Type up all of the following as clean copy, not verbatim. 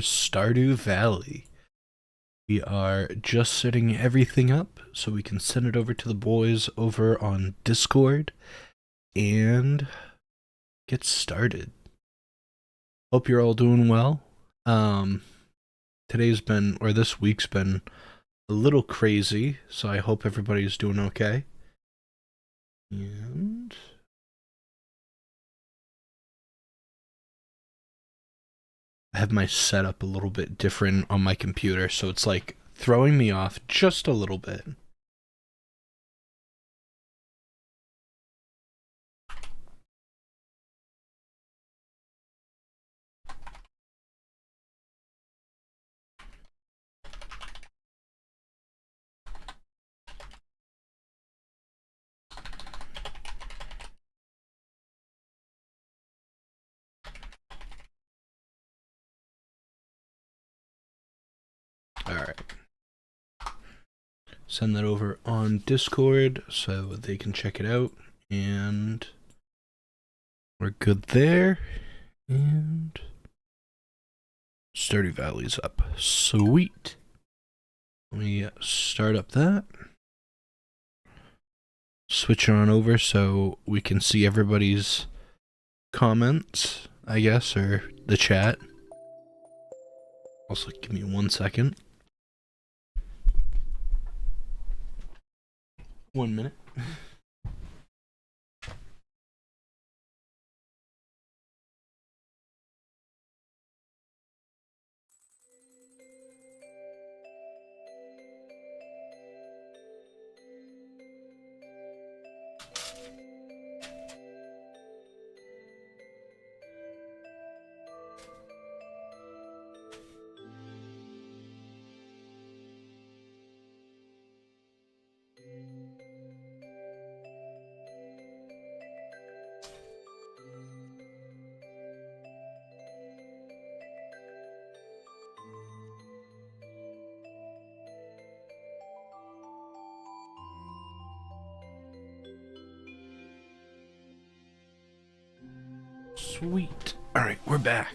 Stardew Valley. We are just setting everything up so we can send it over to the boys over on Discord and get started. Hope you're all doing well. This week's been a little crazy, so I hope everybody's doing okay. And I have my setup a little bit different on my computer, so it's like throwing me off just a little bit. Alright. Send that over on Discord so they can check it out, and we're good there. And Stardew Valley's up. Sweet. Let me start up that. Switch on over so we can see everybody's comments, I guess, or the chat. Also, give me 1 second. 1 minute. Sweet. Alright, we're back.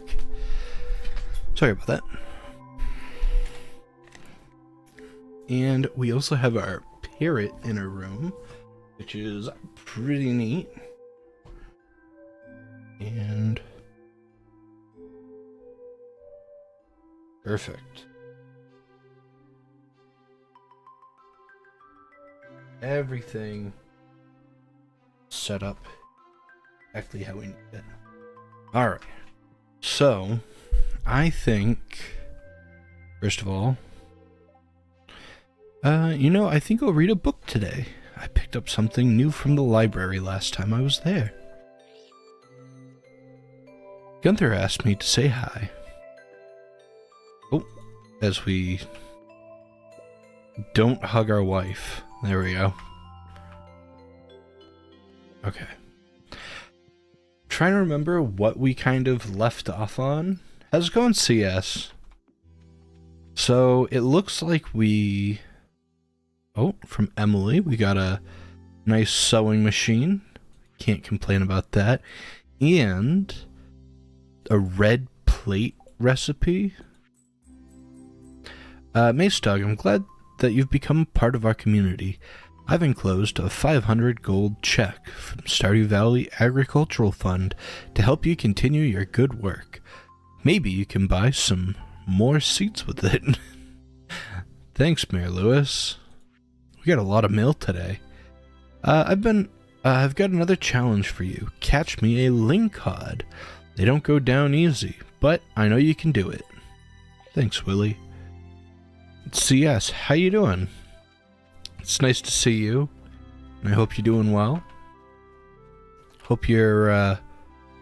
Sorry about that. And we also have our parrot in our room, which is pretty neat. And perfect. Everything set up exactly how we need it. Alright, so I think, first of all, I think I'll read a book today. I picked up something new from the library last time I was there. Gunther asked me to say hi. Oh, as we don't hug our wife. There we go. Okay. Trying to remember what we kind of left off on. How's it going, CS? So it looks like we... Oh, from Emily, we got a nice sewing machine. Can't complain about that. And a red plate recipe. Mace Dog, I'm glad that you've become part of our community. I've enclosed a 500 gold check from Stardew Valley Agricultural Fund to help you continue your good work. Maybe you can buy some more seats with it. Thanks, Mayor Lewis. We got a lot of mail today. I've got another challenge for you. Catch me a lingcod. They don't go down easy, but I know you can do it. Thanks, Willie. CS, how you doing? It's nice to see you, and I hope you're doing well. Hope you're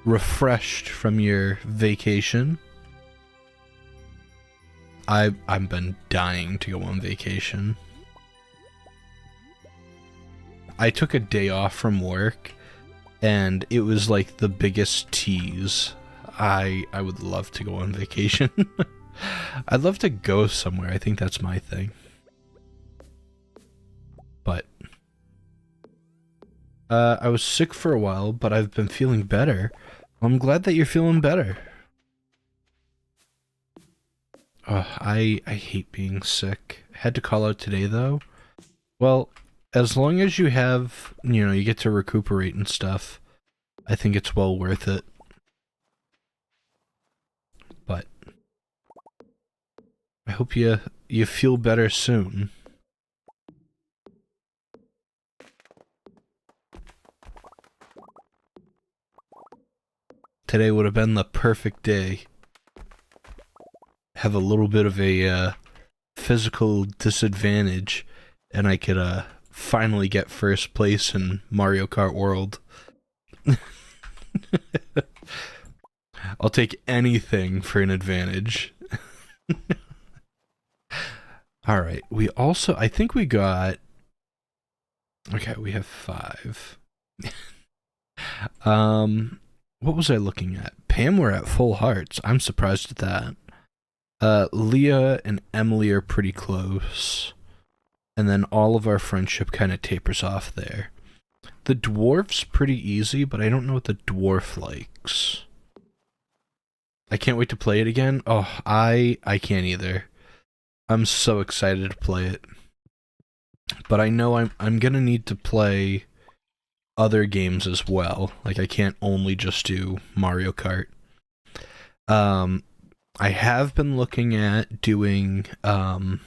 refreshed from your vacation. I've been dying to go on vacation. I took a day off from work, and it was like the biggest tease. I would love to go on vacation. I'd love to go somewhere. I think that's my thing. But I was sick for a while, but I've been feeling better. I'm glad that you're feeling better. I hate being sick. Had to call out today though. Well, as long as you have, you get to recuperate and stuff, I think it's well worth it. But I hope you feel better soon. Today would have been the perfect day. Have a little bit of a physical disadvantage, and I could finally get first place in Mario Kart World. I'll take anything for an advantage. Alright, we also, I think we got... Okay, we have 5. What was I looking at? Pam, we're at full hearts. I'm surprised at that. Leah and Emily are pretty close. And then all of our friendship kind of tapers off there. The dwarf's pretty easy, but I don't know what the dwarf likes. I can't wait to play it again. Oh, I can't either. I'm so excited to play it. But I know I'm gonna need to play other games as well. Like, I can't only just do Mario Kart. I have been looking at doing, oh,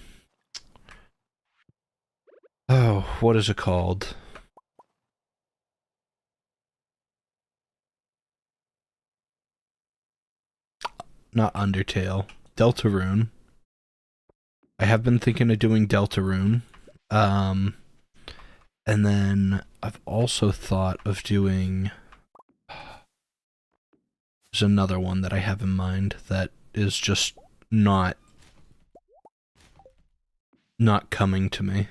what is it called? Not Undertale. Deltarune. I have been thinking of doing Deltarune. And then I've also thought of doing... There's another one that I have in mind that is just not coming to me.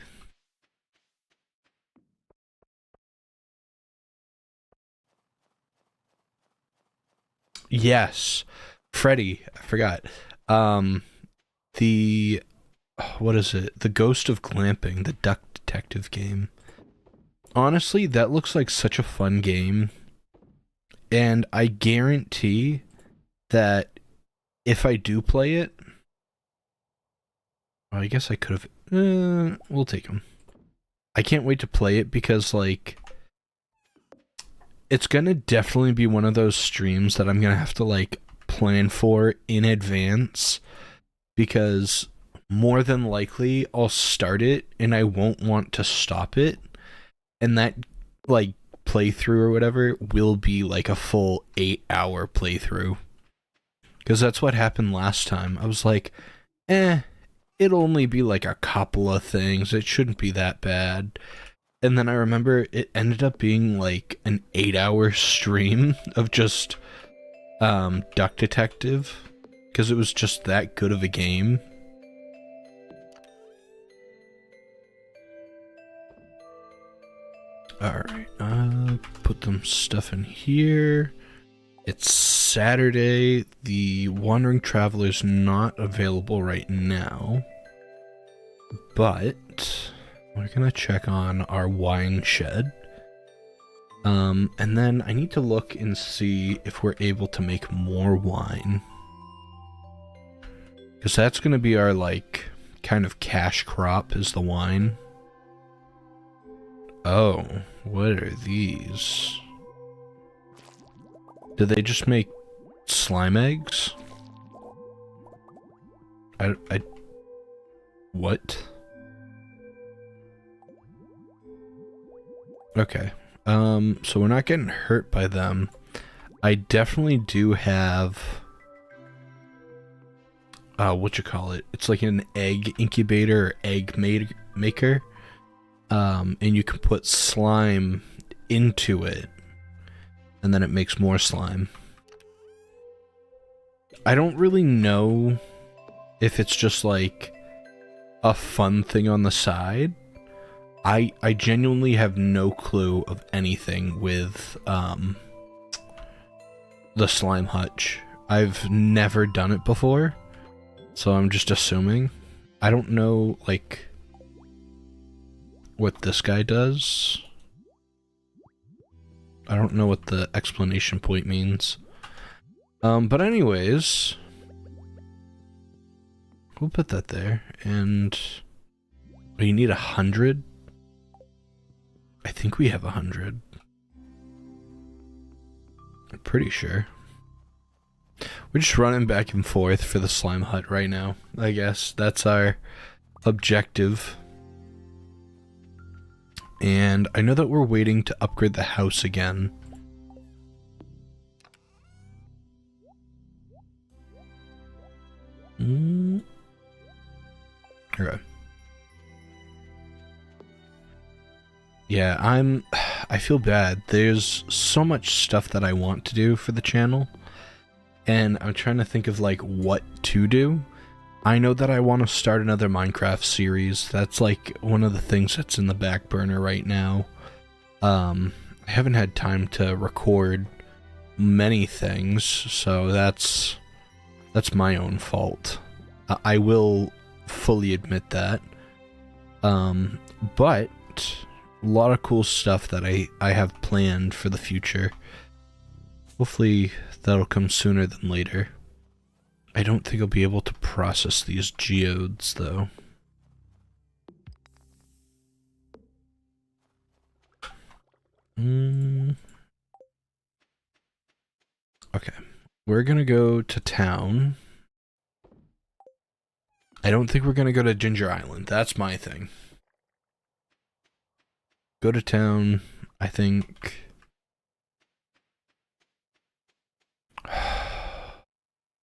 Yes. Freddy, I forgot. The... What is it? The Ghost of Glamping, the Duck Detective game. Honestly, that looks like such a fun game. And I guarantee that if I do play it... Well, I guess I could have... we'll take them. I can't wait to play it because, like... It's gonna definitely be one of those streams that I'm gonna have to, like, plan for in advance. Because more than likely, I'll start it and I won't want to stop it. And that, like, playthrough or whatever will be like a full 8-hour playthrough. Because that's what happened last time. I was like, it'll only be like a couple of things. It shouldn't be that bad. And then I remember it ended up being like an 8-hour stream of just Duck Detective. Because it was just that good of a game. Alright, put them stuff in here. It's Saturday. The Wandering Traveler's not available right now. But we're gonna check on our wine shed. And then I need to look and see if we're able to make more wine. Because that's gonna be our, like, kind of cash crop is the wine. Oh, what are these? Do they just make slime eggs? What? Okay. So we're not getting hurt by them. I definitely do have... It's like an egg incubator or egg maker. And you can put slime into it. And then it makes more slime. I don't really know if it's just like a fun thing on the side. I genuinely have no clue of anything with the slime hutch. I've never done it before, so I'm just assuming. I don't know, like, what this guy does. I don't know what the explanation point means. But anyways, we'll put that there. And oh, you need 100? I think we have 100. I'm pretty sure. We're just running back and forth for the slime hut right now. I guess that's our objective. And I know that we're waiting to upgrade the house again. Okay. Yeah, I feel bad. There's so much stuff that I want to do for the channel, and I'm trying to think of like what to do. I know that I want to start another Minecraft series. That's like one of the things that's in the back burner right now. I haven't had time to record many things, so that's my own fault. I will fully admit that. But a lot of cool stuff that I have planned for the future. Hopefully that'll come sooner than later. I don't think I'll be able to process these geodes though. Okay, we're gonna go to town. I don't think we're gonna go to Ginger Island. That's my thing. Go to town, I think.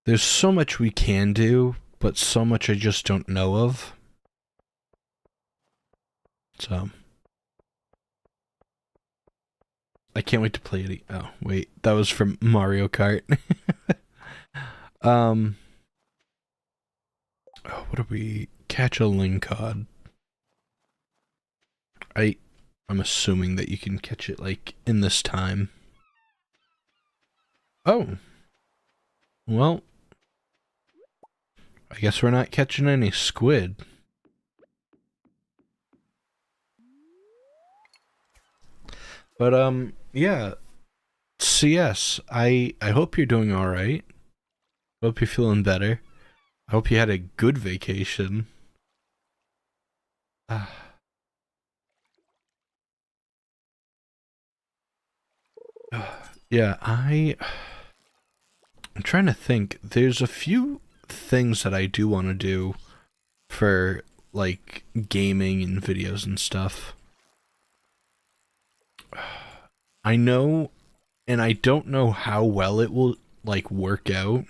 There's so much we can do, but so much I just don't know of. So I can't wait to play it. Oh, wait, that was from Mario Kart. Oh, what do we catch a lingcod? I'm assuming that you can catch it like in this time. Oh. Well, I guess we're not catching any squid. But yeah. CS, I hope you're doing all right. Hope you're feeling better. I hope you had a good vacation. Yeah, I'm trying to think. There's a few things that I do want to do for like gaming and videos and stuff. I know, and I don't know how well it will like work out.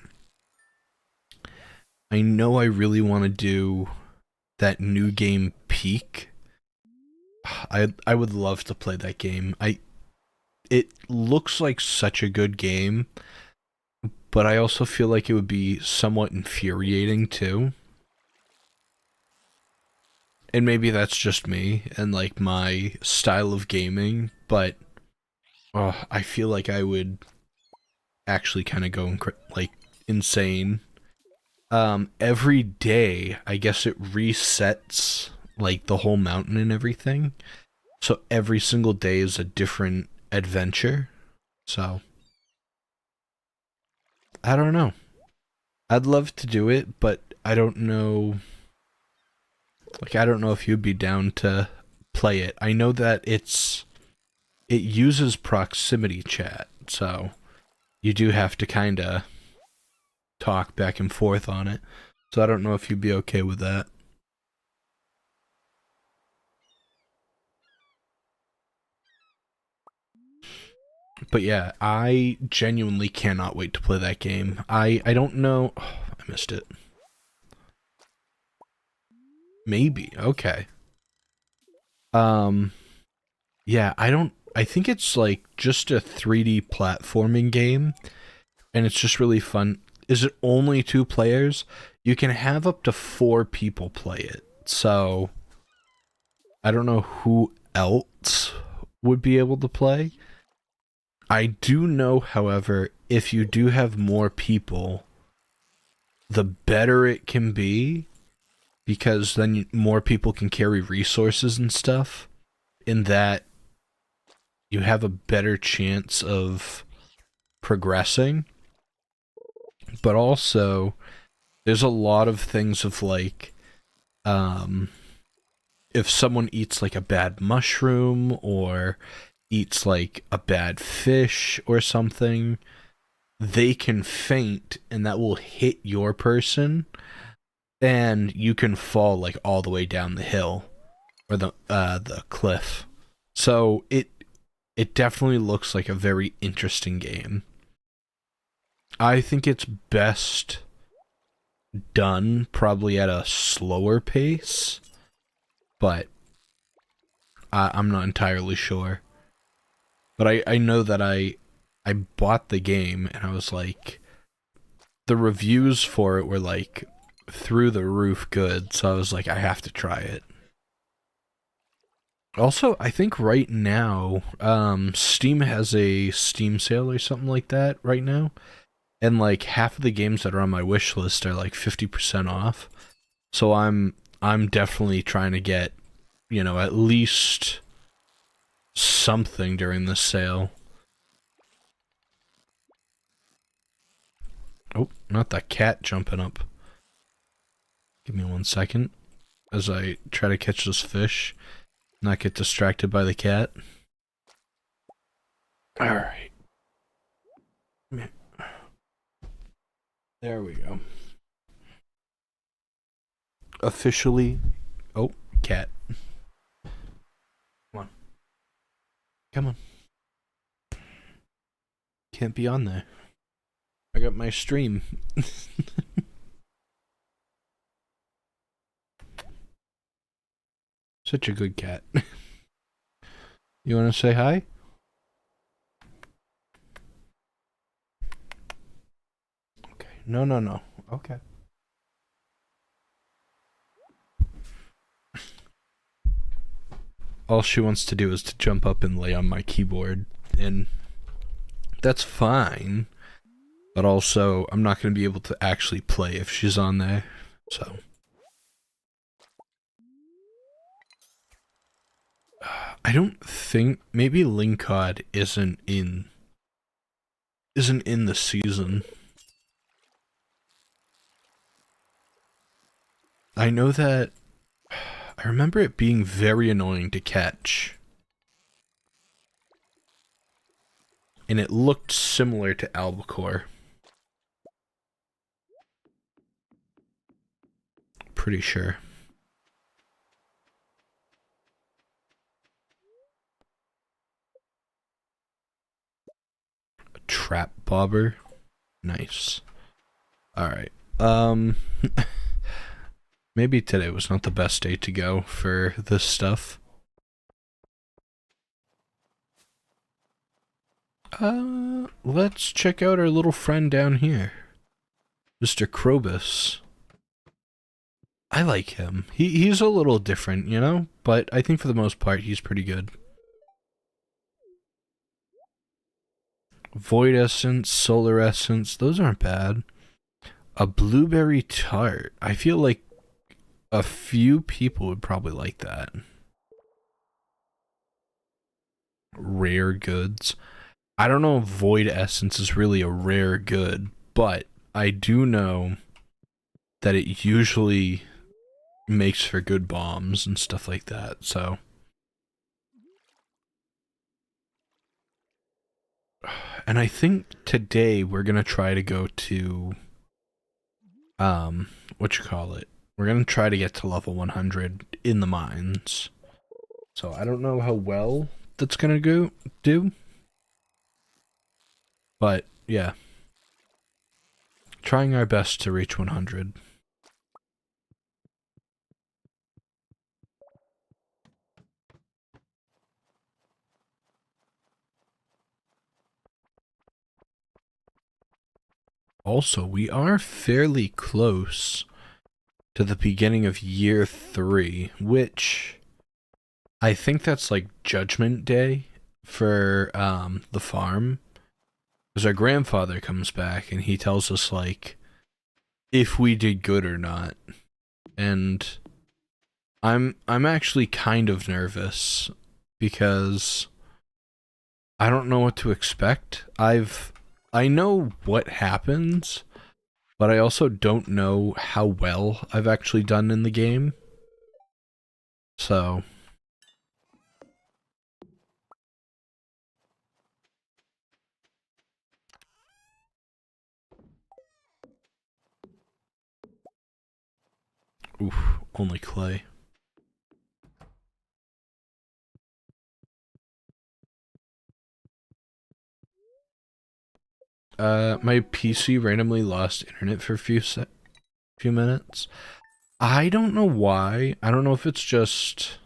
I know I really want to do that new game Peak. I would love to play that game. It looks like such a good game, but I also feel like it would be somewhat infuriating too. And maybe that's just me and like my style of gaming, but I feel like I would actually kind of go like insane. Every day, I guess it resets like the whole mountain and everything. So every single day is a different adventure. So I don't know. I'd love to do it, but I don't know. Like, I don't know if you'd be down to play it. I know that it uses proximity chat, so you do have to kind of talk back and forth on it. So I don't know if you'd be okay with that. But yeah, I genuinely cannot wait to play that game. I don't know. Oh, I missed it. Maybe. Okay. Yeah, I think it's like just a 3D platforming game, and it's just really fun. Is it only 2 players? You can have up to 4 people play it. So I don't know who else would be able to play. I do know, however, if you do have more people, the better it can be, because then more people can carry resources and stuff, in that you have a better chance of progressing. But also, There's a lot of things of like, um, if someone eats like a bad mushroom or eats like a bad fish or something, they can faint and that will hit your person and you can fall like all the way down the hill or the cliff. So it definitely looks like a very interesting game. I think it's best done probably at a slower pace, but I'm not entirely sure. But I know that I bought the game and I was like, the reviews for it were like through the roof good, so I was like, I have to try it. Also, I think right now, Steam has a Steam sale or something like that right now, and like half of the games that are on my wish list are like 50% off. So I'm definitely trying to get, at least something during this sale. Oh, not that cat jumping up. Give me 1 second as I try to catch this fish, not get distracted by the cat. Alright. There we go. Officially. Oh, cat. Come on. Come on. Can't be on there. I got my stream. Such a good cat. You want to say hi? Okay. No, no, no. Okay. All she wants to do is to jump up and lay on my keyboard, and that's fine. But also, I'm not going to be able to actually play if she's on there, so. I don't think, maybe Linkod isn't in the season. I know that, I remember it being very annoying to catch. And it looked similar to albacore. Pretty sure. A trap bobber. Nice. Alright. Maybe today was not the best day to go for this stuff. Let's check out our little friend down here. Mr. Krobus. I like him. He's a little different, but I think for the most part he's pretty good. Void Essence, Solar Essence, those aren't bad. A blueberry tart. I feel like a few people would probably like that. Rare goods. I don't know if Void Essence is really a rare good, but I do know that it usually makes for good bombs and stuff like that, so. And I think today we're gonna try to go to, we're gonna try to get to level 100 in the mines. So I don't know how well that's gonna do. But, yeah. Trying our best to reach 100. Also, we are fairly close to the beginning of year 3, which I think that's like Judgment Day for the farm. Because our grandfather comes back and he tells us like if we did good or not. And I'm actually kind of nervous because I don't know what to expect. I know what happens, but I also don't know how well I've actually done in the game. So... Oof, only clay. My PC randomly lost internet for a few minutes. I don't know why. I don't know if it's just...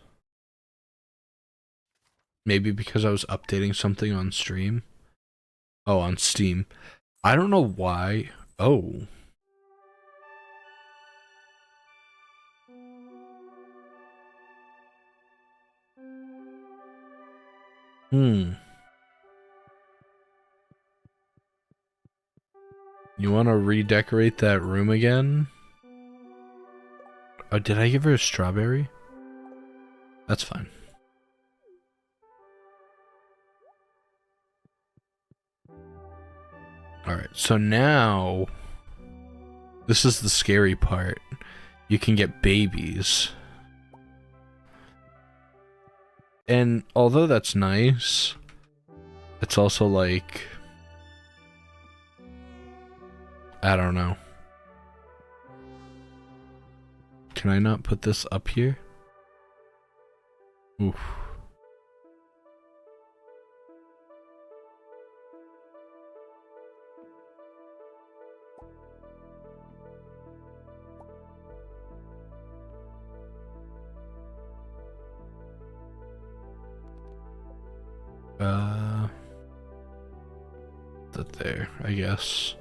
Maybe because I was updating something on stream. Oh, on Steam. I don't know why. Oh. Hmm. You want to redecorate that room again? Oh, did I give her a strawberry? That's fine. Alright, so now... This is the scary part. You can get babies. And although that's nice, it's also like... I don't know. Can I not put this up here? Oof. That there, I guess.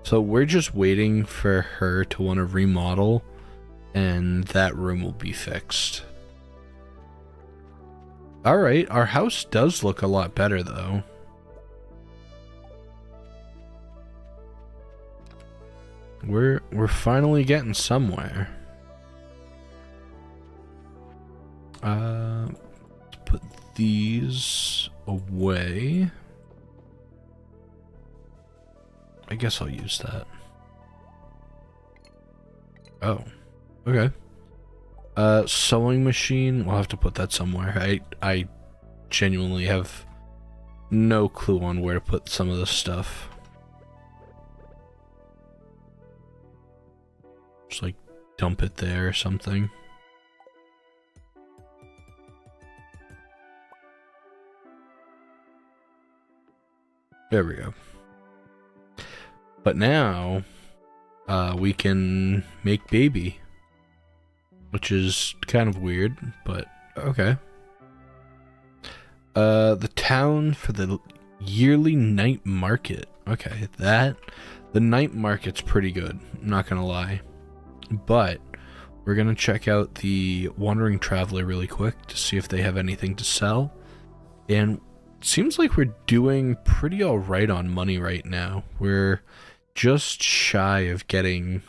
So we're just waiting for her to want to remodel, and that room will be fixed. Alright, our house does look a lot better, though. We're finally getting somewhere. Let's put these away. I guess I'll use that. Oh, okay. Sewing machine, we'll have to put that somewhere. I genuinely have no clue on where to put some of this stuff. Just like dump it there or something. There we go. But now, we can make baby. Which is kind of weird, but okay. The town for the yearly night market. Okay, the night market's pretty good, I'm not gonna lie. But we're gonna check out the Wandering Traveler really quick to see if they have anything to sell. And it seems like we're doing pretty alright on money right now. We're just shy of getting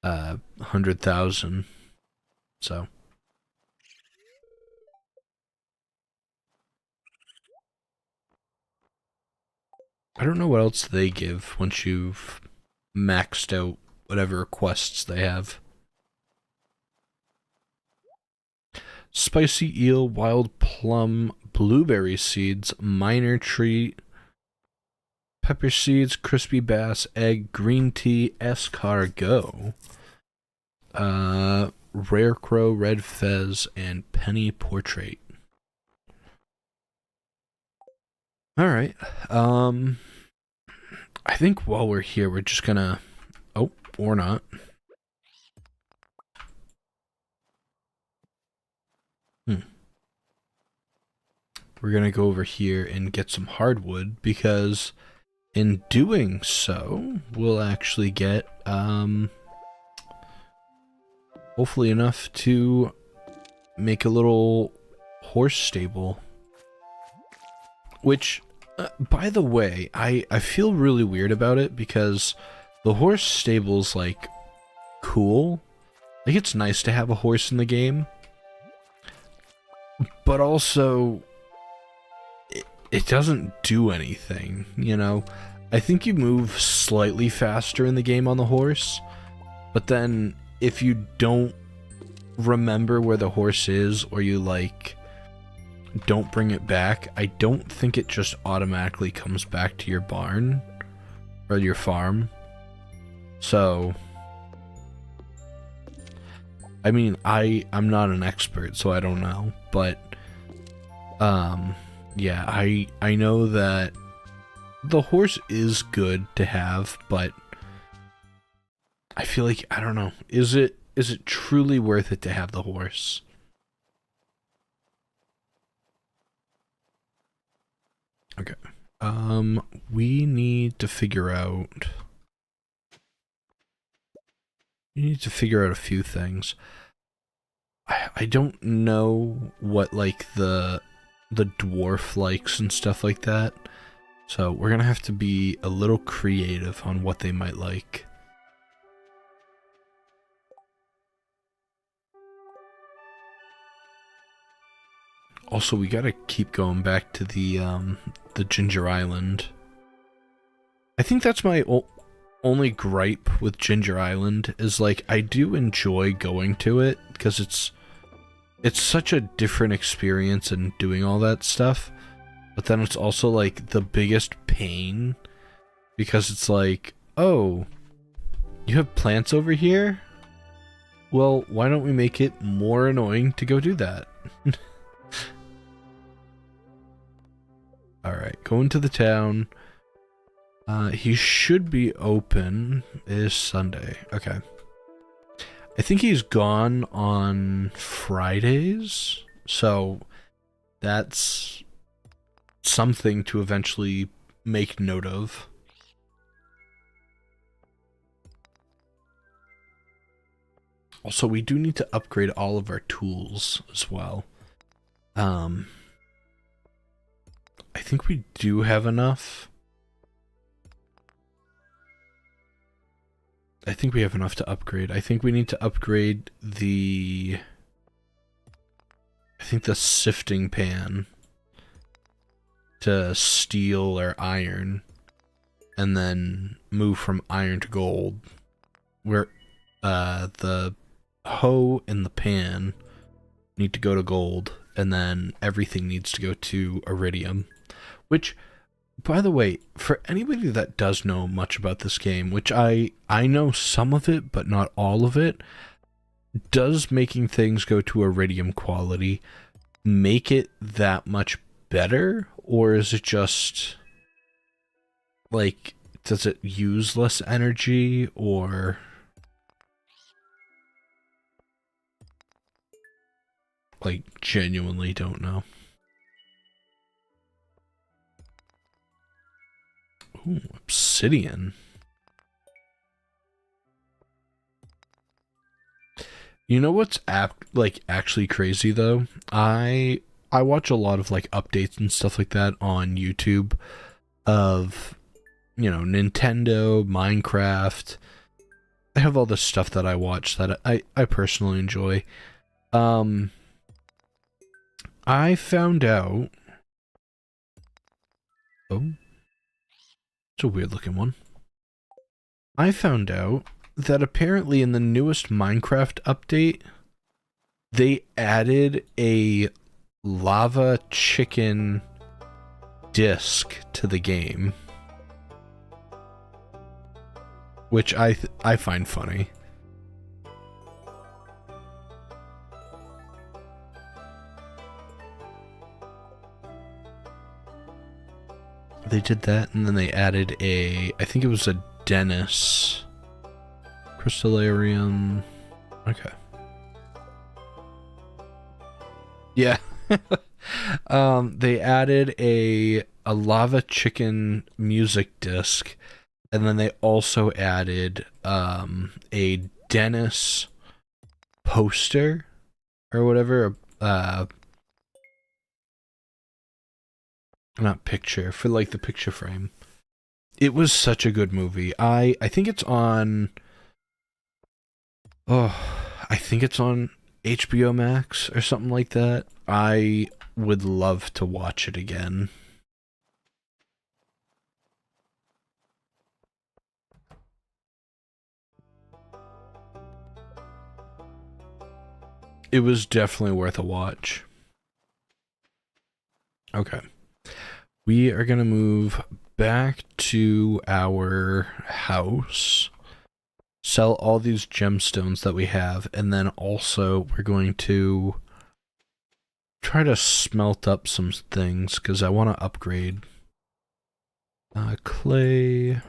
100,000. So I don't know what else they give once you've maxed out whatever quests they have. Spicy eel, wild plum, blueberry seeds, minor treat, pepper seeds, crispy bass, egg, green tea, escargot, rare crow, red fez, and penny portrait. Alright, I think while we're here, we're just gonna... Oh, or not. We're gonna go over here and get some hardwood, because in doing so, we'll actually get, hopefully enough to make a little horse stable. Which, by the way, I feel really weird about it, because the horse stable's, like, cool. Like, it's nice to have a horse in the game. But also... it doesn't do anything, you know? I think you move slightly faster in the game on the horse, but then if you don't remember where the horse is, or you, like, don't bring it back, I don't think it just automatically comes back to your barn, or your farm. So, I mean, I'm not an expert, so I don't know, but, yeah, I know that the horse is good to have, but I feel like, I don't know, is it truly worth it to have the horse? Okay. We need to figure out a few things. I don't know what, like, the dwarf likes and stuff like that. So we're gonna have to be a little creative on what they might like. Also, we gotta keep going back to the Ginger Island. I think that's my only gripe with Ginger Island, is, like, I do enjoy going to it because it's such a different experience and doing all that stuff, but then it's also, like, the biggest pain because it's like, oh, you have plants over here? Well, why don't we make it more annoying to go do that? Alright, going to the town. He should be open. It is Sunday. Okay. I think he's gone on Fridays, so that's something to eventually make note of. Also, we do need to upgrade all of our tools as well. I think we do have enough. I think we have enough to upgrade. I think we need to upgrade the sifting pan to steel or iron, and then move from iron to gold. Where the hoe and the pan need to go to gold, and then everything needs to go to iridium. Which, by the way, for anybody that does know much about this game, which I know some of it, but not all of it, does making things go to iridium quality make it that much better? Or is it just, like, does it use less energy, or... like, genuinely don't know. Ooh, obsidian. You know what's actually crazy though? I watch a lot of, like, updates and stuff like that on YouTube of, you know, Nintendo, Minecraft. I have all this stuff that I watch that I personally enjoy. I found out... oh, it's a weird looking one. I found out that apparently in the newest Minecraft update, they added a lava chicken disc to the game, which I find funny. They did that, and then they added I think it was a Dennis Crystallarium. Okay. Yeah. They added a lava chicken music disc, and then they also added a Dennis poster or whatever, not picture, for, like, the picture frame. It was such a good movie. I think it's on... oh, I think it's on HBO Max or something like that. I would love to watch it again. It was definitely worth a watch. Okay. We are going to move back to our house, sell all these gemstones that we have, and then also we're going to try to smelt up some things because I want to upgrade. Clay.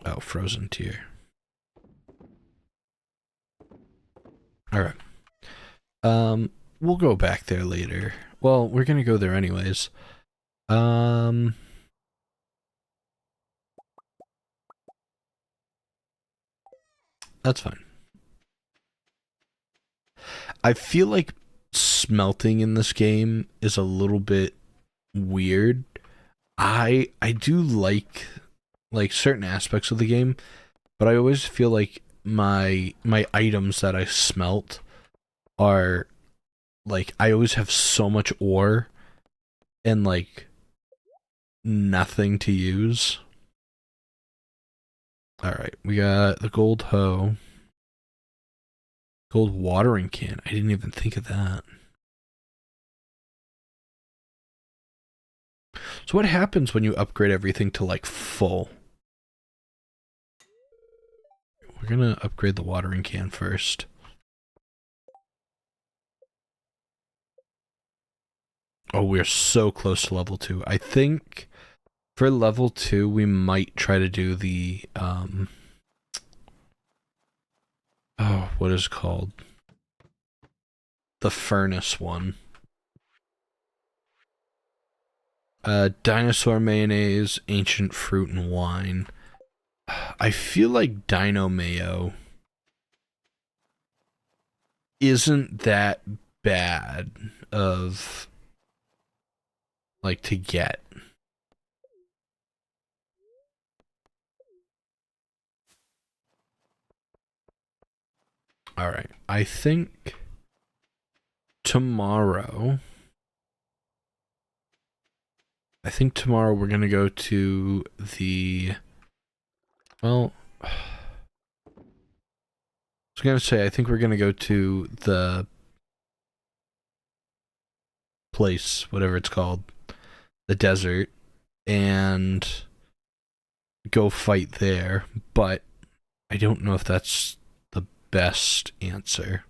Oh, frozen tier. Alright. We'll go back there later. Well, we're gonna go there anyways. That's fine. I feel like smelting in this game is a little bit weird. I do like certain aspects of the game, but I always feel like my items that I smelt are like I always have so much ore and like nothing to use. Alright, we got the gold hoe. Gold watering can. I didn't even think of that. So what happens when you upgrade everything to like full? We're gonna upgrade the watering can first. Oh, we're so close to level 2. I think for level 2 we might try to do the oh, what is it called? The furnace one. Dinosaur mayonnaise, ancient fruit and wine. I feel like dino mayo isn't that bad of like to get. All right. I think tomorrow we're going to go to the well I was going to say I think we're going to go to the place, whatever it's called, the desert, and go fight there, but I don't know if that's the best answer.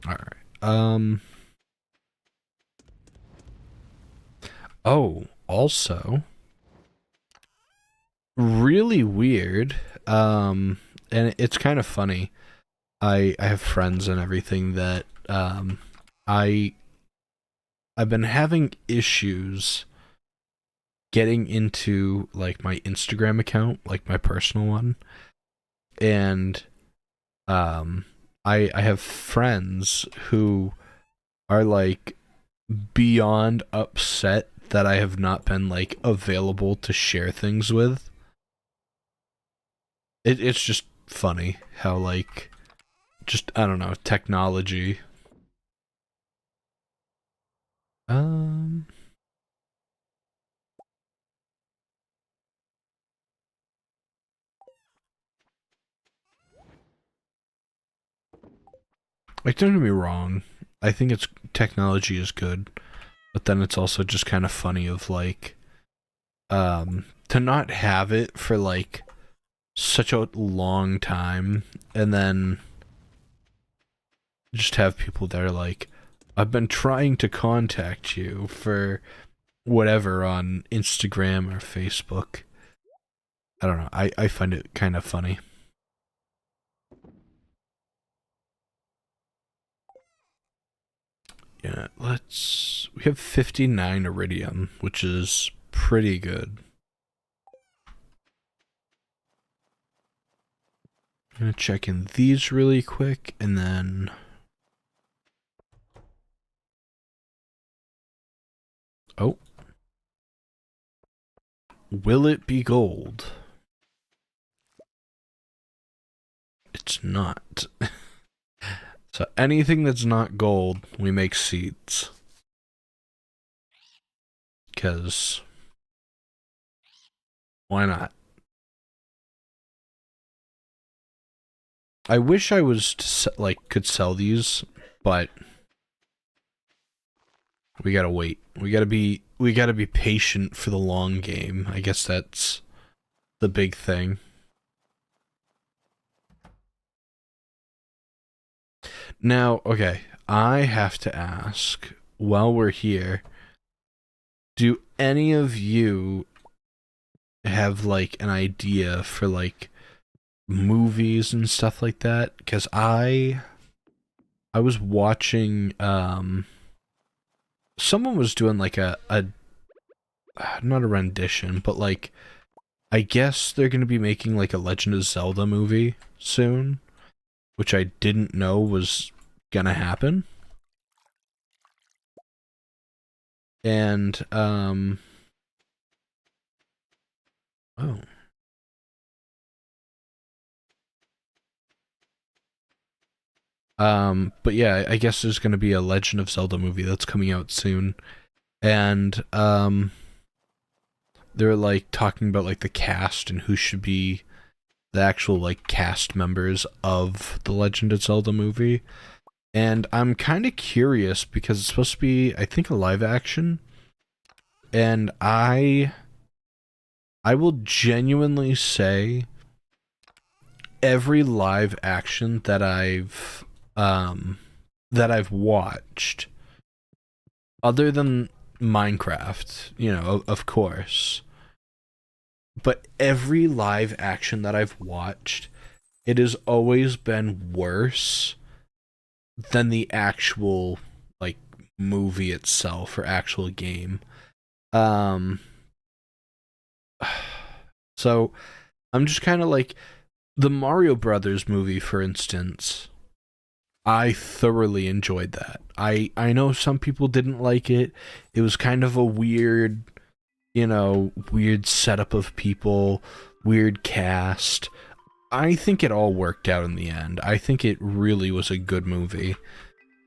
All right. Oh, also really weird. And it's kind of funny. I have friends and everything that I I've been having issues getting into like my Instagram account, like my personal one, and I have friends who are like beyond upset that I have not been like available to share things with. It's just funny how like just I don't know, technology. Um like don't get me wrong. I think it's technology is good, but then it's also just kind of funny of like to not have it for like such a long time and then just have people that are like I've been trying to contact you for whatever on Instagram or Facebook. I don't know. I find it kind of funny. Yeah, we have 59 iridium, which is pretty good. I'm gonna check in these really quick and then oh, will it be gold? it's not. So anything that's not gold, we make seeds. Because why not? I wish I was could sell these, but we gotta wait. We gotta be patient for the long game. I guess that's the big thing. Now, okay, I have to ask, while we're here, do any of you have, like, an idea for, like, movies and stuff like that? Because I was watching, someone was doing, like, a not a rendition, but, like, I guess they're gonna be making, like, a Legend of Zelda movie soon, which I didn't know was gonna happen. And, oh. But yeah, I guess there's gonna be a Legend of Zelda movie that's coming out soon. And, they're, like, talking about, like, the cast and who should be the actual, like, cast members of the Legend of Zelda movie. And I'm kind of curious because it's supposed to be, I think, a live action. And I will genuinely say every live action that I've watched, other than Minecraft, you know, of course, but every live action that I've watched, it has always been worse than the actual, like, movie itself or actual game. So I'm just kind of like, the Mario Brothers movie, for instance, I thoroughly enjoyed that. I know some people didn't like it. It was kind of a weird, you know, weird setup of people, weird cast. I think it all worked out in the end. I think it really was a good movie.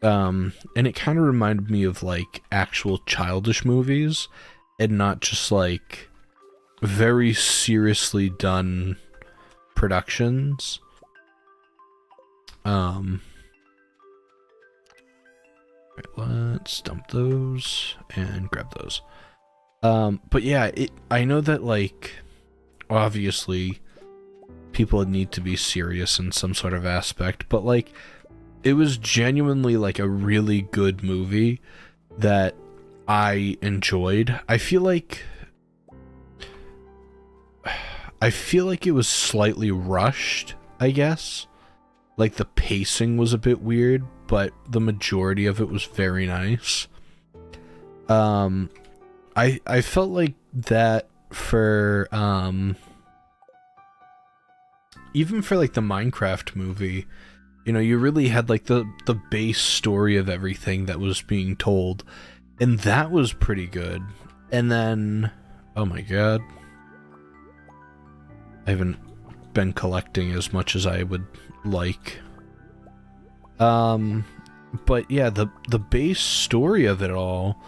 And it kind of reminded me of, like, actual childish movies and not just, like, very seriously done productions. Right, let's dump those and grab those. But yeah, I know that, like, obviously people need to be serious in some sort of aspect, but, like, it was genuinely, like, a really good movie that I enjoyed. I feel like it was slightly rushed, I guess. Like, the pacing was a bit weird, but the majority of it was very nice. I felt like that for, even for, like, the Minecraft movie, you know, you really had, like, the base story of everything that was being told, and that was pretty good. And then, oh my god, I haven't been collecting as much as I would like. But yeah, the base story of it all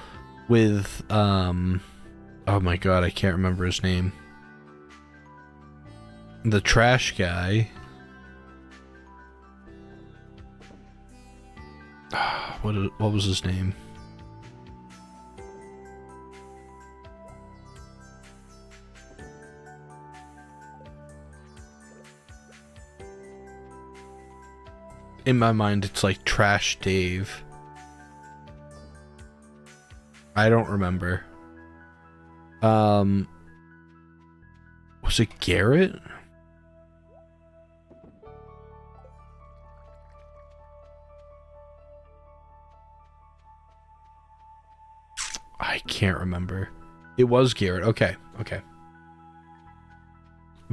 with, oh my god, I can't remember his name. The trash guy. What was his name? In my mind, it's like Trash Dave. I don't remember. Was it Garrett? I can't remember. It was Garrett. Okay.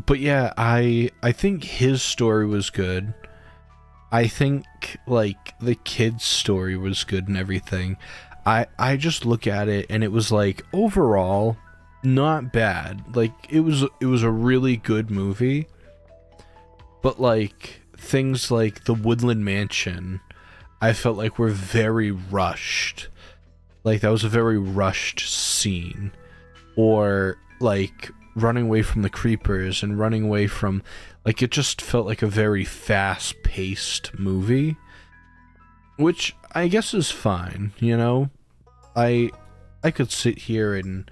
But yeah, I think his story was good. I think, like, the kid's story was good and everything. I just look at it and it was like, overall, not bad. Like, it was a really good movie. But, like, things like the Woodland Mansion, I felt like were very rushed. Like, that was a very rushed scene. Or, like, running away from the creepers and running away from... Like, it just felt like a very fast-paced movie. Which, I guess is fine, you know? I could sit here and,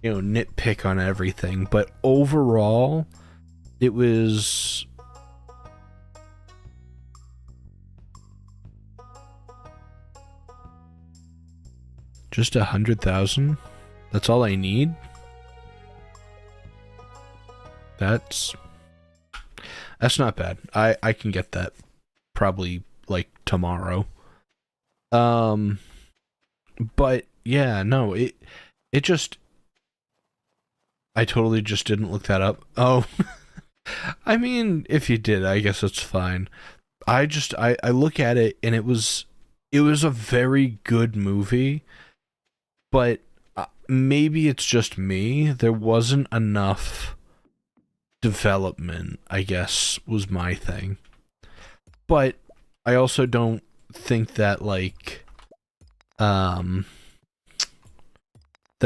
you know, nitpick on everything, but overall, it was... Just 100,000? That's all I need? That's not bad. I can get that probably, like, tomorrow. But, yeah, no, it just... I totally just didn't look that up. Oh, I mean, if you did, I guess it's fine. I look at it, and it was a very good movie, but maybe it's just me. There wasn't enough development, I guess, was my thing. But I also don't think that, like, that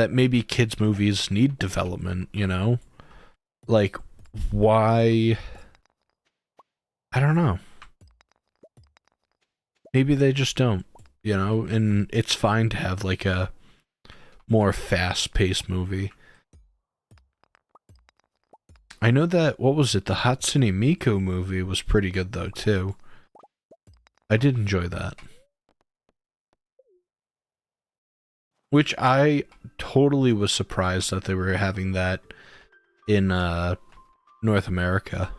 maybe kids' movies need development, you know? Like, why... I don't know. Maybe they just don't, you know? And it's fine to have, like, a more fast-paced movie. I know that, what was it, the Hatsune Miku movie was pretty good, though, too. I did enjoy that. Which I totally was surprised that they were having that in, North America.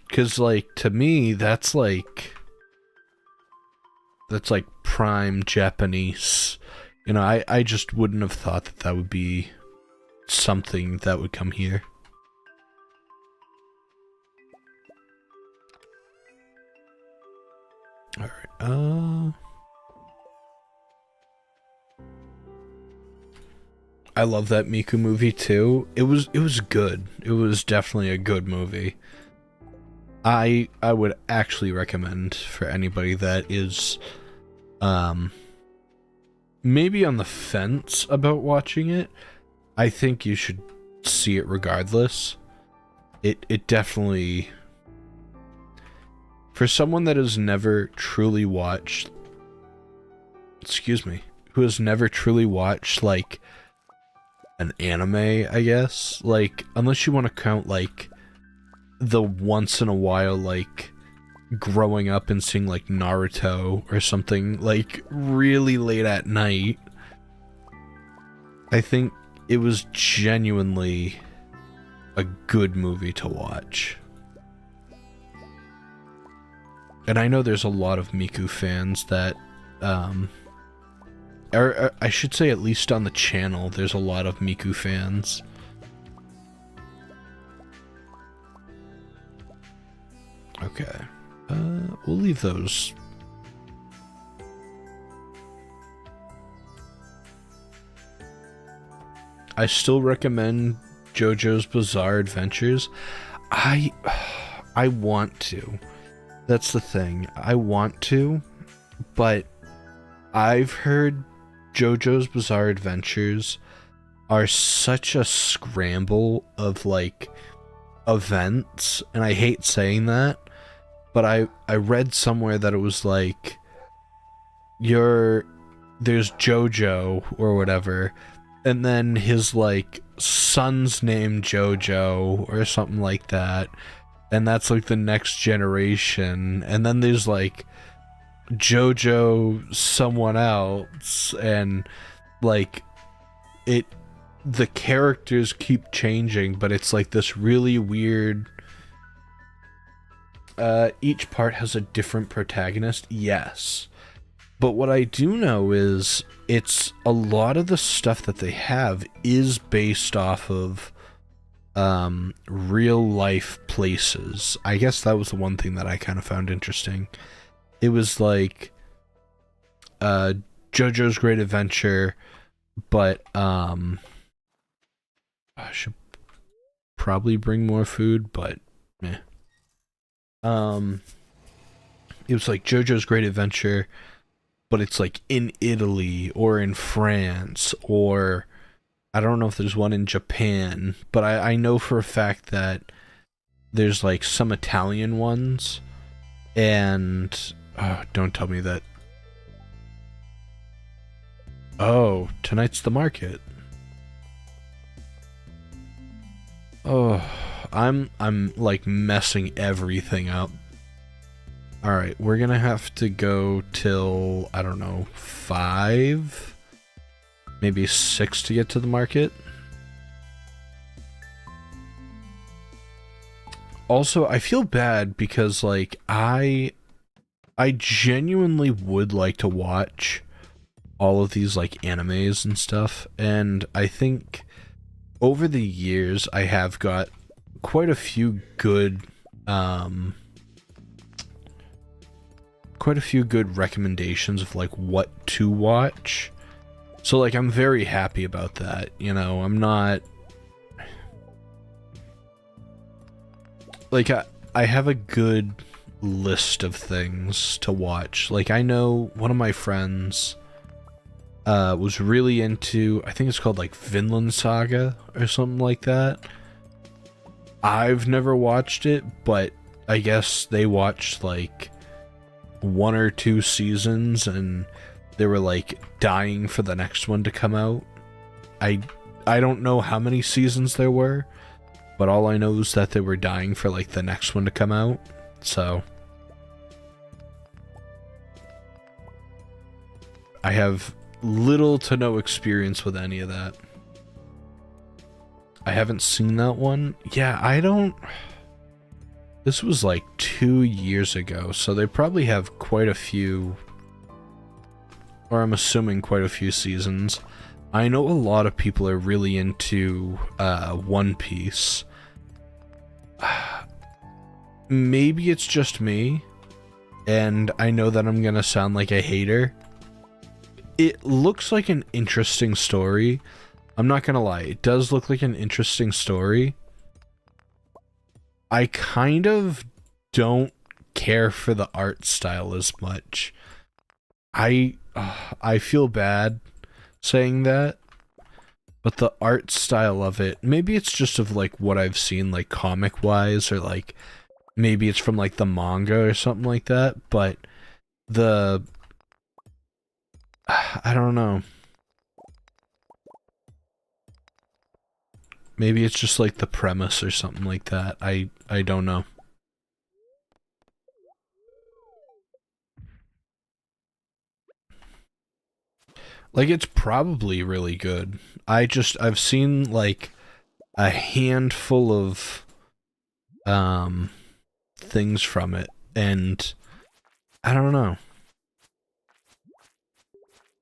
Because, like, to me, that's like prime Japanese. You know, I just wouldn't have thought that that would be something that would come here. Alright, I love that Miku movie too. It was good. It was definitely a good movie. I would actually recommend for anybody that is maybe on the fence about watching it. I think you should see it regardless. It definitely, for someone that has never truly watched, who has never truly watched like an anime, I guess, like, unless you want to count like the once in a while, like, growing up and seeing like Naruto or something like really late at night, I think it was genuinely a good movie to watch. And I know there's a lot of Miku fans that, or I should say at least on the channel, there's a lot of Miku fans. Okay. We'll leave those. I still recommend JoJo's Bizarre Adventures. I want to. That's the thing. I want to, but I've heard JoJo's Bizarre Adventures are such a scramble of, like, events, and I hate saying that, but I read somewhere that it was like, there's JoJo or whatever, and then his, like, son's named JoJo or something like that, and that's like the next generation, and then there's like JoJo someone else, and like the characters keep changing, but it's like this really weird, each part has a different protagonist, yes. But what I do know is it's a lot of the stuff that they have is based off of real life places. I guess that was the one thing that I kind of found interesting. It was like JoJo's Great Adventure, but I should probably bring more food, but Um, it was like JoJo's Great Adventure, but it's like in Italy or in France, or I don't know if there's one in Japan, but I know for a fact that there's like some Italian ones, and don't tell me that. Oh, tonight's the market. Oh, I'm like messing everything up. All right, we're gonna have to go till, I don't know, 5, maybe 6 to get to the market. Also, I feel bad because like I genuinely would like to watch all of these like animes and stuff, and I think over the years I have got quite a few good recommendations of like what to watch. So like I'm very happy about that, you know. I'm not like I have a good list of things to watch. Like I know one of my friends was really into, I think it's called like Vinland Saga or something like that. I've never watched it, but I guess they watched like 1 or 2 seasons and they were like dying for the next one to come out. I don't know how many seasons there were, but all I know is that they were dying for like the next one to come out. So I have little to no experience with any of that. I haven't seen that one. Yeah, I don't... This was like 2 years ago, so they probably have quite a few, or I'm assuming quite a few seasons. I know a lot of people are really into One Piece. Maybe it's just me, and I know that I'm gonna sound like a hater. It looks like an interesting story. I'm not gonna lie, it does look like an interesting story. I kind of don't care for the art style as much. I feel bad saying that, but the art style of it, maybe it's just of like what I've seen like comic wise, or like maybe it's from like the manga or something like that, but the I don't know. Maybe it's just like the premise or something like that. I don't know. Like it's probably really good. I've seen like a handful of things from it, and I don't know.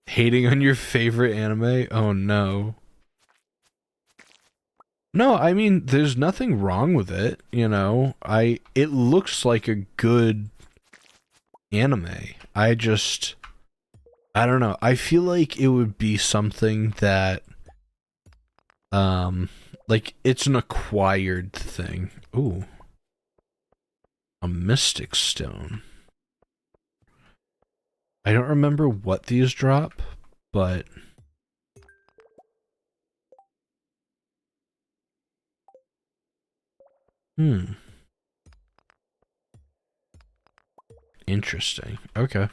Hating on your favorite anime? Oh no. No, I mean there's nothing wrong with it, you know. It looks like a good anime. I don't know. I feel like it would be something that like it's an acquired thing. Ooh. A mystic stone. I don't remember what these drop, but interesting. Okay.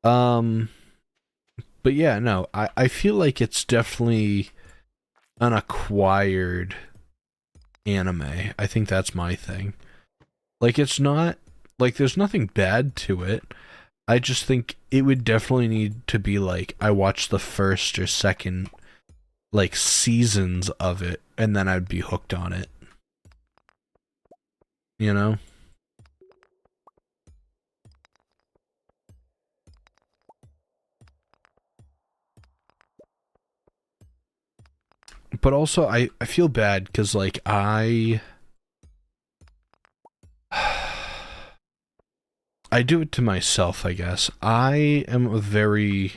But yeah, no, I feel like it's definitely an acquired anime. I think that's my thing. Like it's not like there's nothing bad to it. I just think it would definitely need to be like I watched the first or second like seasons of it and then I'd be hooked on it. You know? But also I feel bad because like I do it to myself, I guess. I'm a very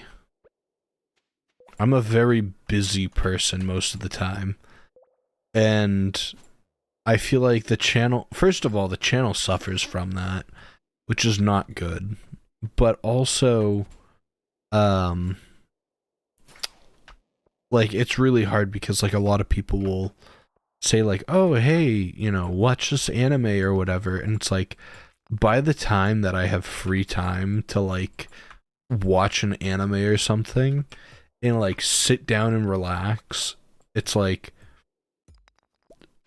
busy person most of the time. And I feel like the channel, first of all, the channel suffers from that, which is not good. But also, um, like it's really hard because like a lot of people will say like, "Oh, hey, watch this anime or whatever," and it's like by the time that I have free time to like watch an anime or something and like sit down and relax, it's like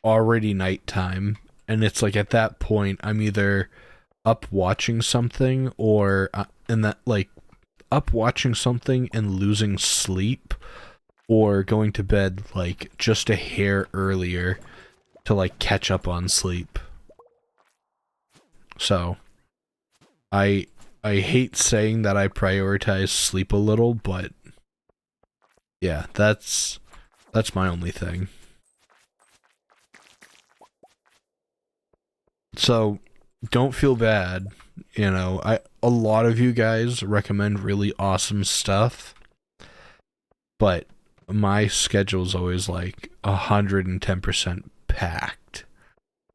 already nighttime, and it's like at that point I'm either up watching something or and that like up watching something and losing sleep or going to bed like just a hair earlier to like catch up on sleep. So I I hate saying that I prioritize sleep a little, but yeah, that's my only thing. So don't feel bad. A lot of you guys recommend really awesome stuff, but my schedule's always like 110% packed.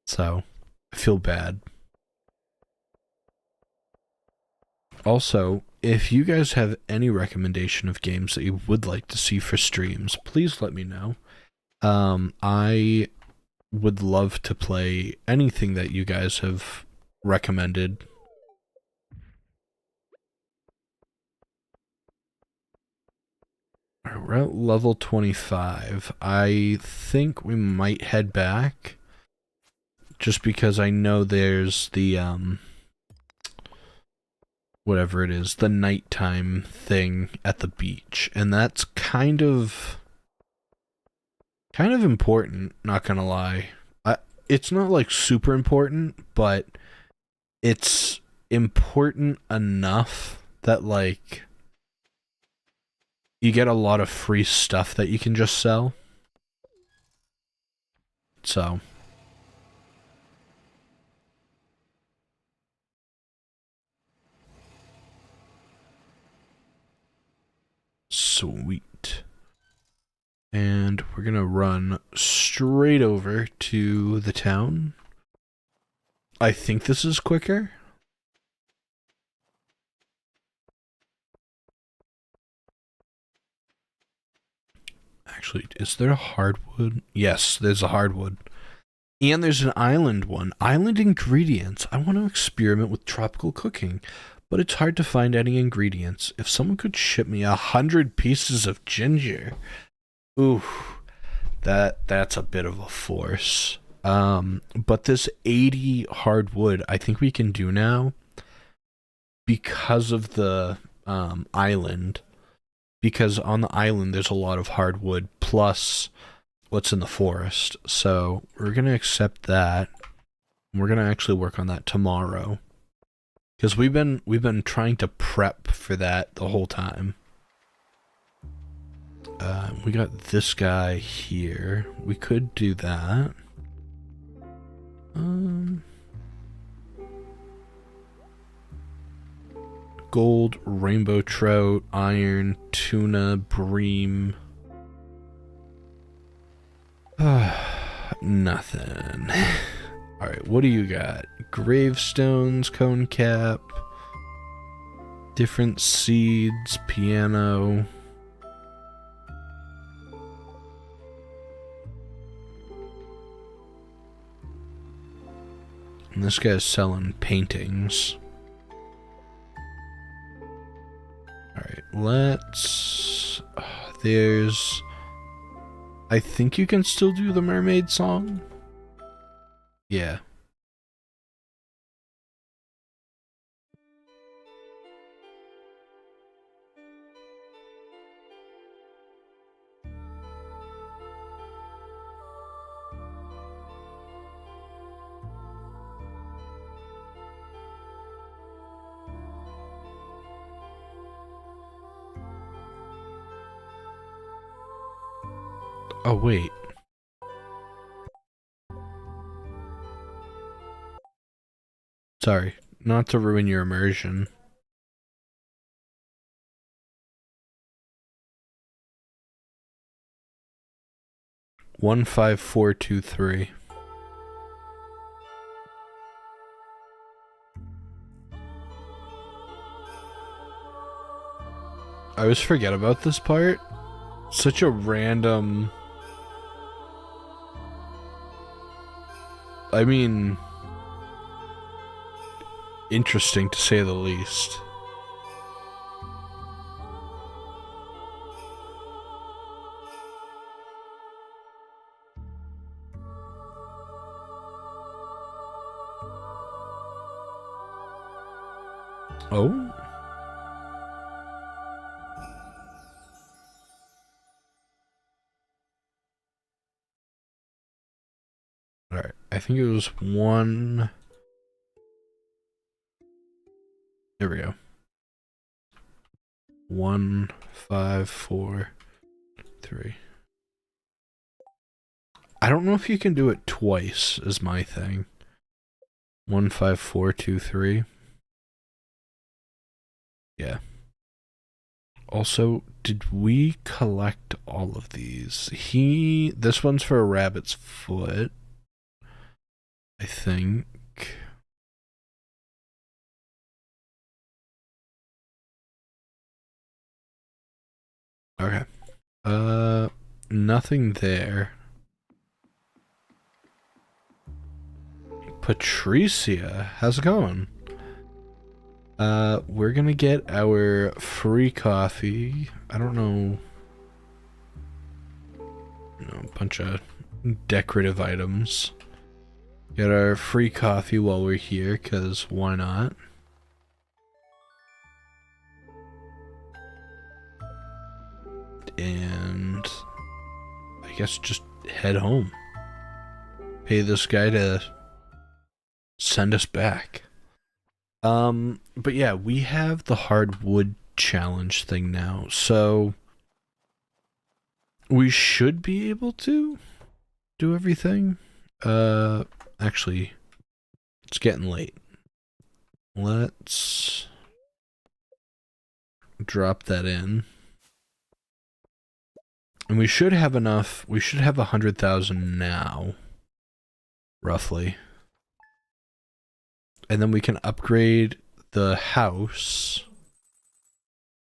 So I feel bad. Also, if you guys have any recommendation of games that you would like to see for streams, please let me know. I would love to play anything that you guys have recommended. We're at level 25. I think we might head back just because I know there's the whatever it is, the nighttime thing at the beach, and that's kind of important, not gonna lie. It's not like super important, but it's important enough that like you get a lot of free stuff that you can just sell. So sweet. And we're gonna run straight over to the town. I think this is quicker. Actually, is there a hardwood? Yes, there's a hardwood. And there's an island one. Island ingredients. I want to experiment with tropical cooking, but it's hard to find any ingredients. If someone could ship me 100 pieces of ginger. Ooh, that's a bit of a force. But this 80 hardwood, I think we can do now because of the island. Because on the island there's a lot of hardwood plus what's in the forest. So we're gonna accept that. We're gonna actually work on that tomorrow. Because we've been trying to prep for that the whole time. We got this guy here. We could do that. Gold, rainbow trout, iron, tuna, bream. Nothing. Alright, what do you got? Gravestones, cone cap, different seeds, piano. And this guy's selling paintings. Alright, let's... there's... I think you can still do the mermaid song? Yeah. Oh, wait. Sorry, not to ruin your immersion. One 5 4 2 3. I always forget about this part. Such a random... I mean... interesting to say the least. Oh? Alright, I think it was one... There we go. 1, 5, 4, 3. I don't know if you can do it twice, is my thing. 1, 5, 4, 2, 3. Yeah. Also, did we collect all of these? This one's for a rabbit's foot, I think. Okay. Nothing there. Patricia, how's it going? We're gonna get our free coffee. I don't know. A bunch of decorative items. Get our free coffee while we're here, because why not? And I guess just head home. Pay this guy to send us back. But yeah, we have the hardwood challenge thing now, so we should be able to do everything. Actually, it's getting late. Let's drop that in. And we should have enough, we should have 100,000 now, roughly. And then we can upgrade the house.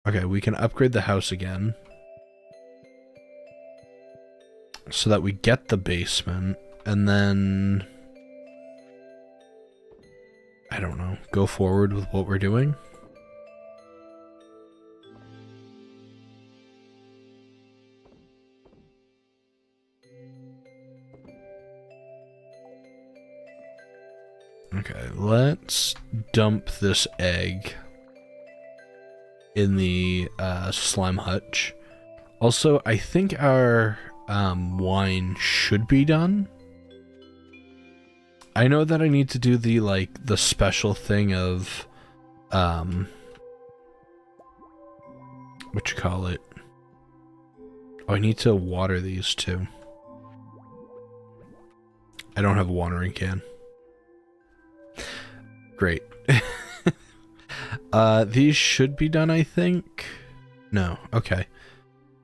Okay, we can upgrade the house again. So that we get the basement, and then... I don't know, go forward with what we're doing. Okay, let's dump this egg in the slime hutch. Also, I think our wine should be done. I know that I need to do the special thing of what you call it. Oh, I need to water these too. I don't have a watering can. Great. These should be done, I think. No, okay.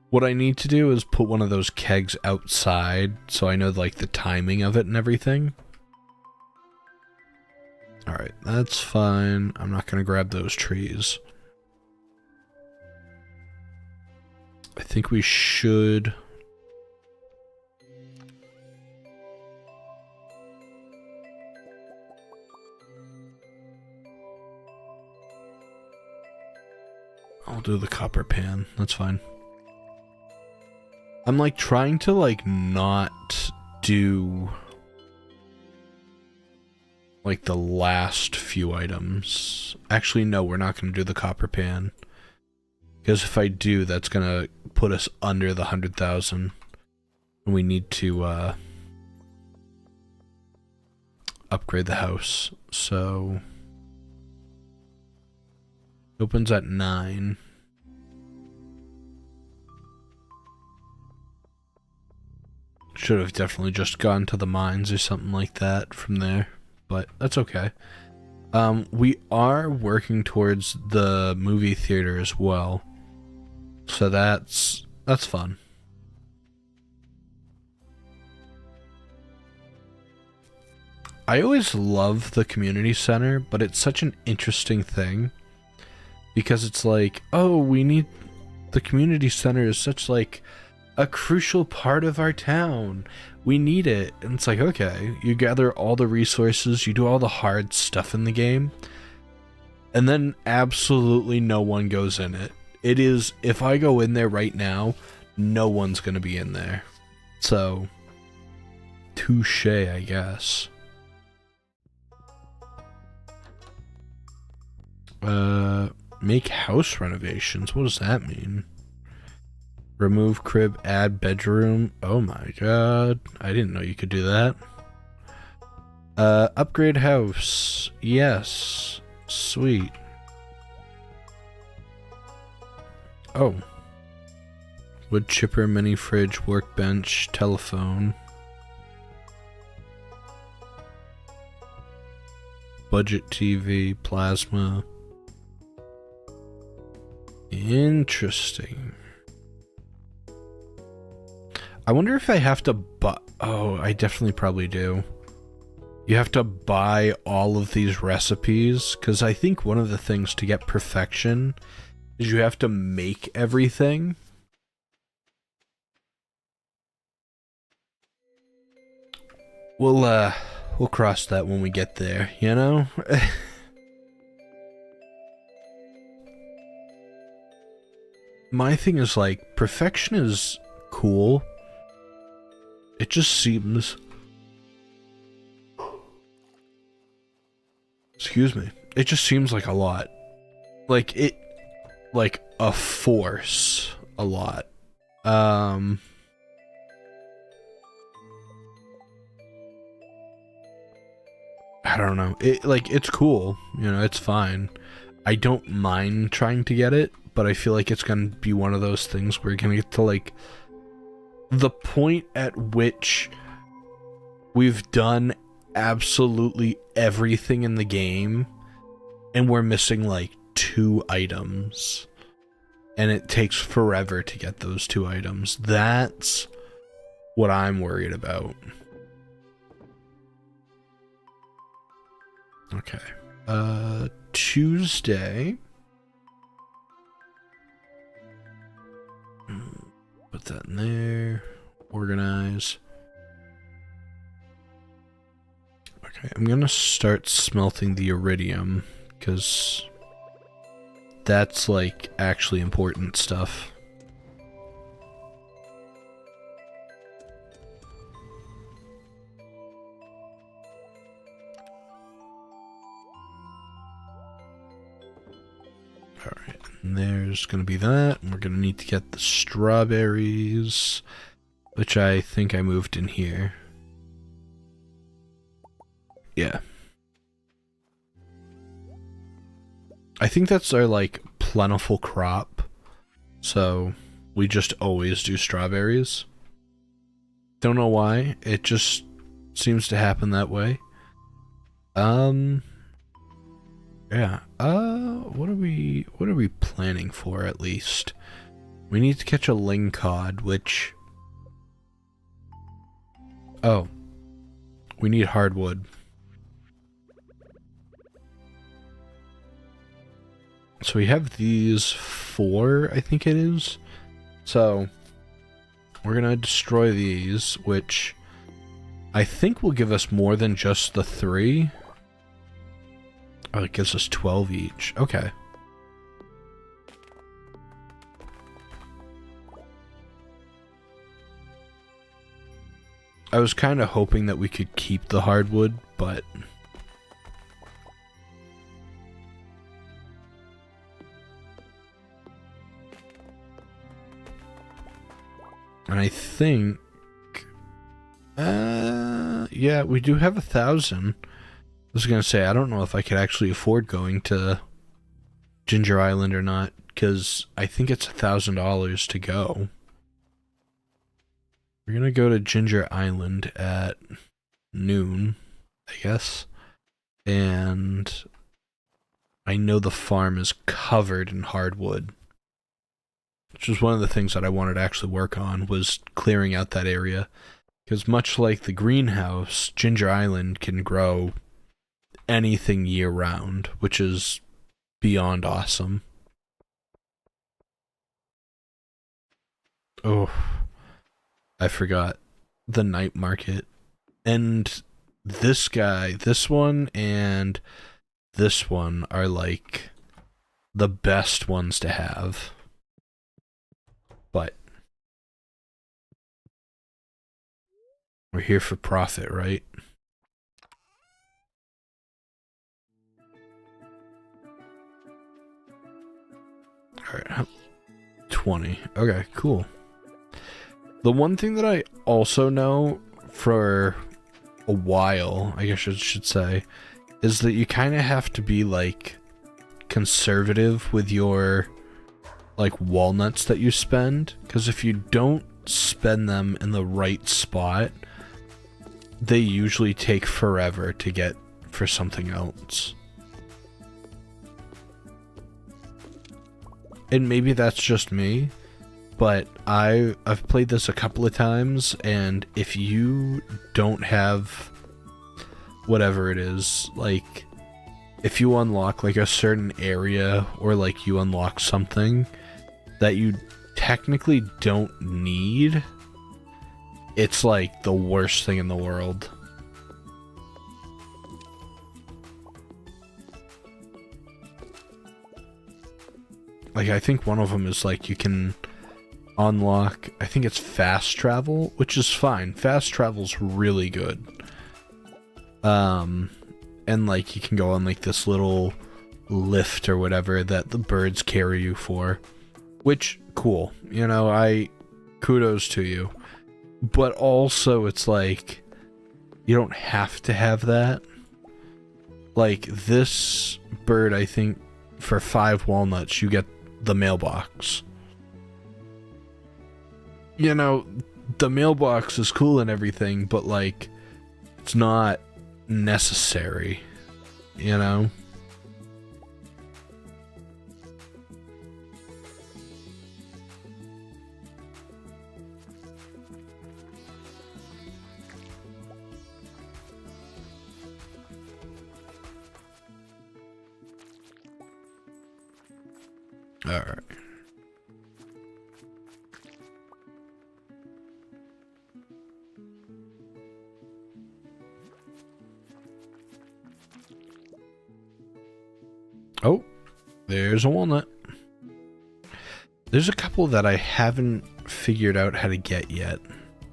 What I need to do is put one of those kegs outside so I know like the timing of it and everything. Alright, that's fine. I'm not gonna grab those trees. I think we should... I'll do the copper pan. That's fine. I'm like trying to like not do like the last few items. Actually, no, we're not going to do the copper pan. Because if I do, that's going to put us under the 100,000. And we need to upgrade the house. So... opens at 9. Should have definitely just gone to the mines or something like that from there, but that's okay. We are working towards the movie theater as well, so that's fun. I always love the community center, but it's such an interesting thing. Because it's like, oh, we need the community center is such like a crucial part of our town. We need it. And it's like, okay, you gather all the resources, you do all the hard stuff in the game, and then absolutely no one goes in it. It is, if I go in there right now, no one's gonna be in there. So, touche, I guess. Make house renovations. What does that mean? Remove crib, add bedroom. Oh my god. I didn't know you could do that. Upgrade house. Yes. Sweet. Oh. Wood chipper, mini fridge, workbench, telephone. Budget TV, plasma. Interesting. I wonder if I have to buy... Oh, I definitely probably do. You have to buy all of these recipes, because I think one of the things to get perfection is you have to make everything. We'll cross that when we get there, you know? My thing is, like, perfection is cool. It just seems... Excuse me. It just seems like a lot. Like, a force. A lot. I don't know. It's cool. You know, it's fine. I don't mind trying to get it, but I feel like it's gonna be one of those things where you're gonna get to, like, the point at which we've done absolutely everything in the game, and we're missing, like, 2 items. And it takes forever to get those 2 items. That's what I'm worried about. Okay. Tuesday. Put that in there. Organize. Okay, I'm gonna start smelting the iridium, because that's, like, actually important stuff. Alright, and there's gonna be that, and we're gonna need to get the strawberries, which I think I moved in here. Yeah. I think that's our, like, plentiful crop, so we just always do strawberries. Don't know why, it just seems to happen that way. Yeah, what are we planning for, at least? We need to catch a lingcod, which... Oh. We need hardwood. So we have these 4, I think it is. So, we're gonna destroy these, which I think will give us more than just the 3. Oh, it gives us 12 each. Okay. I was kind of hoping that we could keep the hardwood, but... And I think... yeah, we do have 1,000. I was gonna say, I don't know if I could actually afford going to Ginger Island or not, because I think it's $1,000 to go. We're gonna go to Ginger Island at noon, I guess. And I know the farm is covered in hardwood, which was one of the things that I wanted to actually work on, was clearing out that area. Because much like the greenhouse, Ginger Island can grow anything year-round, which is beyond awesome. Oh, I forgot the night market. And this guy, this one and this one are like the best ones to have. But we're here for profit, right? Alright, 20. Okay, cool. The one thing that I also know for a while, I guess I should say, is that you kind of have to be like conservative with your like walnuts that you spend, because if you don't spend them in the right spot, they usually take forever to get for something else. And maybe that's just me, but I've played this a couple of times, and if you don't have whatever it is, like if you unlock like a certain area or like you unlock something that you technically don't need, it's like the worst thing in the world. Like, I think one of them is like you can unlock, I think it's fast travel, which is fine. Fast travel's really good. And like you can go on like this little lift or whatever that the birds carry you for, which cool, you know, kudos to you. But also it's like you don't have to have that. Like this bird, I think for 5 walnuts you get the mailbox. You know, the mailbox is cool and everything, but like it's not necessary, you know? Alright. Oh, there's a walnut. There's a couple that I haven't figured out how to get yet,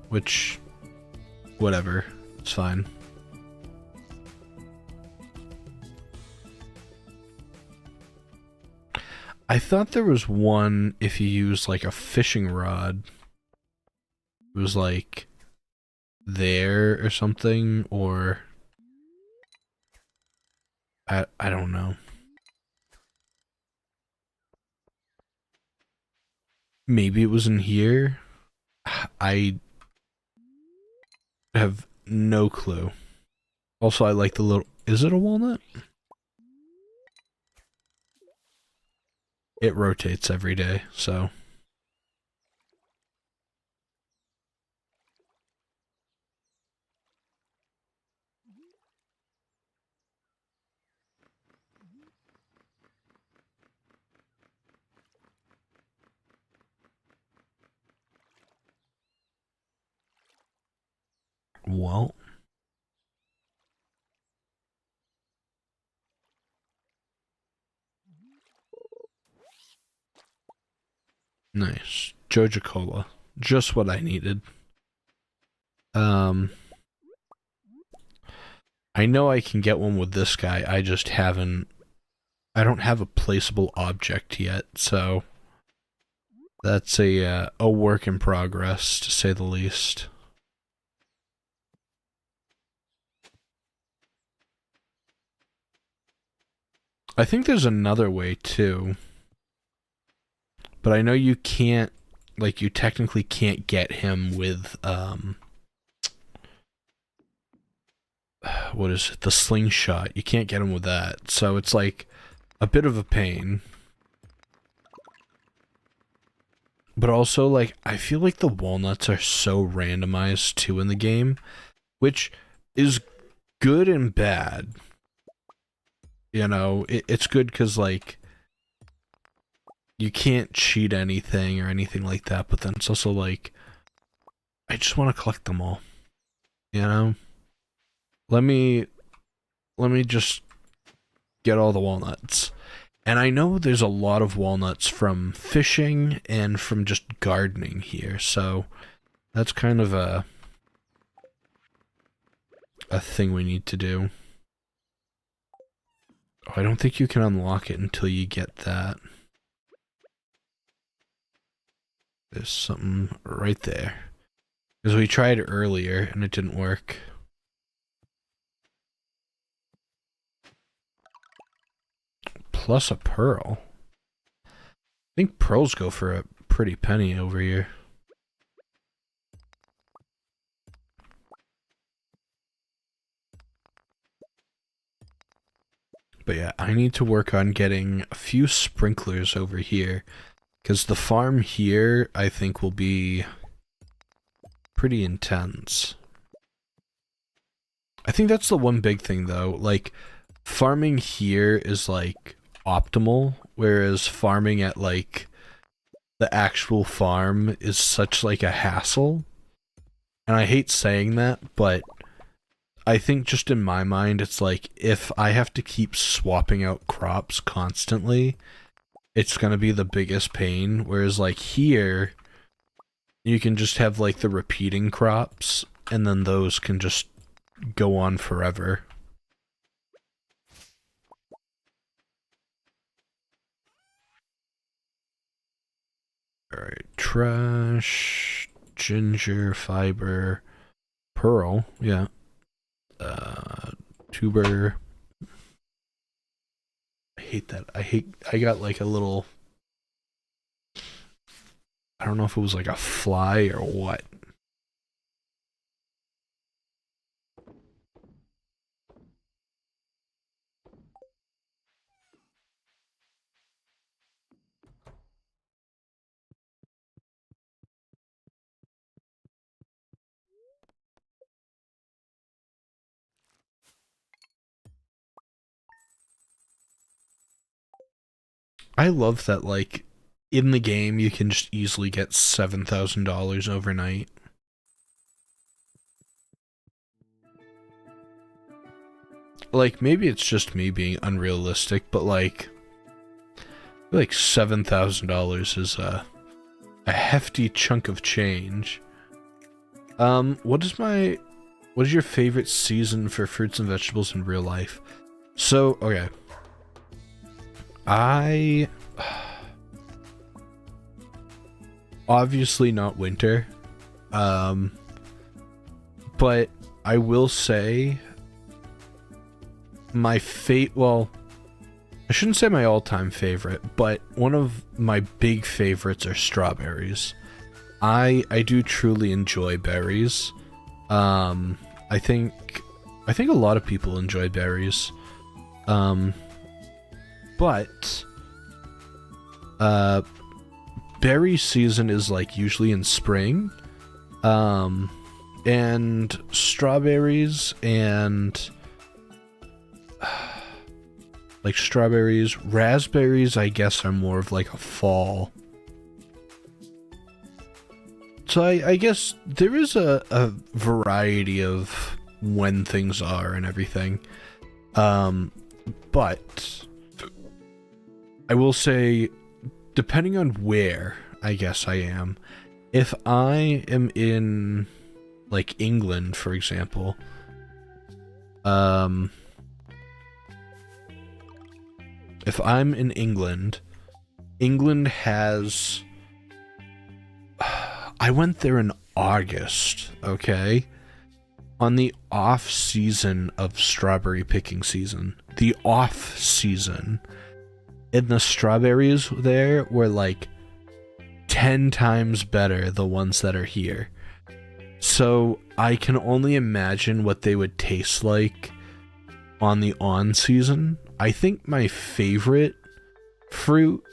which, whatever, it's fine. I thought there was one if you use like a fishing rod. It was like there or something, or I don't know. Maybe it was in here. I have no clue. Also, I like the little... Is it a walnut? It rotates every day, so... Well... Nice. Joja Cola. Just what I needed. I know I can get one with this guy, I just haven't... I don't have a placeable object yet, so... That's a work in progress, to say the least. I think there's another way, too. But I know you can't, like, you technically can't get him with, what is it? The slingshot. You can't get him with that. So it's, like, a bit of a pain. But also, like, I feel like the walnuts are so randomized, too, in the game. Which is good and bad. You know, it's good because, like, you can't cheat anything or anything like that, but then it's also like, I just want to collect them all, you know? Let me just get all the walnuts. And I know there's a lot of walnuts from fishing and from just gardening here, so that's kind of a thing we need to do. Oh, I don't think you can unlock it until you get that. There's something right there. Because we tried it earlier and it didn't work. Plus a pearl. I think pearls go for a pretty penny over here. But yeah, I need to work on getting a few sprinklers over here. Because the farm here, I think, will be pretty intense. I think that's the one big thing, though. Like, farming here is, like, optimal, whereas farming at, like, the actual farm is such, like, a hassle. And I hate saying that, but I think just in my mind, it's like, if I have to keep swapping out crops constantly, it's gonna be the biggest pain, whereas, like, here, you can just have, like, the repeating crops, and then those can just go on forever. Alright, trash, ginger, fiber, pearl, yeah. Tuber. I hate that. I got like a little, I don't know if it was like a fly or what. I love that, like, in the game, you can just easily get $7,000 overnight. Like, maybe it's just me being unrealistic, but, like $7,000 is a hefty chunk of change. What is your favorite season for fruits and vegetables in real life? So, okay. Obviously not winter. But I will say well, I shouldn't say my all-time favorite, but one of my big favorites are strawberries. I do truly enjoy berries. I think a lot of people enjoy berries. But berry season is like usually in spring. And strawberries and like strawberries, raspberries, I guess, are more of like a fall. So I guess there is a variety of when things are and everything. But I will say, depending on where I guess I am, if I am in like England, for example, if I'm in England, England has I went there in August, okay? On the off season of strawberry picking season. The off season. And the strawberries there were like 10 times better, the ones that are here. So I can only imagine what they would taste like on the on season. I think my favorite fruit,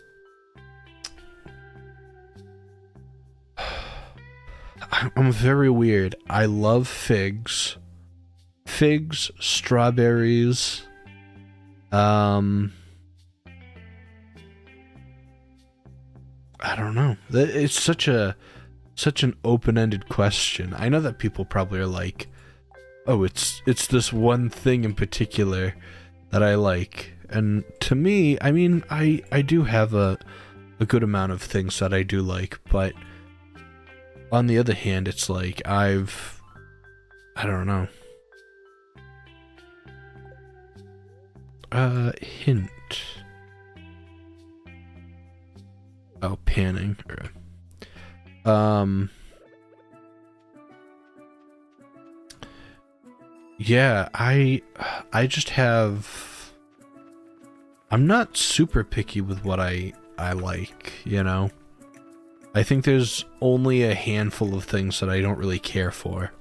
I'm very weird. I love figs. Figs, strawberries. I don't know. It's such an open-ended question. I know that people probably are like, "Oh, it's this one thing in particular that I like." And to me, I mean, I do have a good amount of things that I do like, but on the other hand, it's like I don't know. Hint. Oh, panning. Um, yeah, I just have. I'm not super picky with what I like, you know? I think there's only a handful of things that I don't really care for.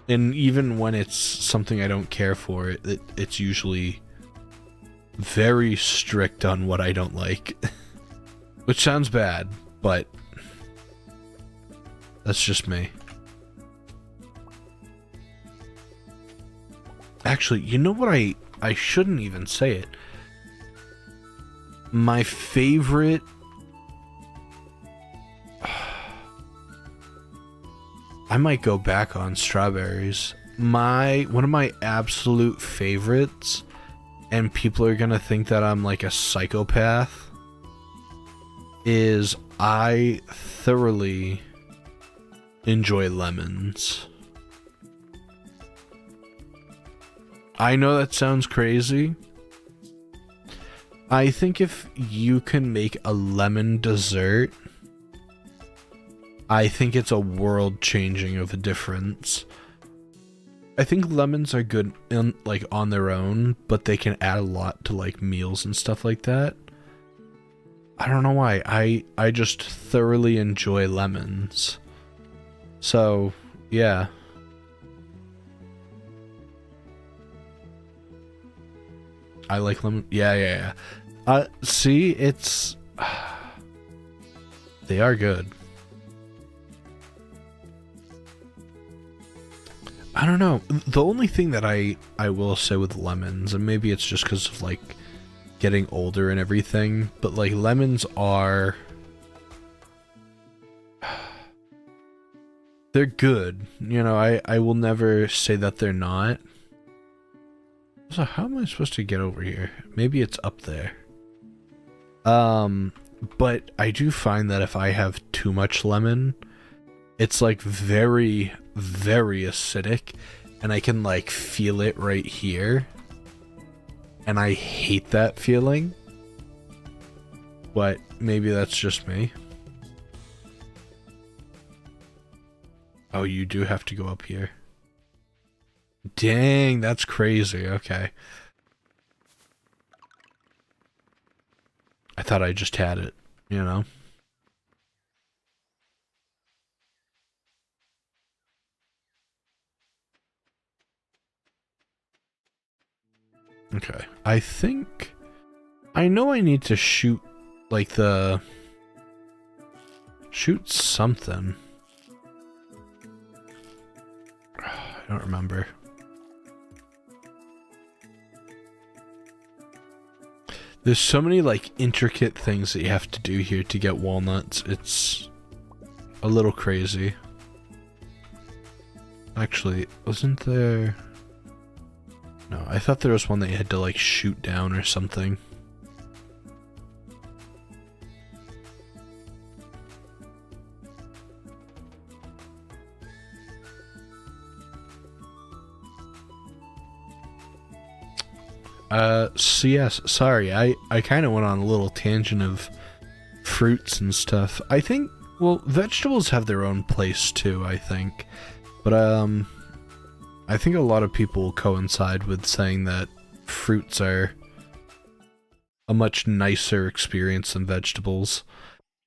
And even when it's something I don't care for, it's usually very strict on what I don't like. Which sounds bad, but that's just me. Actually, you know what I shouldn't even say it. My favorite I might go back on strawberries. One of my absolute favorites, and people are gonna think that I'm like a psychopath, is I thoroughly enjoy lemons. I know that sounds crazy. I think if you can make a lemon dessert, I think it's a world changing of a difference. I think lemons are good in, like, on their own, but they can add a lot to like meals and stuff like that. I don't know why. I just thoroughly enjoy lemons. So, yeah. I like lemon. Yeah. See, it's they are good. I don't know. The only thing that I will say with lemons, and maybe it's just because of like getting older and everything, but like lemons are they're good. You know, I will never say that they're not. So how am I supposed to get over here? Maybe it's up there. But I do find that if I have too much lemon, it's like very, very acidic, and I can like feel it right here. And I hate that feeling. But maybe that's just me. Oh, you do have to go up here. Dang, that's crazy. Okay. I thought I just had it, you know? Okay. I think I know I need to shoot like shoot something. I don't remember. There's so many like intricate things that you have to do here to get walnuts. It's a little crazy. Actually, wasn't there... No, I thought there was one that you had to like shoot down or something. So yes, sorry, I kind of went on a little tangent of fruits and stuff. I think, well, vegetables have their own place too, I think. But, I think a lot of people coincide with saying that fruits are a much nicer experience than vegetables.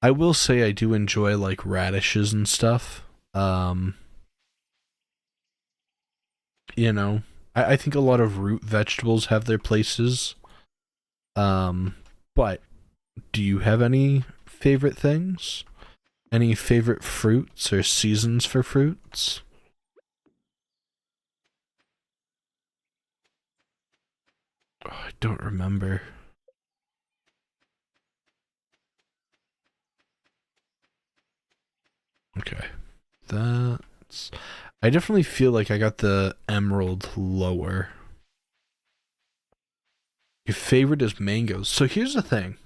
I will say I do enjoy, like, radishes and stuff. You know, I think a lot of root vegetables have their places. But do you have any favorite things? Any favorite fruits or seasons for fruits? Oh, I don't remember. That's... I definitely feel like I got the emerald lower. Your favorite is mangoes. So here's the thing.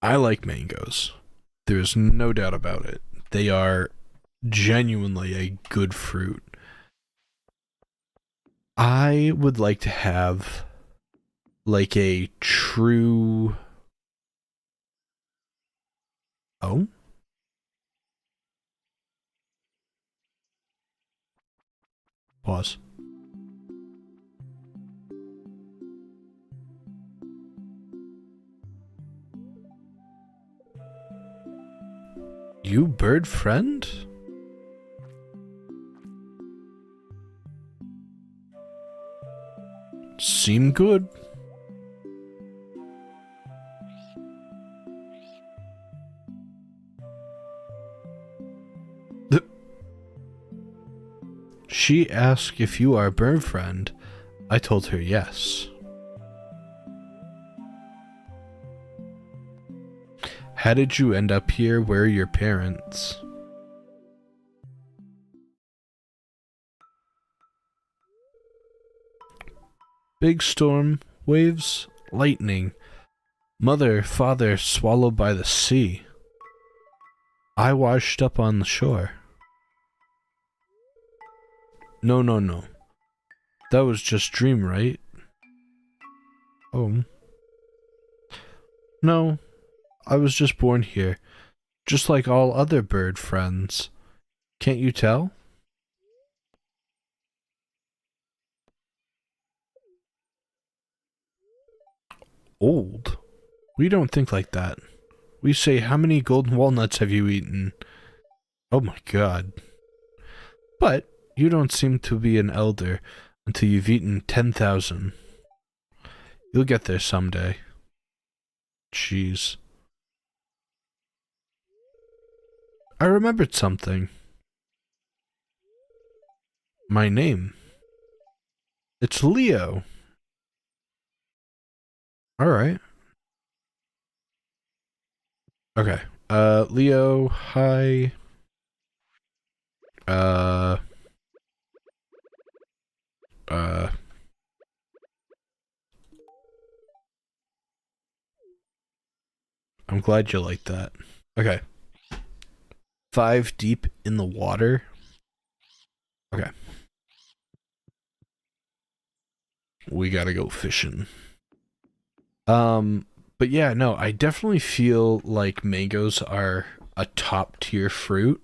I like mangoes. There's no doubt about it. They are genuinely a good fruit. I would like to have like a true... Oh? Pause. You bird friend? Seem good. She asked if you are a bird friend. I told her yes. How did you end up here? Where are your parents? Big storm, waves, lightning. Mother, father swallowed by the sea. I washed up on the shore. No, no, no. That was just dream, right? Oh. No, I was just born here, just like all other bird friends. Can't you tell? Old? We don't think like that. We say, how many golden walnuts have you eaten? Oh my god. But you don't seem to be an elder until you've eaten 10,000. You'll get there someday. Jeez. I remembered something. My name. It's Leo. Alright. Okay. Leo, hi. I'm glad you like that. Okay. 5 deep in the water. Okay. We gotta go fishing. But yeah, no, I definitely feel like mangoes are a top tier fruit.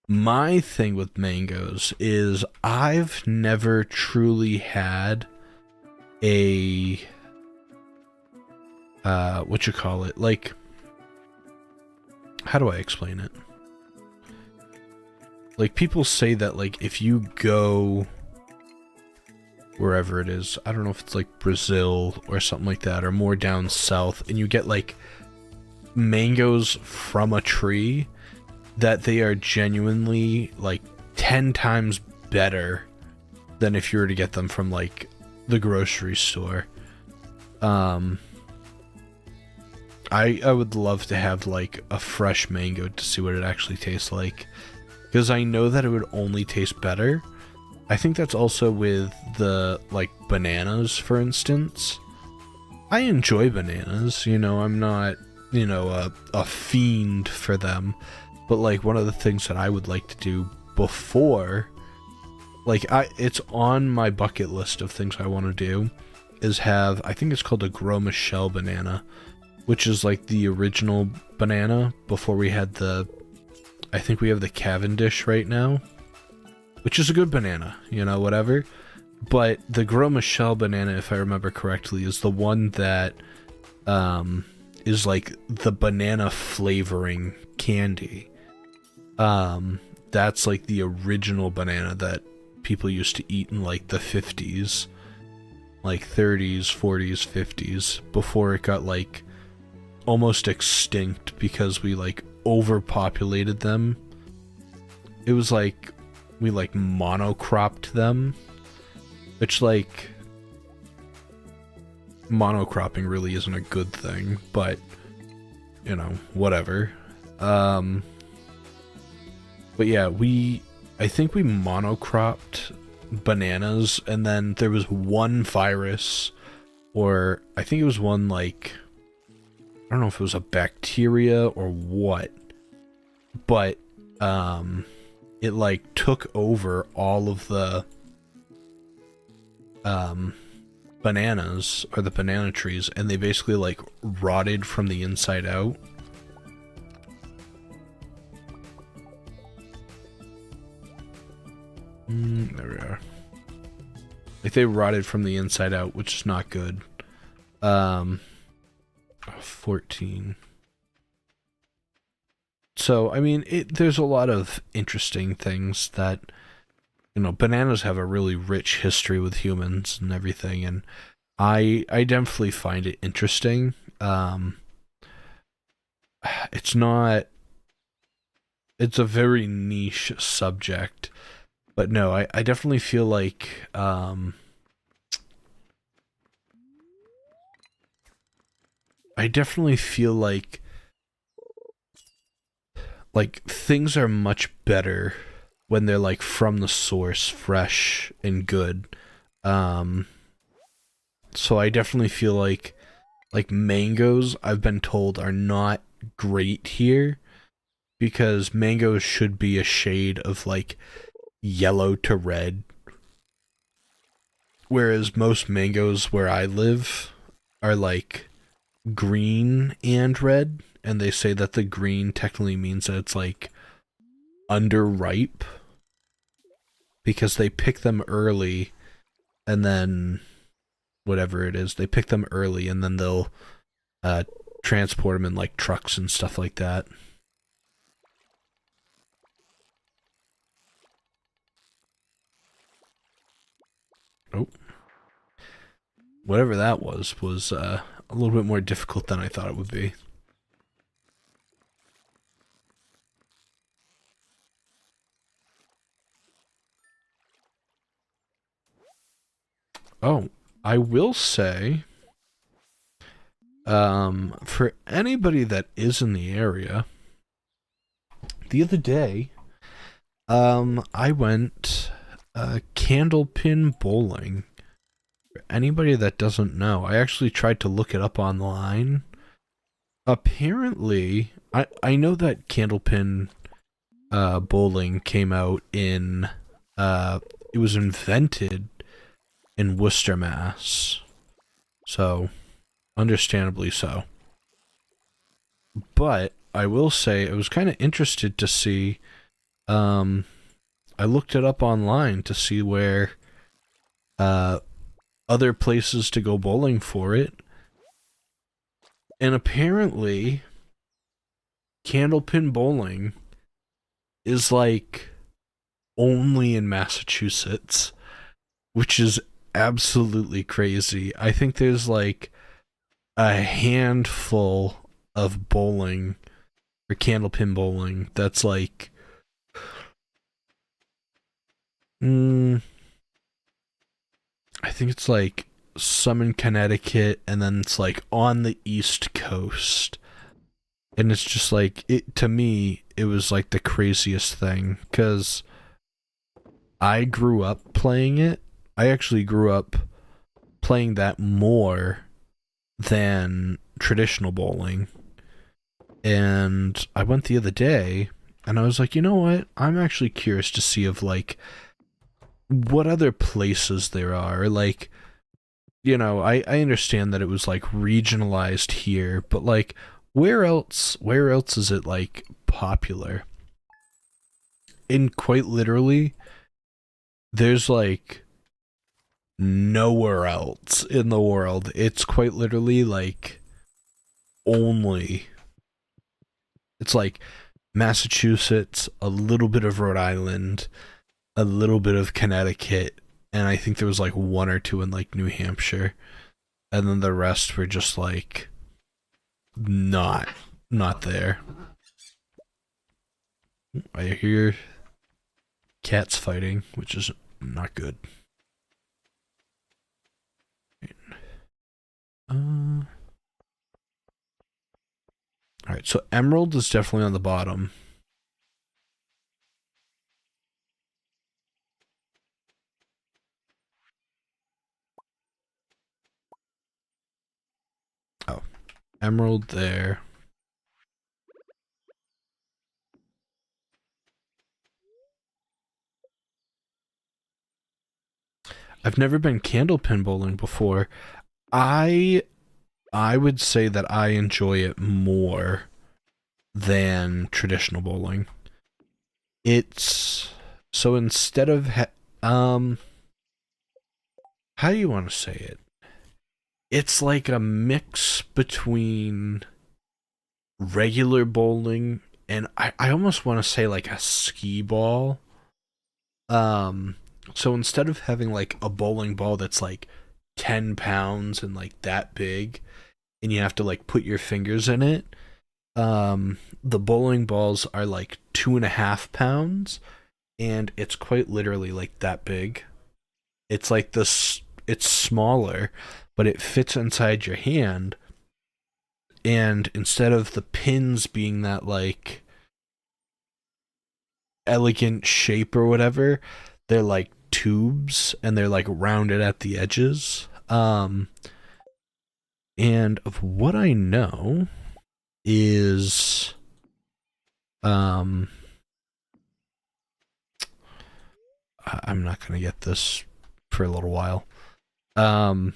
My thing with mangoes is I've never truly had a what you call it, like, how do I explain it? Like, people say that, like, if you go wherever it is, I don't know if it's like Brazil or something like that, or more down south, and you get like mangoes from a tree, that they are genuinely like 10 times better than if you were to get them from like the grocery store. I would love to have like a fresh mango to see what it actually tastes like, because I know that it would only taste better. I think that's also with the like bananas, for instance. I enjoy bananas, you know, I'm not, you know, a fiend for them. But like one of the things that I would like to do before, like it's on my bucket list of things I want to do, is have, I think it's called a Gros Michel banana, which is like the original banana before we had the, I think we have the Cavendish right now, which is a good banana, you know, whatever. But the Gros Michel banana, if I remember correctly, is the one that is like the banana flavoring candy. That's like the original banana that people used to eat in like the 50s, like 30s, 40s, 50s, before it got like almost extinct because we like overpopulated them. It was like we like monocropped them, which like monocropping really isn't a good thing, but you know, whatever. Um, but yeah, I think we monocropped bananas, and then there was one virus, or I think it was one, like, I don't know if it was a bacteria or what, but, it, like, took over all of the, bananas, or the banana trees, and they basically, like, rotted from the inside out. There we are. Like, they rotted from the inside out, which is not good. 14. So, I mean, there's a lot of interesting things that, you know, bananas have a really rich history with humans and everything, and I definitely find it interesting. It's not, it's a very niche subject, but no, I definitely feel like, I definitely feel like things are much better when they're like from the source, fresh and good. Um, so I definitely feel like mangoes, I've been told, are not great here because mangoes should be a shade of like yellow to red, whereas most mangoes where I live are like green and red, and they say that the green technically means that it's like underripe because they pick them early and then whatever it is, they pick them early and then they'll uh, transport them in like trucks and stuff like that. Oh, whatever that was a little bit more difficult than I thought it would be. Oh, I will say, for anybody that is in the area, the other day, I went candlepin bowling. For anybody that doesn't know, I actually tried to look it up online. Apparently, I know that candlepin bowling came out in it was invented in Worcester, Mass. So, understandably so. But I will say I was kind of interested to see. Um, I looked it up online to see where uh, other places to go bowling for it, and apparently, candlepin bowling is like only in Massachusetts, which is absolutely crazy. I think there's like a handful of bowling or candlepin bowling that's like mm, I think it's like some in Connecticut and then it's like on the East Coast. And it's just like it to me it was like the craziest thing cuz I grew up playing it. I actually grew up playing that more than traditional bowling. And I went the other day and I was like, you know what? I'm actually curious to see of like what other places there are. Like, you know, I understand that it was like regionalized here, but like where else is it like popular? And quite literally, there's like nowhere else in the world. It's quite literally like only it's like Massachusetts, a little bit of Rhode Island, a little bit of Connecticut, and I think there was like one or two in like New Hampshire, and then the rest were just like not not there. I hear cats fighting, which is not good. Uh, All right, so Emerald is definitely on the bottom. Oh, Emerald there. I've never been candlepin bowling before. I I would say that I enjoy it more than traditional bowling. It's so instead of how do you want to say it? It's like a mix between regular bowling and I almost want to say like a skee ball. Um, so instead of having like a bowling ball that's like 10 pounds and like that big, and you have to like put your fingers in it, the bowling balls are like 2.5 pounds, and it's quite literally like that big. It's like this, it's smaller, but it fits inside your hand. And instead of the pins being that like elegant shape or whatever, they're like tubes and they're like rounded at the edges. And of what I know is um I'm not gonna get this for a little while. Um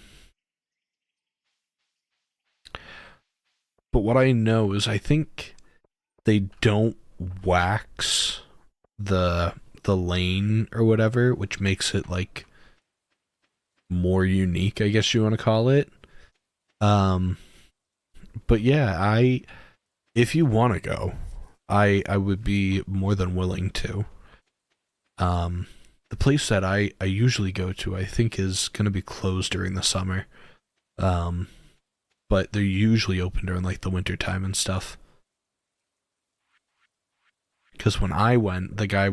but what I know is I think they don't wax the the lane or whatever, which makes it like more unique, I guess you want to call it. Um but yeah, I if you want to go, I would be more than willing to. Um the place that I usually go to I think is going to be closed during the summer. Um but they're usually open during like the winter time and stuff. Cuz when I went, the guy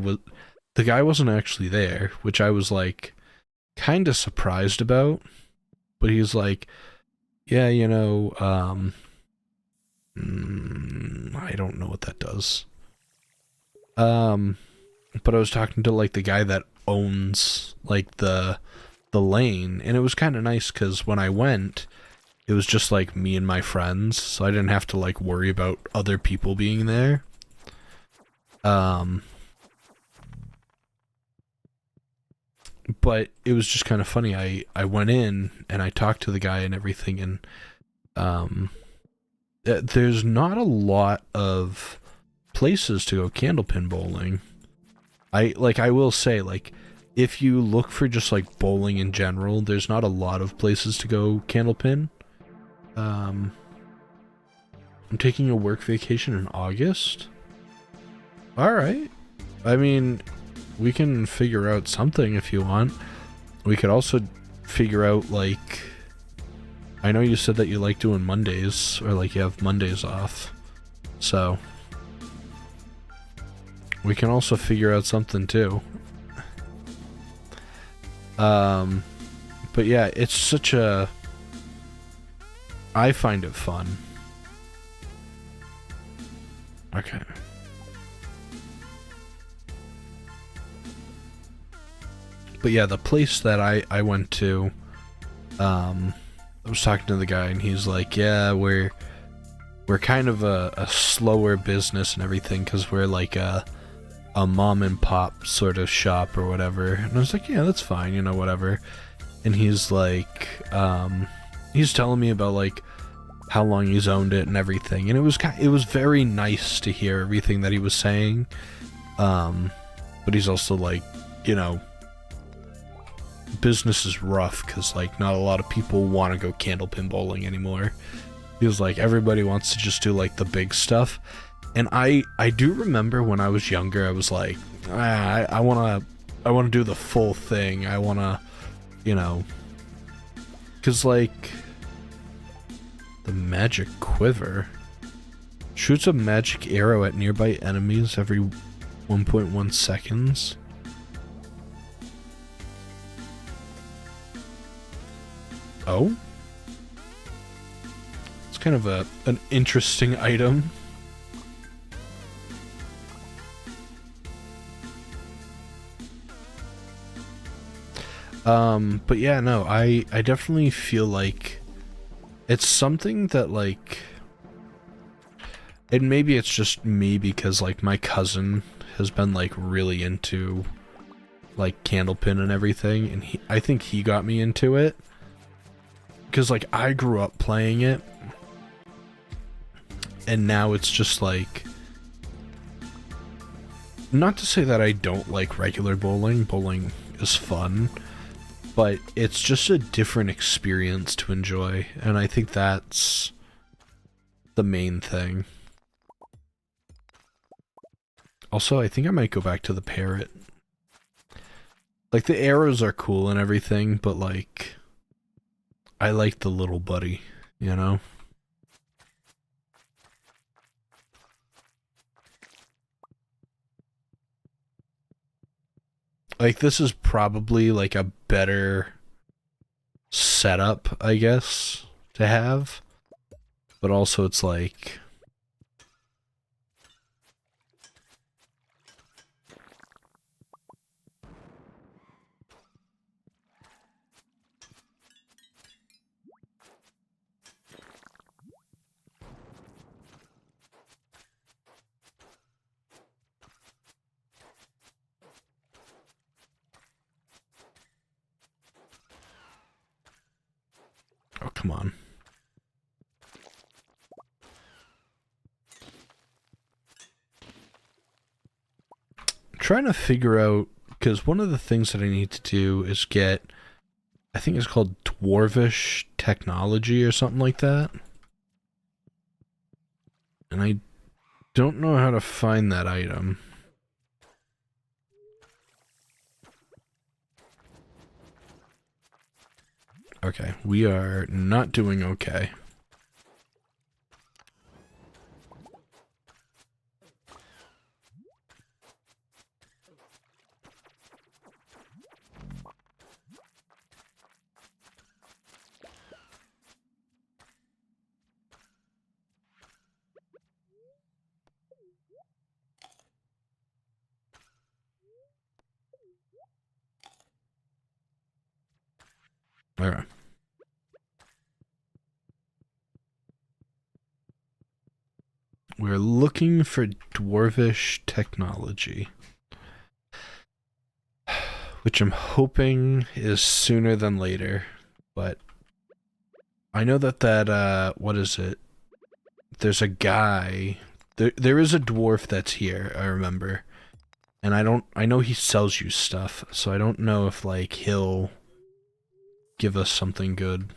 wasn't actually there, which I was like kind of surprised about, but he's like, "Yeah, I don't know what that does." Um but I was talking to like the guy that owns like the lane, and it was kind of nice cuz when I went, it was just like me and my friends, so I didn't have to like worry about other people being there. Um but it was just kind of funny. I went in and I talked to the guy and everything, and um there's not a lot of places to go candlepin bowling. I will say, like, if you look for just like bowling in general, there's not a lot of places to go candlepin. Um I'm taking a work vacation in August. All right. I mean, we can figure out something if you want. We could also figure out like I know you said that you like doing Mondays, or like you have Mondays off. So we can also figure out something too. But yeah, it's such a I find it fun. Okay. But yeah, the place that I went to, I was talking to the guy and he's like, yeah, we're kind of a slower business and everything because we're like a mom and pop sort of shop or whatever. And I was like, yeah, that's fine, whatever. And he's like, he's telling me about like how long he's owned it and everything, and it was very nice to hear everything that he was saying. But he's also like, business is rough because like not a lot of people want to go candlepin bowling anymore. He was like, everybody wants to just do like the big stuff. And I do remember when I was younger, I was like, I want to do the full thing. I want to, because like the magic quiver shoots a magic arrow at nearby enemies every 1.1 seconds. Oh, it's kind of an interesting item. But yeah, no, I definitely feel like it's something that like, and maybe it's just me because like my cousin has been like really into like Candlepin and everything, and I think he got me into it because like I grew up playing it, and now it's just like, not to say that I don't like regular bowling. Bowling is fun, but it's just a different experience to enjoy, and I think that's the main thing. Also, I think I might go back to the parrot. Like, the arrows are cool and everything, but like, I like the little buddy, you know? Like, this is probably like a better setup, I guess, to have. But also it's like, oh, come on. I'm trying to figure out, because one of the things that I need to do is get, I think it's called Dwarvish Technology or something like that. And I don't know how to find that item. Okay, we are not doing okay. Alright. We're looking for Dwarvish Technology, which I'm hoping is sooner than later, but I know that what is it? There's a guy, there is a dwarf that's here, I remember, and I know he sells you stuff, so I don't know if like he'll give us something good.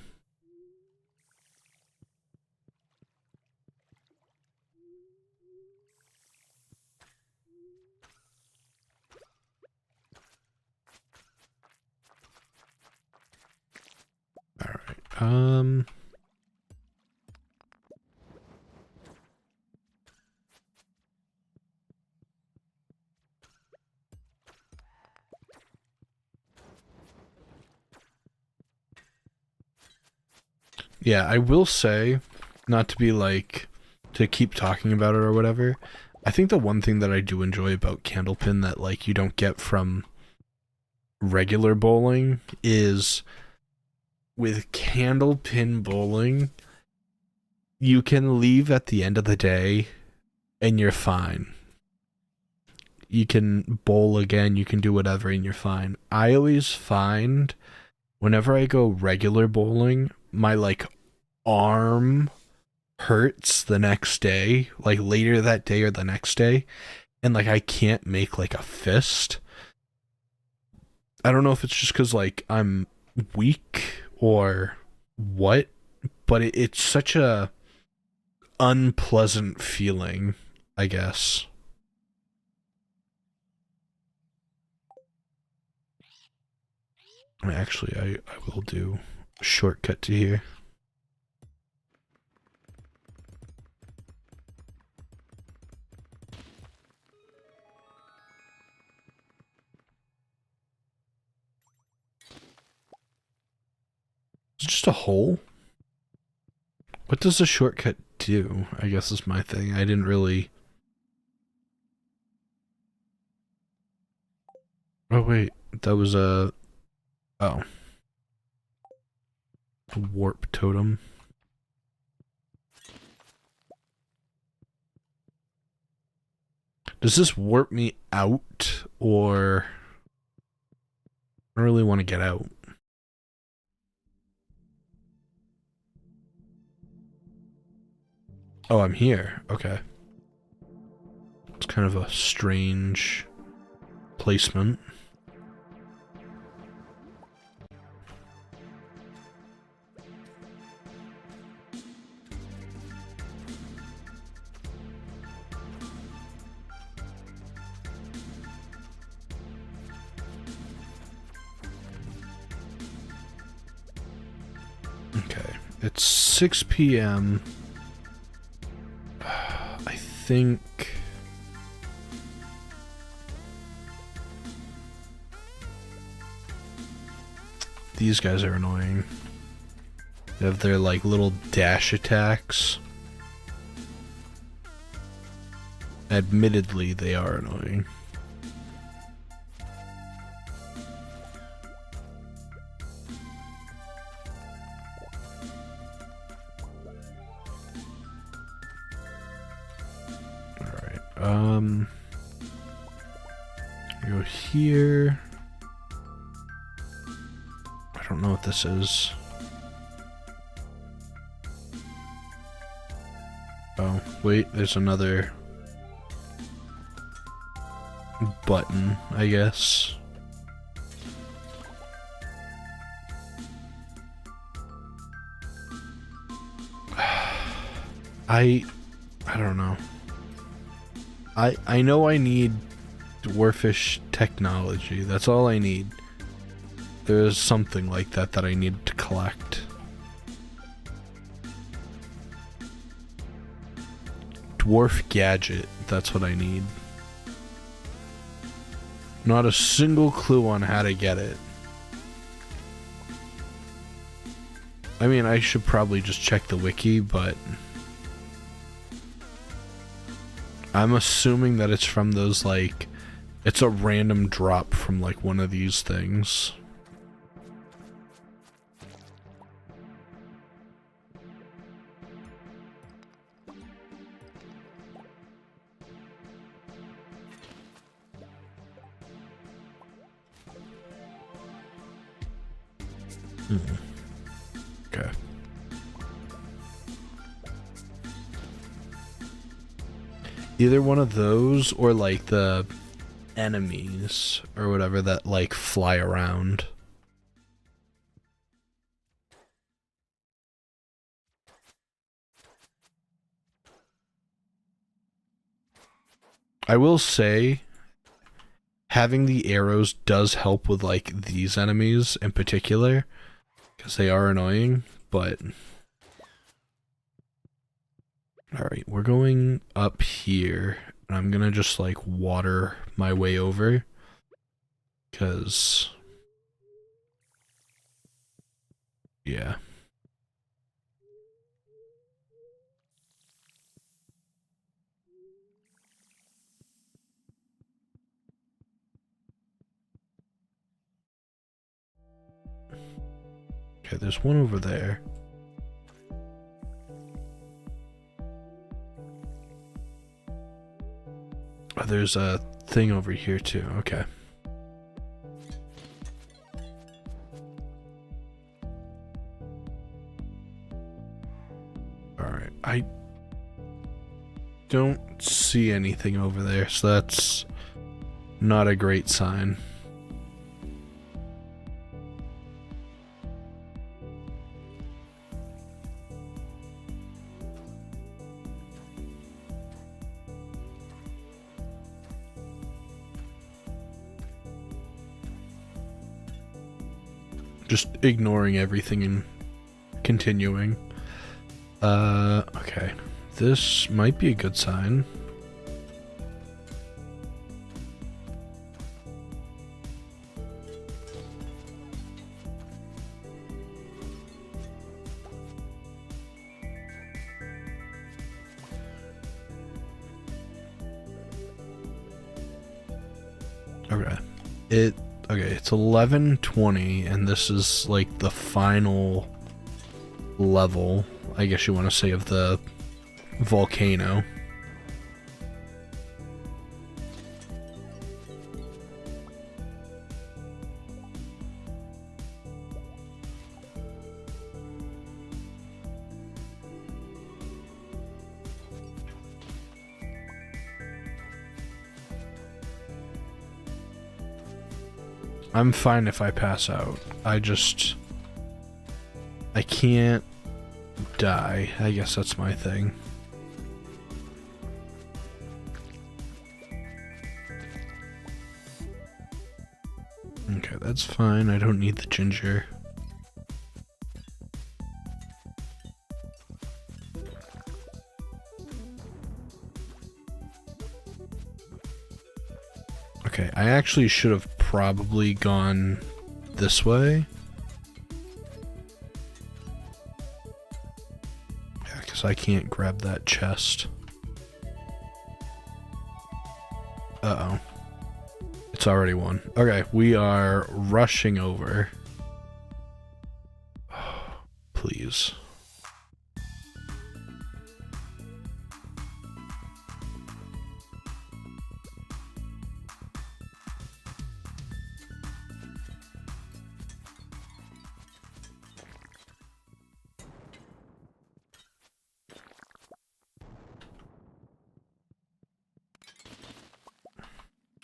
Alright, yeah, I will say, not to be like, to keep talking about it or whatever, I think the one thing that I do enjoy about Candlepin that like you don't get from regular bowling is with Candlepin bowling, you can leave at the end of the day and you're fine. You can bowl again, you can do whatever and you're fine. I always find whenever I go regular bowling, my like arm hurts the next day, like later that day or the next day, and like I can't make like a fist. I don't know if it's just because like I'm weak or what, but it's such a unpleasant feeling, I guess. Actually, I will do a shortcut to here. It's just a hole? What does a shortcut do? I guess is my thing. I didn't really... Oh wait, that was a... Oh. A warp totem. Does this warp me out, or I don't really want to get out? Oh, I'm here. Okay. It's kind of a strange placement. Okay, it's 6 p.m. I think these guys are annoying. They have their like little dash attacks. Admittedly, they are annoying. Go here. I don't know what this is. Oh, wait, there's another button, I guess. I don't know. I know I need dwarfish technology. That's all I need. There is something like that that I need to collect. Dwarf gadget. That's what I need. Not a single clue on how to get it. I mean, I should probably just check the wiki, but I'm assuming that it's from those, like, it's a random drop from, like, one of these things. Okay. Either one of those or like the enemies or whatever that like fly around. I will say having the arrows does help with like these enemies in particular because they are annoying, but alright, we're going up here, and I'm gonna just, like, water my way over, because, yeah. Okay, there's one over there. Oh, there's a thing over here too. Okay. Alright, I don't see anything over there, so that's not a great sign. Just ignoring everything and continuing. Okay. This might be a good sign. Okay. Okay, it's 11:20, and this is like the final level, I guess you want to say, of the volcano. I'm fine if I pass out. I can't die. I guess that's my thing. Okay, that's fine. I don't need the ginger. Okay, I actually should have probably gone this way. Yeah, because I can't grab that chest. Uh-oh. It's already won. Okay, we are rushing over. Please.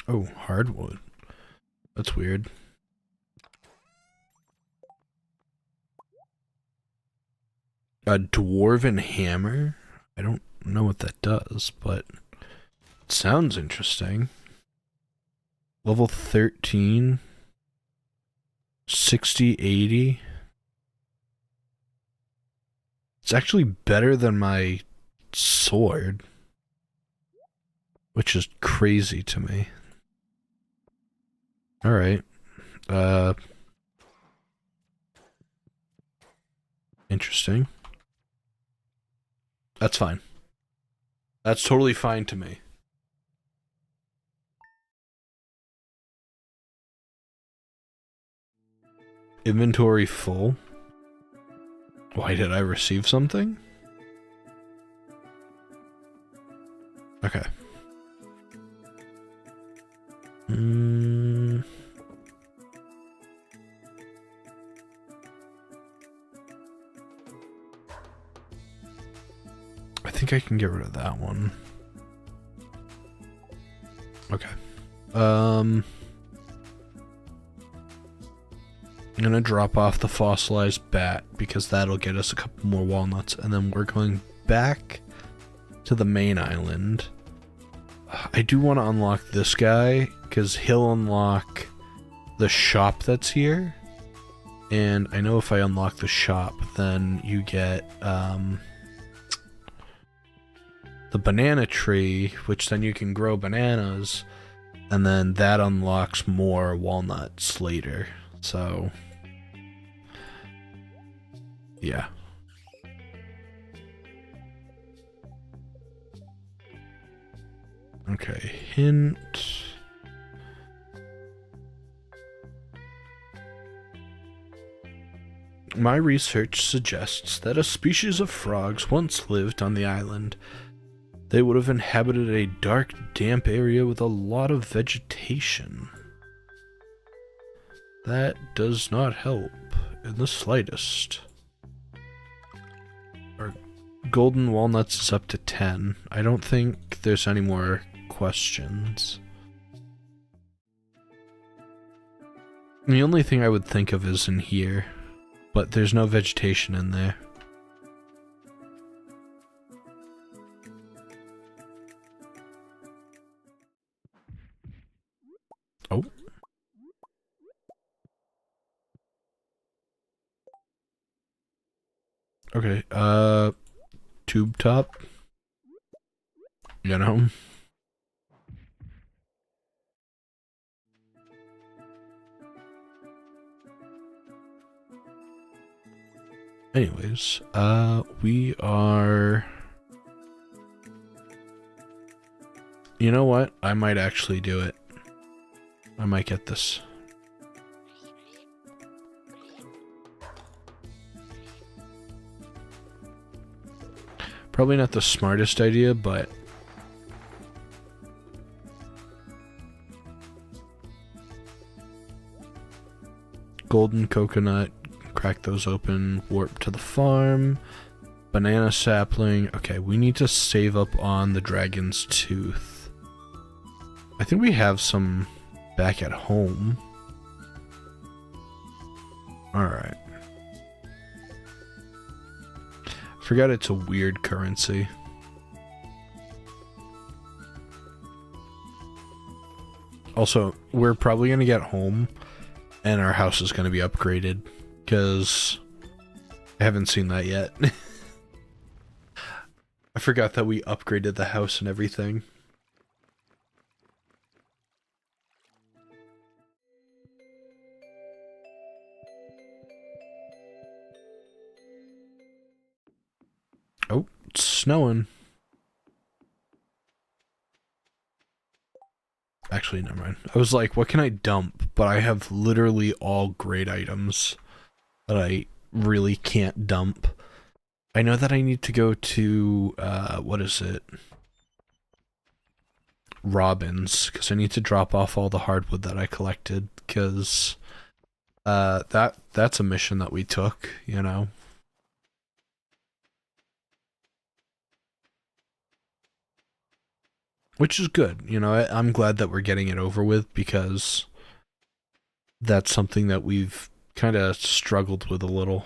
Oh, hardwood. That's weird. A dwarven hammer? I don't know what that does, but it sounds interesting. Level 13. 60-80. It's actually better than my sword, which is crazy to me. Alright. Interesting. That's fine. That's totally fine to me. Inventory full. Why did I receive something? Okay. I think I can get rid of that one. Okay. I'm gonna drop off the fossilized bat because that'll get us a couple more walnuts, and then we're going back to the main island. I do want to unlock this guy because he'll unlock the shop that's here, and I know if I unlock the shop, then you get the banana tree, which then you can grow bananas, and then that unlocks more walnuts later. So yeah. Okay, hint. My research suggests that a species of frogs once lived on the island. They would have inhabited a dark, damp area with a lot of vegetation. That does not help in the slightest. Our golden walnuts is up to 10. I don't think there's any more questions. The only thing I would think of is in here, but there's no vegetation in there. Oh. Okay, tube top. You know? Anyways, we are... You know what? I might actually do it. I might get this. Probably not the smartest idea, but golden coconut, crack those open, warp to the farm, banana sapling. Okay, we need to save up on the dragon's tooth. I think we have some back at home. Alright. Forgot it's a weird currency. Also, we're probably gonna get home and our house is gonna be upgraded, because I haven't seen that yet. I forgot that we upgraded the house and everything. Oh, it's snowing. Actually, never mind. I was like, what can I dump? But I have literally all great items that I really can't dump. I know that I need to go to, what is it? Robin's, because I need to drop off all the hardwood that I collected, because that's a mission that we took, you know? Which is good, you know, I'm glad that we're getting it over with, because that's something that we've kind of struggled with a little.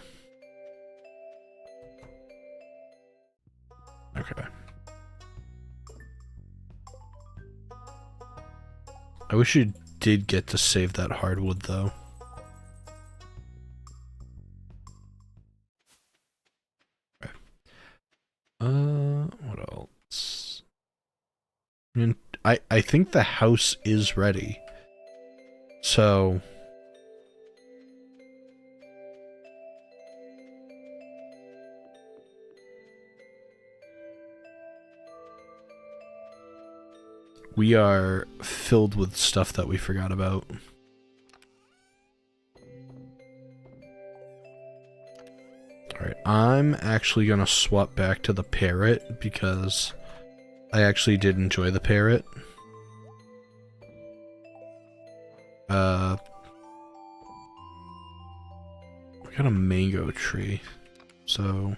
Okay. I wish you did get to save that hardwood, though. Okay. What else? And I think the house is ready. So we are filled with stuff that we forgot about. Alright, I'm actually gonna swap back to the parrot because I actually did enjoy the parrot. We got a mango tree, so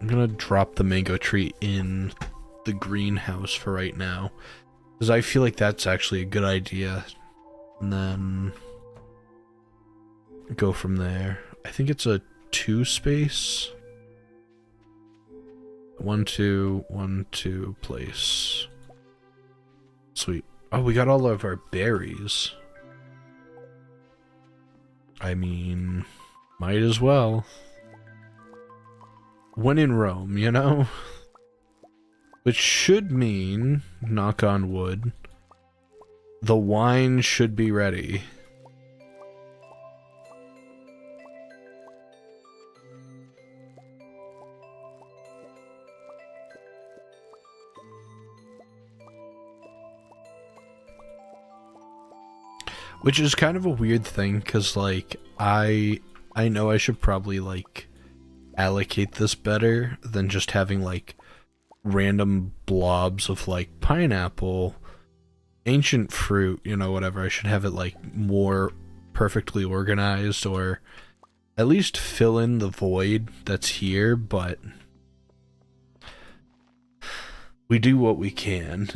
I'm gonna drop the mango tree in the greenhouse for right now, because I feel like that's actually a good idea, and then go from there. I think it's a 2 space. 1 2 1 2 place. Sweet. Oh, we got all of our berries. I mean, might as well. When in Rome, you know? Which should mean, knock on wood, the wine should be ready. Which is kind of a weird thing, because, like, I know I should probably, like, allocate this better than just having, like, random blobs of, like, pineapple, ancient fruit, you know, whatever. I should have it, like, more perfectly organized, or at least fill in the void that's here, but we do what we can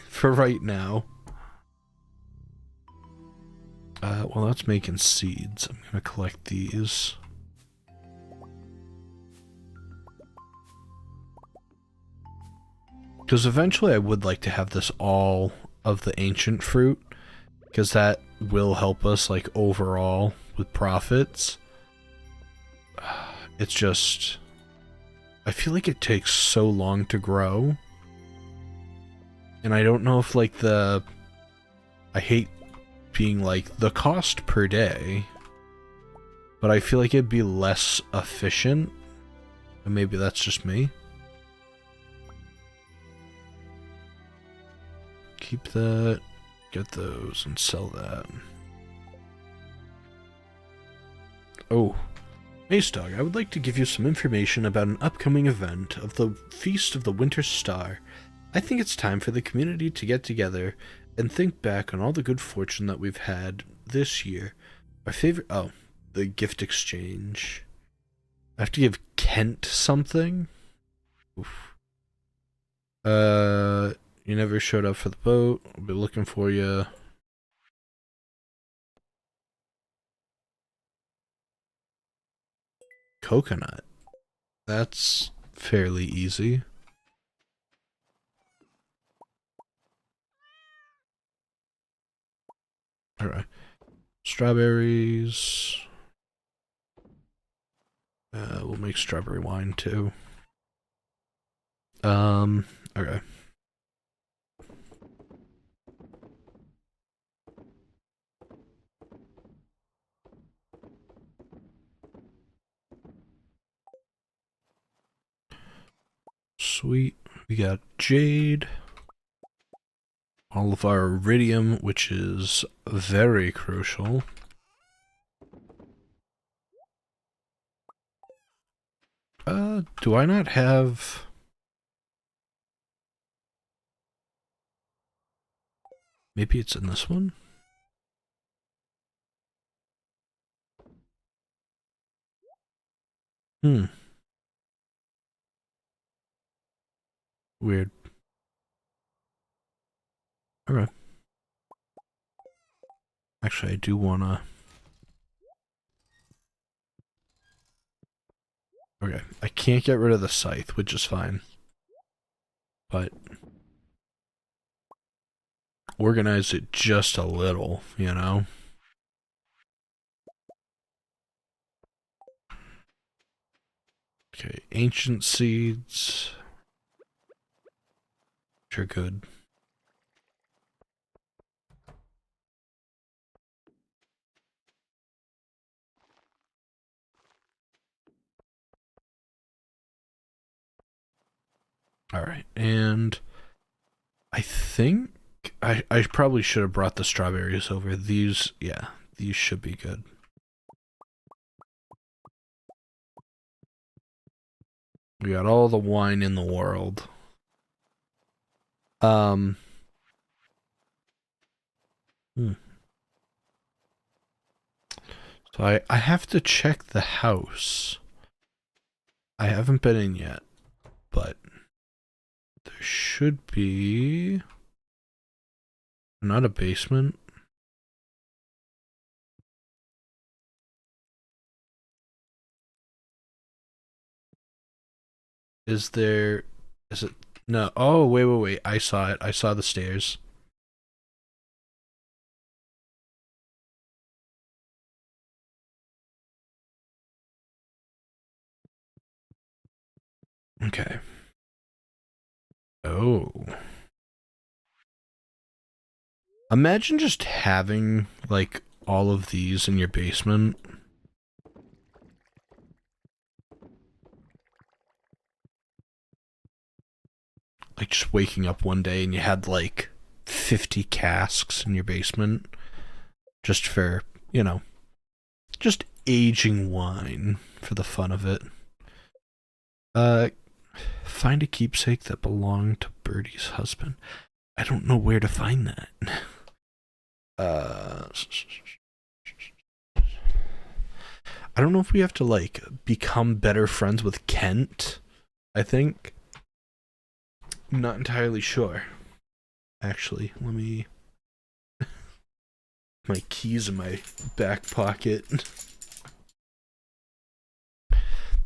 for right now. Well, that's making seeds. I'm gonna collect these. Because eventually I would like to have this all of the ancient fruit, because that will help us, like, overall with profits. It's just, I feel like it takes so long to grow. And I don't know if, like, I hate being like the cost per day, but I feel like it'd be less efficient, and maybe that's just me. Keep that, get those, and sell that. Oh, Mace Dog, I would like to give you some information about an upcoming event of the Feast of the Winter Star. I think it's time for the community to get together and think back on all the good fortune that we've had this year. Our favorite... Oh, the gift exchange. I have to give Kent something? Oof. You never showed up for the boat. I'll be looking for you. Coconut. That's fairly easy. Alright. Strawberries. We'll make strawberry wine too. Okay. Sweet. We got jade. All of our iridium, which is very crucial. Do I not have... Maybe it's in this one? Weird. Okay. Actually, I do wanna... Okay, I can't get rid of the scythe, which is fine. But... organize it just a little, you know? Okay, ancient seeds... which are good. Alright, and... I think... I probably should have brought the strawberries over. These, yeah, these should be good. We got all the wine in the world. So I have to check the house. I haven't been in yet, but there should be not a basement. Is there, is it, no, oh, wait, I saw it. I saw the stairs. Okay. Oh. Imagine just having, like, all of these in your basement. Like, just waking up one day and you had, like, 50 casks in your basement. Just for, you know, just aging wine for the fun of it. Find a keepsake that belonged to Birdie's husband. I don't know where to find that. I don't know if we have to, like, become better friends with Kent, I think. I'm not entirely sure. Actually, let me... my keys in my back pocket.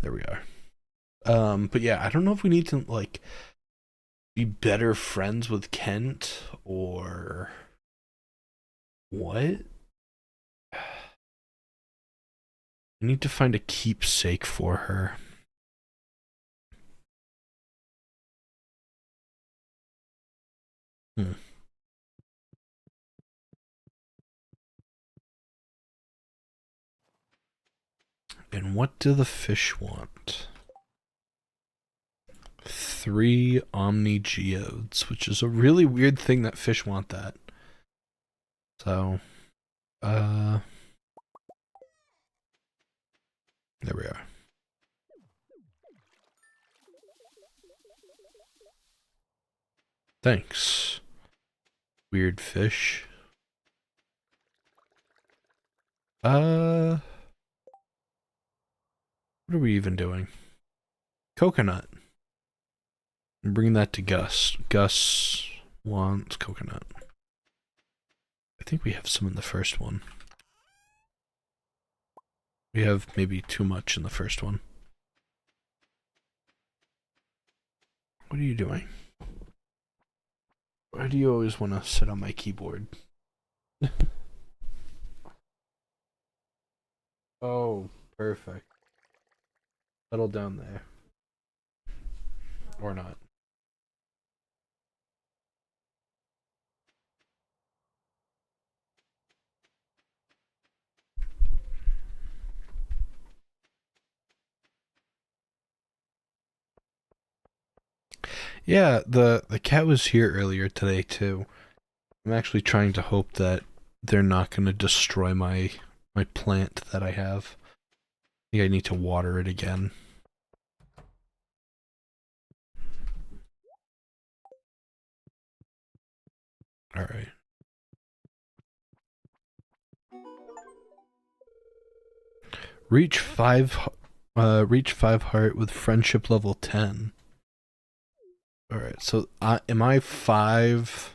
There we are. But yeah, I don't know if we need to, like, be better friends with Kent, or... what? I need to find a keepsake for her. And what do the fish want? 3 Omni Geodes, which is a really weird thing that fish want that. So, There we are. Thanks. Weird fish. What are we even doing? Coconut. Bring that to Gus. Gus wants coconut. I think we have some in the first one. We have maybe too much in the first one. What are you doing? Why do you always want to sit on my keyboard? Oh, perfect. Settle down there. Or not. Yeah, the cat was here earlier today too. I'm actually trying to hope that they're not going to destroy my plant that I have. I think I need to water it again. All right. Reach 5 heart with friendship level 10. All right. So am I 5?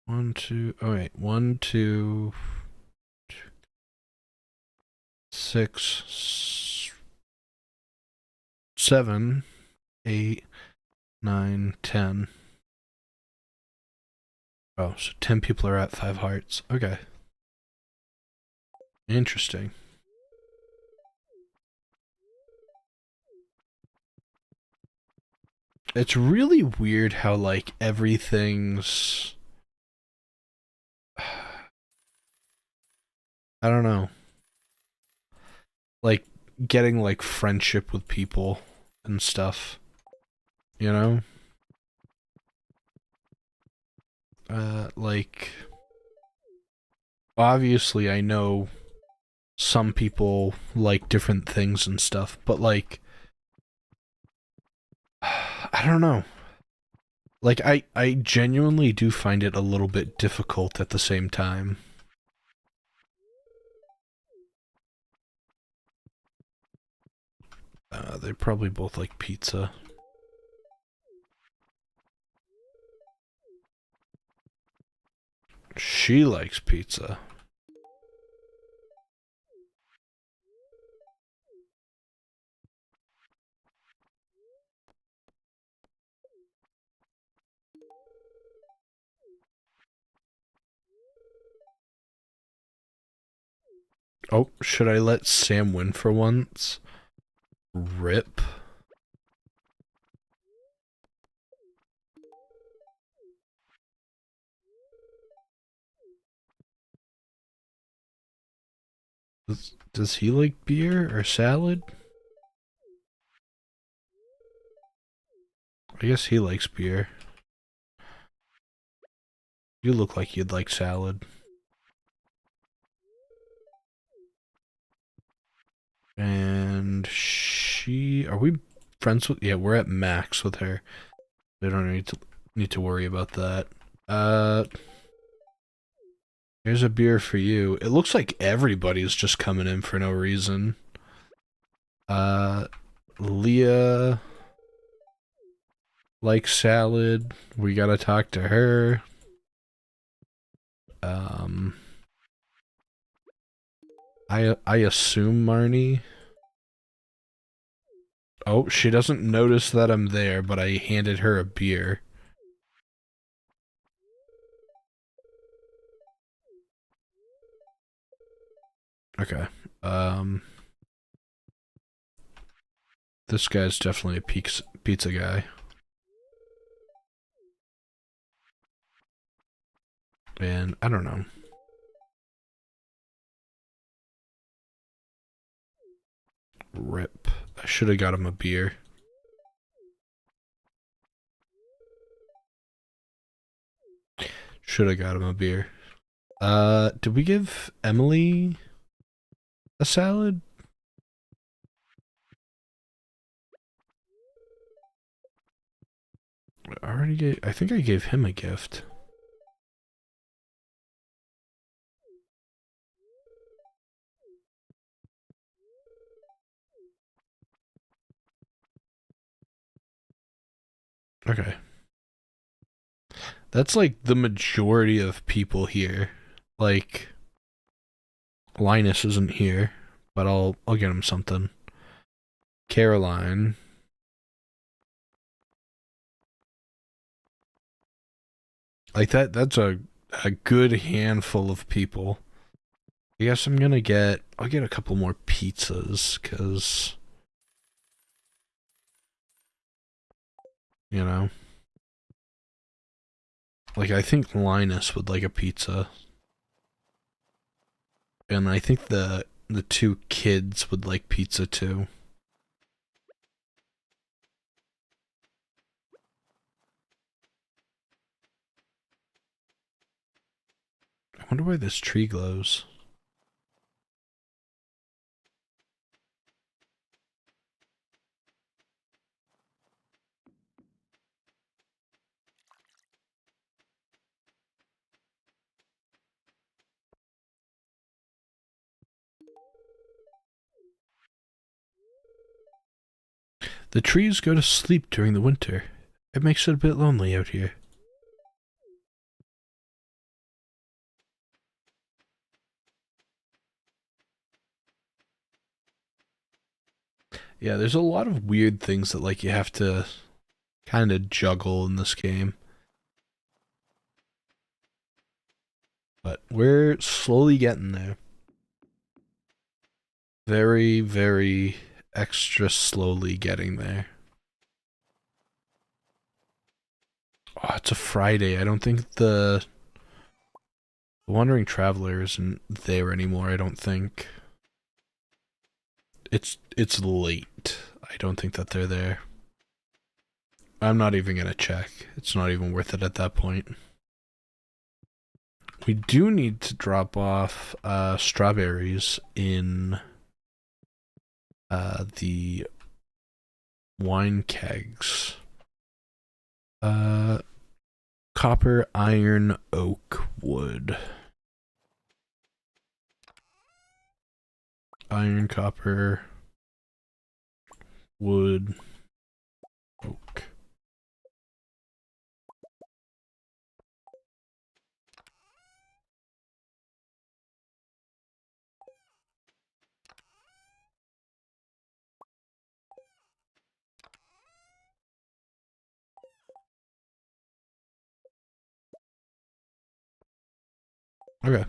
1 2 all right. 1 2 6 7 8 9 10. Oh, so 10 people are at 5 hearts. Okay. Interesting. It's really weird how, like, everything's... I don't know. Like, getting, like, friendship with people and stuff. You know? Like... Obviously, I know some people like different things and stuff, but, like... I don't know. Like, I genuinely do find it a little bit difficult at the same time. They probably both like pizza. She likes pizza. Oh, should I let Sam win for once? Rip. Does he like beer or salad? I guess he likes beer. You look like you'd like salad. And she... Are we friends with... Yeah, we're at max with her. We don't need to worry about that. Here's a beer for you. It looks like everybody's just coming in for no reason. Leah likes salad. We gotta talk to her. I assume Marnie. Oh, she doesn't notice that I'm there, but I handed her a beer. Okay. This guy's definitely a pizza guy. And I don't know. Rip. I should have got him a beer. Should have got him a beer. Did we give Emily a salad? I think I gave him a gift. Okay. That's like the majority of people here. Like, Linus isn't here, but I'll get him something. Caroline. Like that's a good handful of people. I guess I'll get a couple more pizzas, cause you know. Like I think Linus would like a pizza. And I think the two kids would like pizza too. I wonder why this tree glows. The trees go to sleep during the winter. It makes it a bit lonely out here. Yeah, there's a lot of weird things that like you have to kind of juggle in this game. But we're slowly getting there. Very, very extra slowly getting there. Oh, it's a Friday. I don't think the Wandering Traveler isn't there anymore, I don't think. It's late. I don't think that they're there. I'm not even gonna check. It's not even worth it at that point. We do need to drop off strawberries in the wine kegs. Copper, iron, oak, wood. Iron, copper, wood, oak. Okay.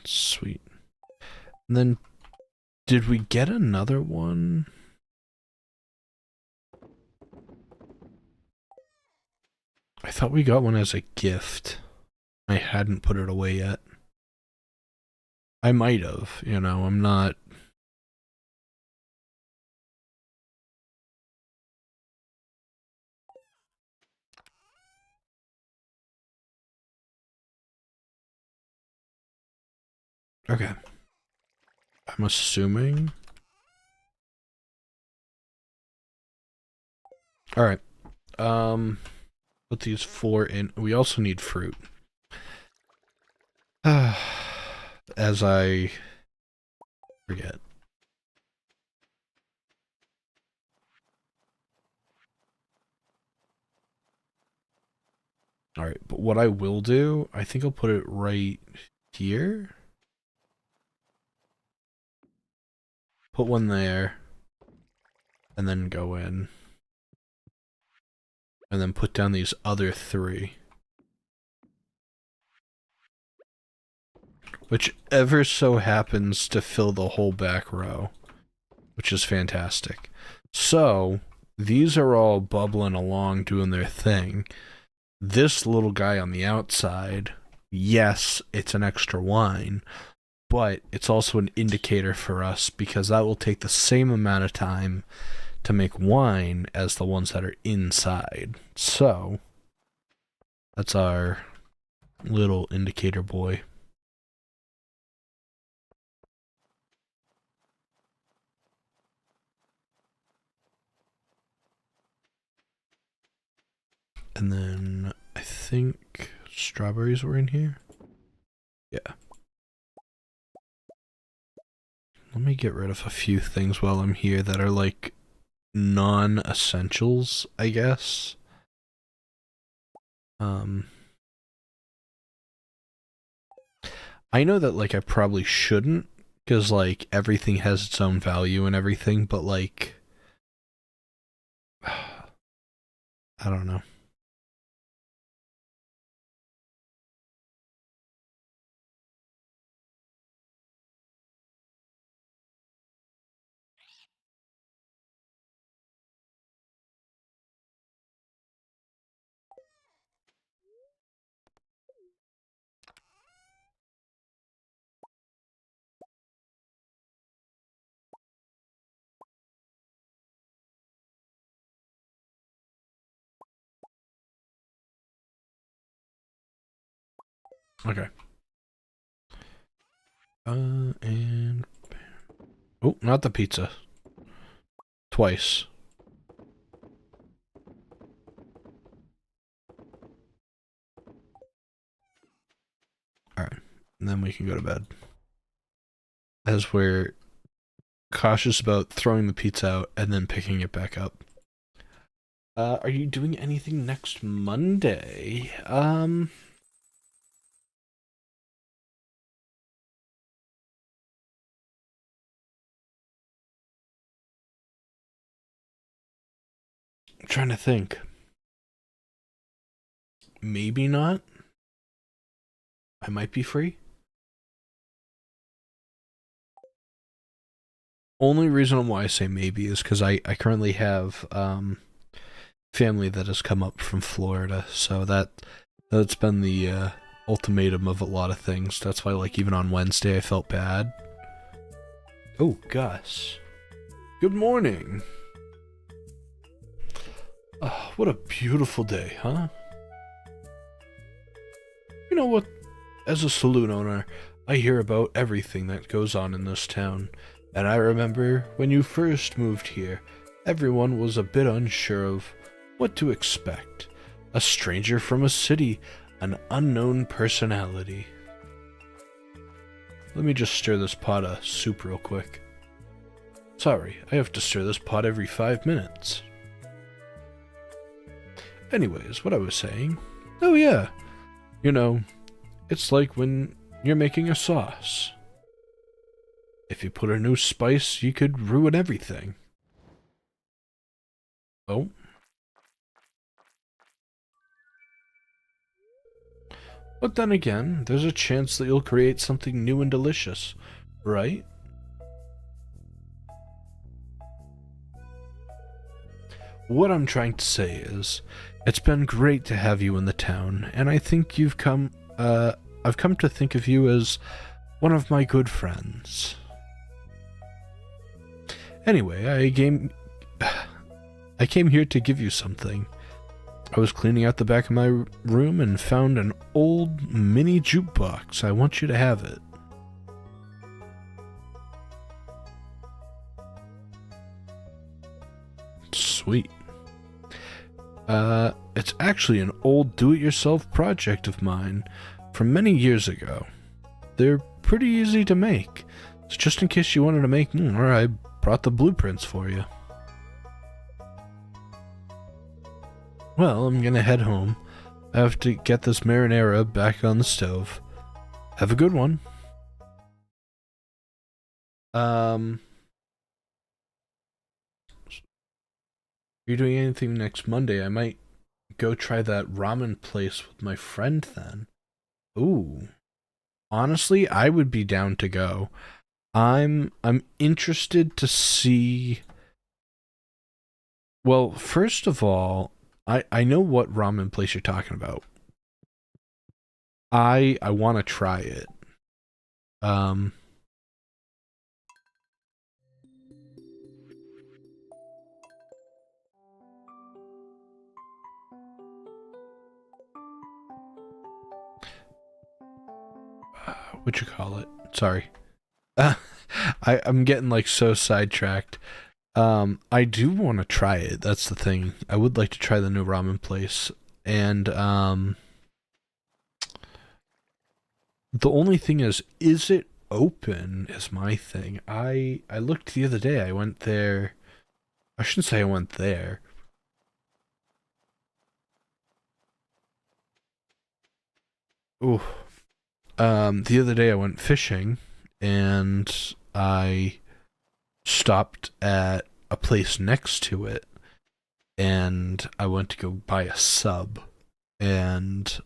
Sweet. And then, did we get another one? I thought we got one as a gift. I hadn't put it away yet. I might have, you know, I'm not... Okay. I'm assuming... Alright. Put these 4 in. We also need fruit. As I forget. Alright, but what I will do, I think I'll put it right here. Put one there. And then go in. And then put down these other 3. Which ever so happens to fill the whole back row. Which is fantastic. So, these are all bubbling along doing their thing. This little guy on the outside, yes, it's an extra wine, but it's also an indicator for us because that will take the same amount of time to make wine as the ones that are inside. So, that's our little indicator boy. And then I think strawberries were in here. Yeah. Let me get rid of a few things while I'm here that are like non-essentials, I guess. I know that like I probably shouldn't, because like everything has its own value and everything, but like I don't know. Okay. And oh, not the pizza. Twice. Alright. And then we can go to bed. As we're cautious about throwing the pizza out and then picking it back up. Are you doing anything next Monday? I'm trying to think. Maybe not. I might be free. Only reason why I say maybe is because I currently have family that has come up from Florida, so that's been the ultimatum of a lot of things. That's why like even on Wednesday I felt bad. Oh, Gus. Good morning. Oh, what a beautiful day, huh? You know what? As a saloon owner, I hear about everything that goes on in this town. And I remember when you first moved here, everyone was a bit unsure of what to expect. A stranger from a city, an unknown personality. Let me just stir this pot of soup real quick. Sorry, I have to stir this pot every 5 minutes. Anyways, what I was saying. Oh yeah, you know, it's like when you're making a sauce. If you put a new spice, you could ruin everything. Oh. But then again, there's a chance that you'll create something new and delicious, right? What I'm trying to say is, it's been great to have you in the town, and I think I've come to think of you as one of my good friends. Anyway, I came here to give you something. I was cleaning out the back of my room and found an old mini jukebox. I want you to have it. Sweet. It's actually an old do-it-yourself project of mine from many years ago. They're pretty easy to make. So just in case you wanted to make more, I brought the blueprints for you. Well, I'm gonna head home. I have to get this marinara back on the stove. Have a good one. You're doing anything next Monday? I might go try that ramen place with my friend then. Ooh. Honestly, I would be down to go. I'm interested to see. Well, first of all, I know what ramen place you're talking about. I want to try it. What you call it? Sorry. I'm getting like so sidetracked. I do want to try it. That's the thing. I would like to try the new ramen place. And the only thing is it open is my thing. I looked the other day. I went there. I shouldn't say I went there. Ooh. The other day I went fishing and I stopped at a place next to it and I went to go buy a sub and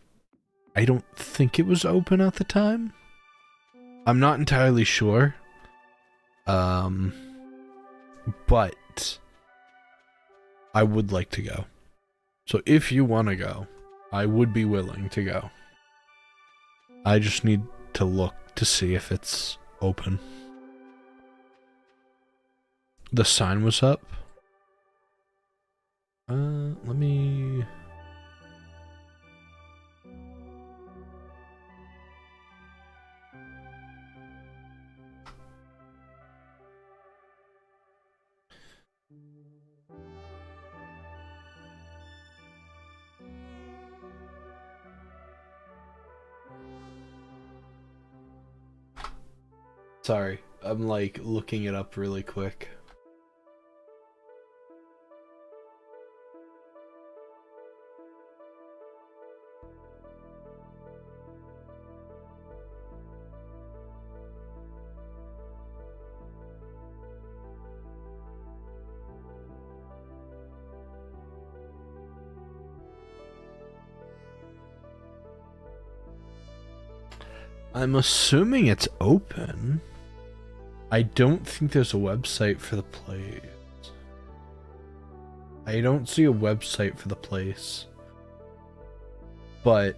I don't think it was open at the time. I'm not entirely sure. But I would like to go. So if you want to go, I would be willing to go. I just need to look to see if it's open. The sign was up. Let me... Sorry, I'm like looking it up really quick. I'm assuming it's open. I don't think there's a website for the place. I don't see a website for the place. But...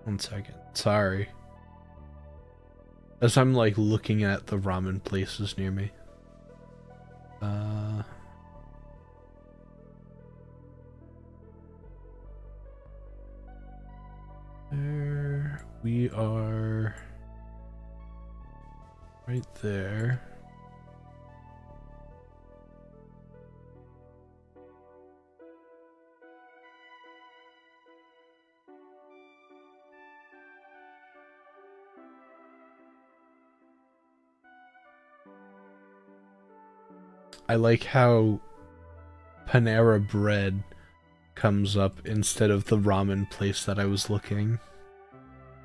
One second. Sorry. As I'm like looking at the ramen places near me. There we are. Right there. I like how Panera Bread comes up instead of the ramen place that I was looking.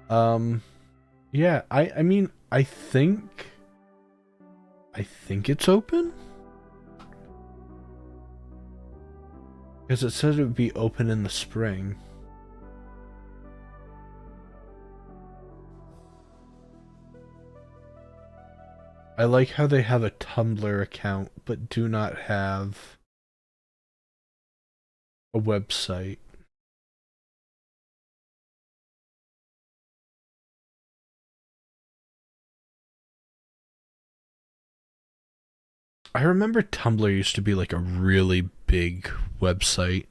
Yeah, I mean, I think it's open? Because it said it would be open in the spring. I like how they have a Tumblr account, but do not have a website. I remember Tumblr used to be like a really big website.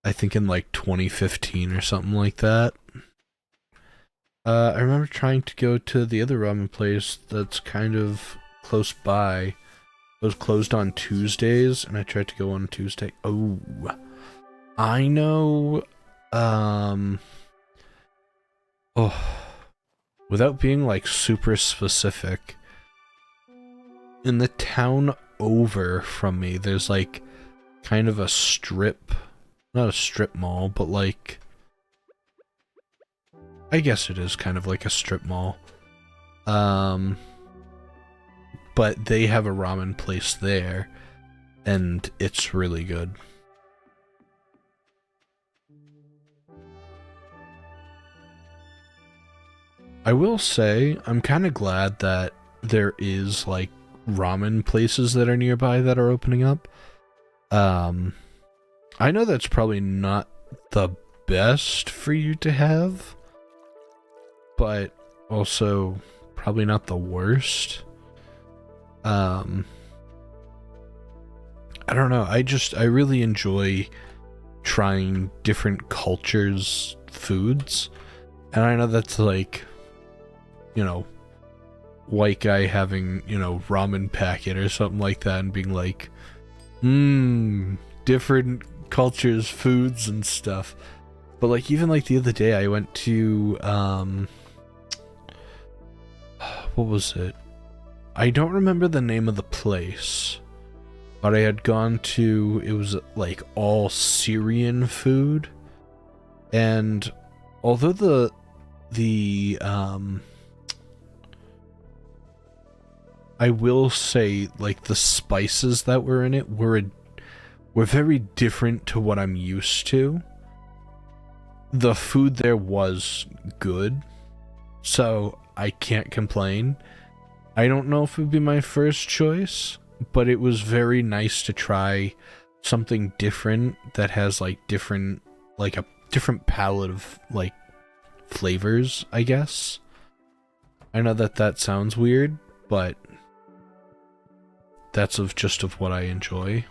I think in like 2015 or something like that. I remember trying to go to the other ramen place that's kind of close by. It was closed on Tuesdays, and I tried to go on Tuesday. Oh, I know. Without being like super specific, in the town over from me, there's like kind of a strip, not a strip mall, but like, I guess it is kind of like a strip mall. But they have a ramen place there, and it's really good. I will say, I'm kind of glad that there is like ramen places that are nearby that are opening up. I know that's probably not the best for you to have, but also probably not the worst. I don't know. I really enjoy trying different cultures' foods. And I know that's like, you know, white guy having, you know, ramen packet or something like that and being like, different cultures, foods and stuff. But like even like the other day I went to what was it? I don't remember the name of the place, but I had gone to, it was like all Syrian food, and although the I will say like the spices that were in it were very different to what I'm used to. The food there was good, so I can't complain. I don't know if it would be my first choice, but it was very nice to try something different that has like different, like a different palette of like flavors, I guess. I know that that sounds weird, but that's just of what I enjoy.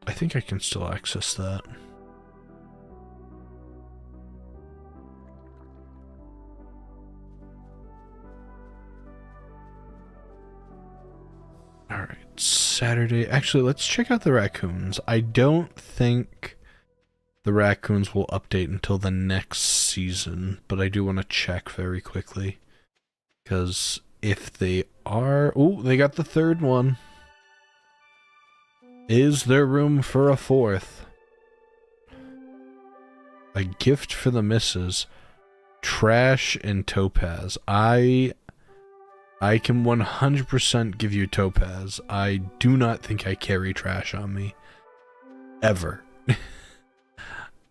I think I can still access that. Alright, Saturday. Actually, let's check out the raccoons. I don't think the raccoons will update until the next season, but I do want to check very quickly. Because if they are... Oh, they got the third one. Is there room for a fourth? A gift for the missus. Trash and topaz. I can 100% give you topaz. I do not think I carry trash on me. Ever.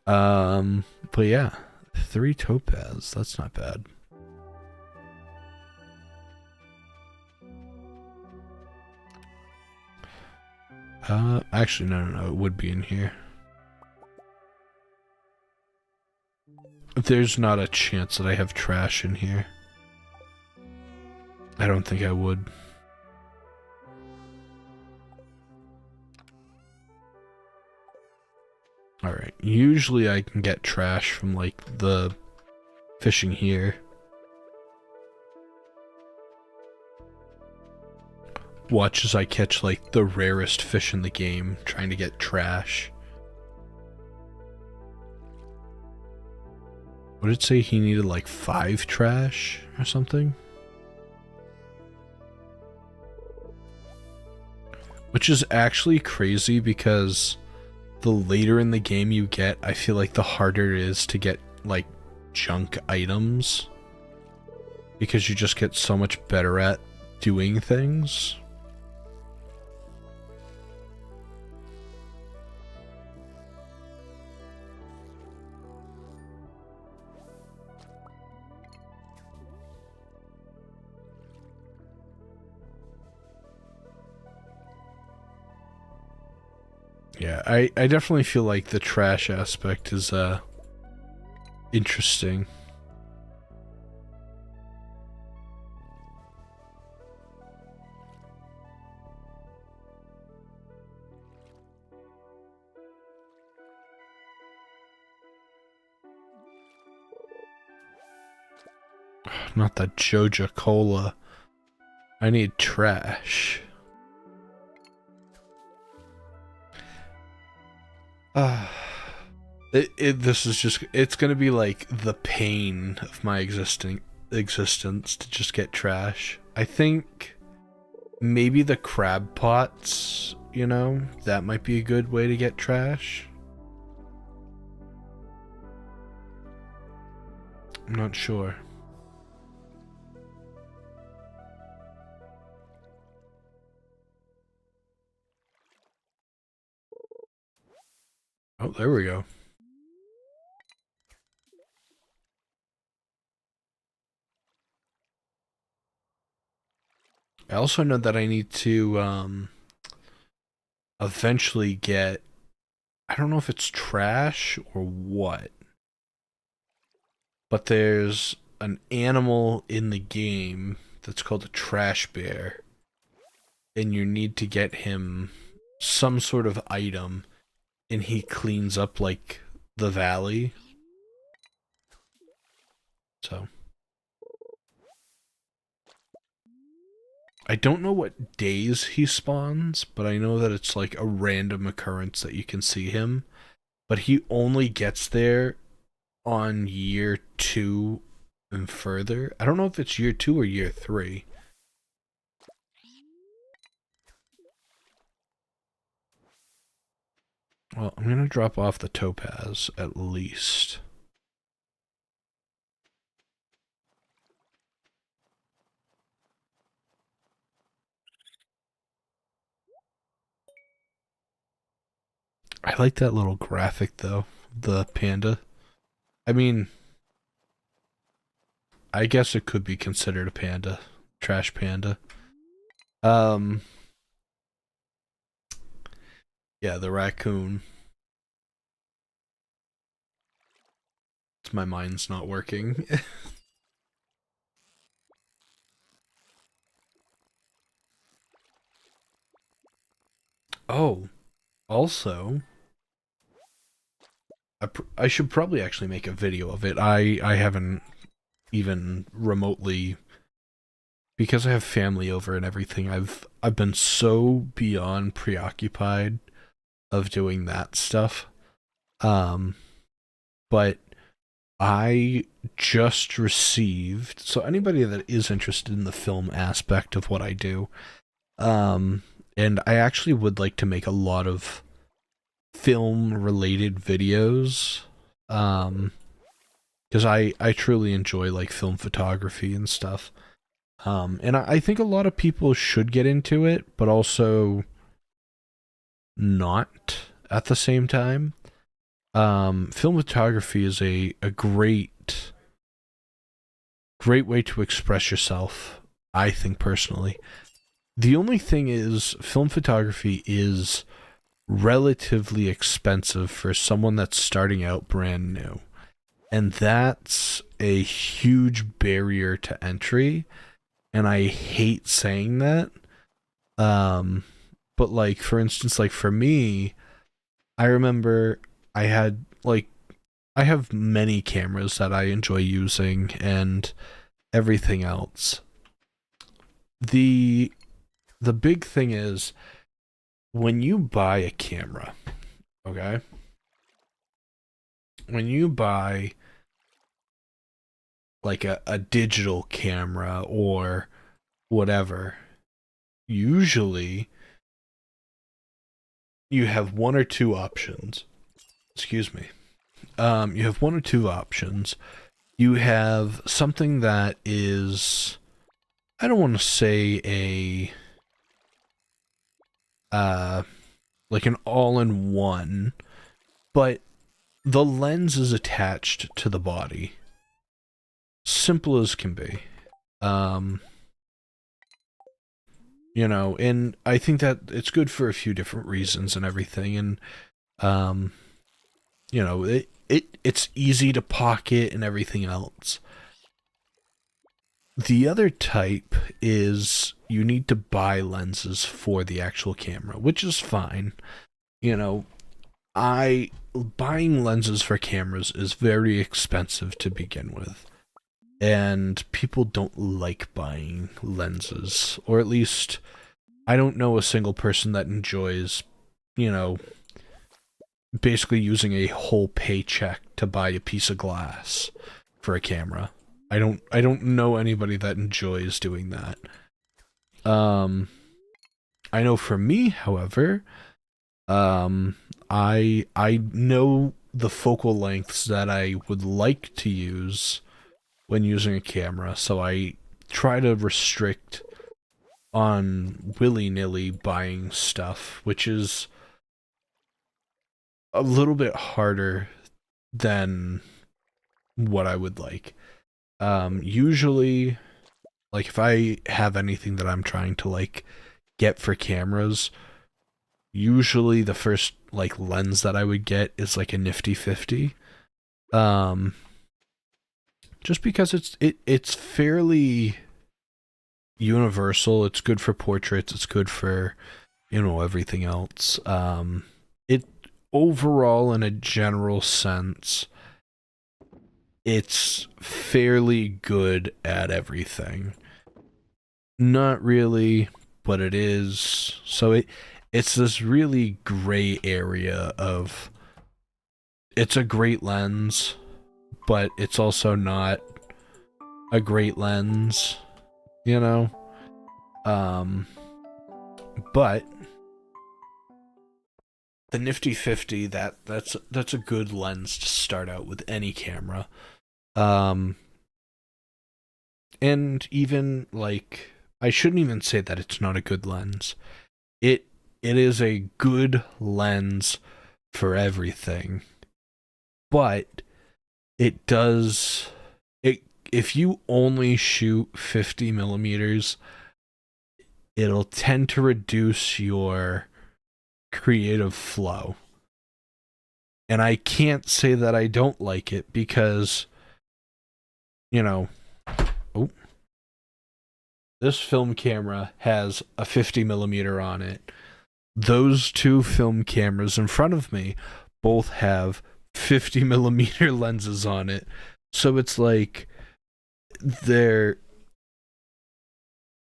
But yeah. 3 topaz. That's not bad. Actually, no, it would be in here. There's not a chance that I have trash in here. I don't think I would. Alright, usually I can get trash from, like, the fishing here. Watch as I catch, like, the rarest fish in the game, trying to get trash. What did it say he needed, like, 5 trash or something? Which is actually crazy because the later in the game you get, I feel like the harder it is to get, like, junk items. Because you just get so much better at doing things. Yeah, I definitely feel like the trash aspect is, interesting. Not that Joja Cola. I need trash. This is just, it's gonna be like the pain of my existence to just get trash. I think maybe the crab pots, you know, that might be a good way to get trash. I'm not sure. Oh, there we go. I also know that I need to eventually get, I don't know if it's trash or what, but there's an animal in the game that's called a trash bear, and you need to get him some sort of item and he cleans up like the valley. So I don't know what days he spawns, but I know that it's like a random occurrence that you can see him. But he only gets there on year 2 and further. I don't know if it's year 2 or year 3. Well, I'm gonna drop off the topaz at least. I like that little graphic though, the panda. I mean, I guess it could be considered a panda, trash panda. Um, yeah, the raccoon. My mind's not working. Oh, also, I should probably actually make a video of it. I haven't even remotely, because I have family over and everything. I've been so beyond preoccupied of doing that stuff. Um, but I just received, so anybody that is interested in the film aspect of what I do, and I actually would like to make a lot of film related videos, because I truly enjoy like film photography and stuff. And I think a lot of people should get into it, but also not at the same time. Film photography is a great way to express yourself, I think personally. The only thing is, film photography is relatively expensive for someone that's starting out brand new. And that's a huge barrier to entry. And I hate saying that. But like, for instance, like for me, I remember I had like, I have many cameras that I enjoy using and everything else. The the big thing is when you buy a camera, okay? When you buy like a digital camera or whatever, usually you have one or two options. Excuse me. You have one or two options. You have something that is, I don't want to say like an all-in-one, but the lens is attached to the body. Simple as can be. You know, and I think that it's good for a few different reasons and everything, and you know, it's easy to pocket and everything else. The other type is you need to buy lenses for the actual camera, which is fine. You know, I buying lenses for cameras is very expensive to begin with. And people don't like buying lenses, or at least I don't know a single person that enjoys, you know, basically using a whole paycheck to buy a piece of glass for a camera. I don't know anybody that enjoys doing that. I know for me, however, I know the focal lengths that I would like to use when using a camera, so I try to restrict on willy-nilly buying stuff, which is a little bit harder than what I would like. Usually, like if I have anything that I'm trying to like get for cameras, usually the first like lens that I would get is like a nifty 50. Um, just because it's fairly universal. It's good for portraits. It's good for, you know, everything else. It overall, in a general sense, it's fairly good at everything. Not really, but it is. So it's this really gray area of, it's a great lens, but it's also not a great lens, you know? But the Nifty 50, that's a good lens to start out with any camera. And even, like, I shouldn't even say that it's not a good lens. It is a good lens for everything. But it does, if you only shoot 50 millimeters, it'll tend to reduce your creative flow. And I can't say that I don't like it because, you know, this film camera has a 50 millimeter on it. Those two film cameras in front of me both have 50 millimeter lenses on it. So it's like they're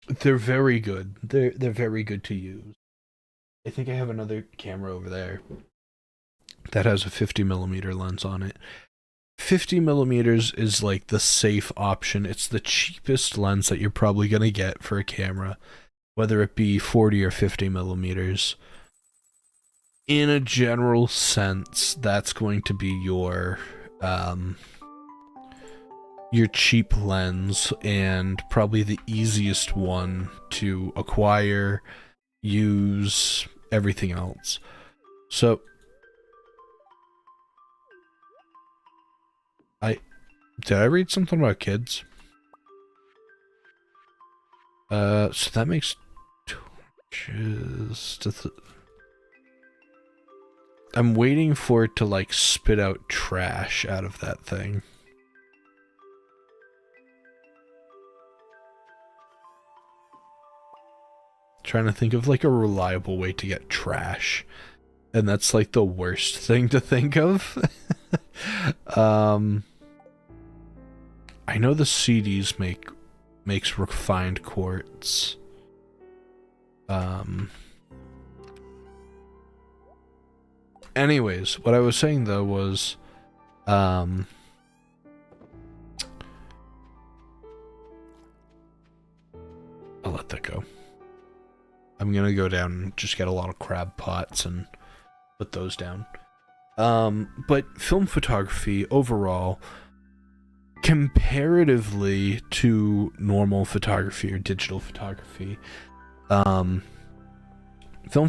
very good. They're very good to use. I think I have another camera over there that has a 50 millimeter lens on it. 50 millimeters is like the safe option. It's the cheapest lens that you're probably going to get for a camera, whether it be 40 or 50 millimeters. In a general sense, that's going to be your cheap lens and probably the easiest one to acquire, use, everything else. So did I read something about kids? So that makes just I'm waiting for it to like spit out trash out of that thing. Trying to think of like a reliable way to get trash, and that's like the worst thing to think of. I know the CDs makes refined quartz. Anyways, what I was saying though was, I'll let that go. I'm gonna go down and just get a lot of crab pots and put those down. But film photography overall, comparatively to normal photography or digital photography, film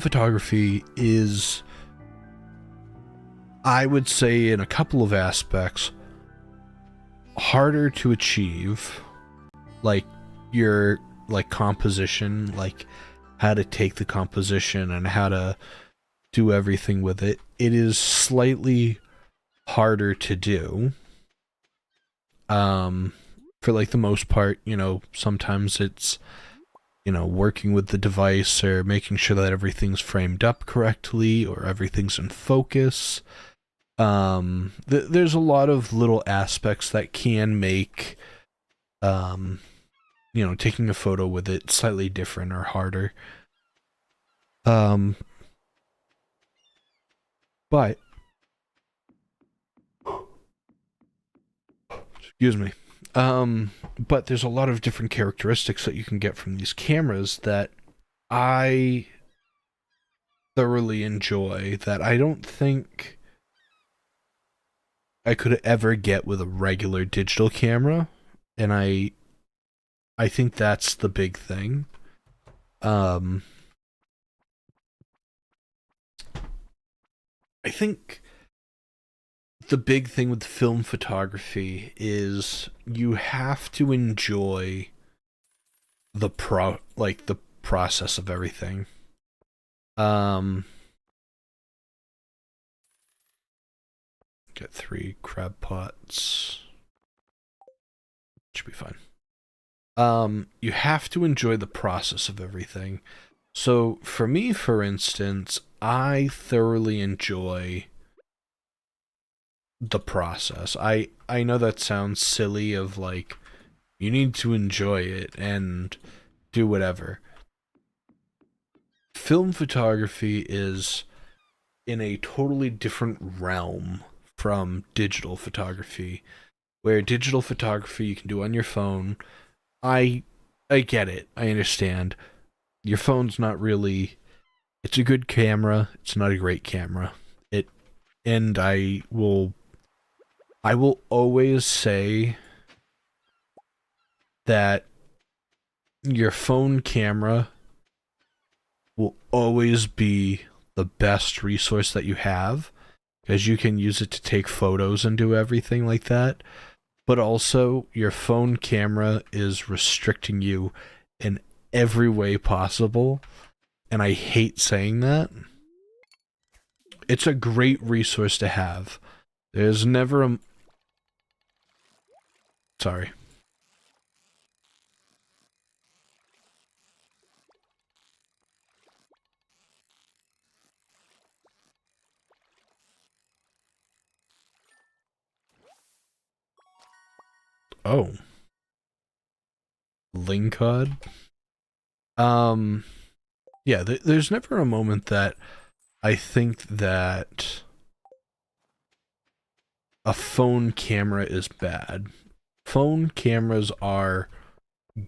photography is, I would say, in a couple of aspects, harder to achieve. Like your composition, like how to take the composition and how to do everything with it. It is slightly harder to do. For like the most part, you know, sometimes it's, you know, working with the device or making sure that everything's framed up correctly or everything's in focus. There's a lot of little aspects that can make, you know, taking a photo with it slightly different or harder. But excuse me. But there's a lot of different characteristics that you can get from these cameras that I thoroughly enjoy that I don't think I could ever get with a regular digital camera, and I think that's the big thing. I think the big thing with film photography is you have to enjoy the process of everything. Get 3 crab pots. Should be fine. You have to enjoy the process of everything. So for me, for instance, I thoroughly enjoy the process. I know that sounds silly of like you need to enjoy it and do whatever. Film photography is in a totally different realm from digital photography, where digital photography you can do on your phone. I I get it. I understand. Your phone's not really, it's a good camera, it's not a great camera. It and I will always say that your phone camera will always be the best resource that you have because you can use it to take photos and do everything like that. But also, your phone camera is restricting you in every way possible. And I hate saying that. It's a great resource to have. There's never a. Sorry. Oh. Linkod? Um. Yeah, there's never a moment that I think that a phone camera is bad. Phone cameras are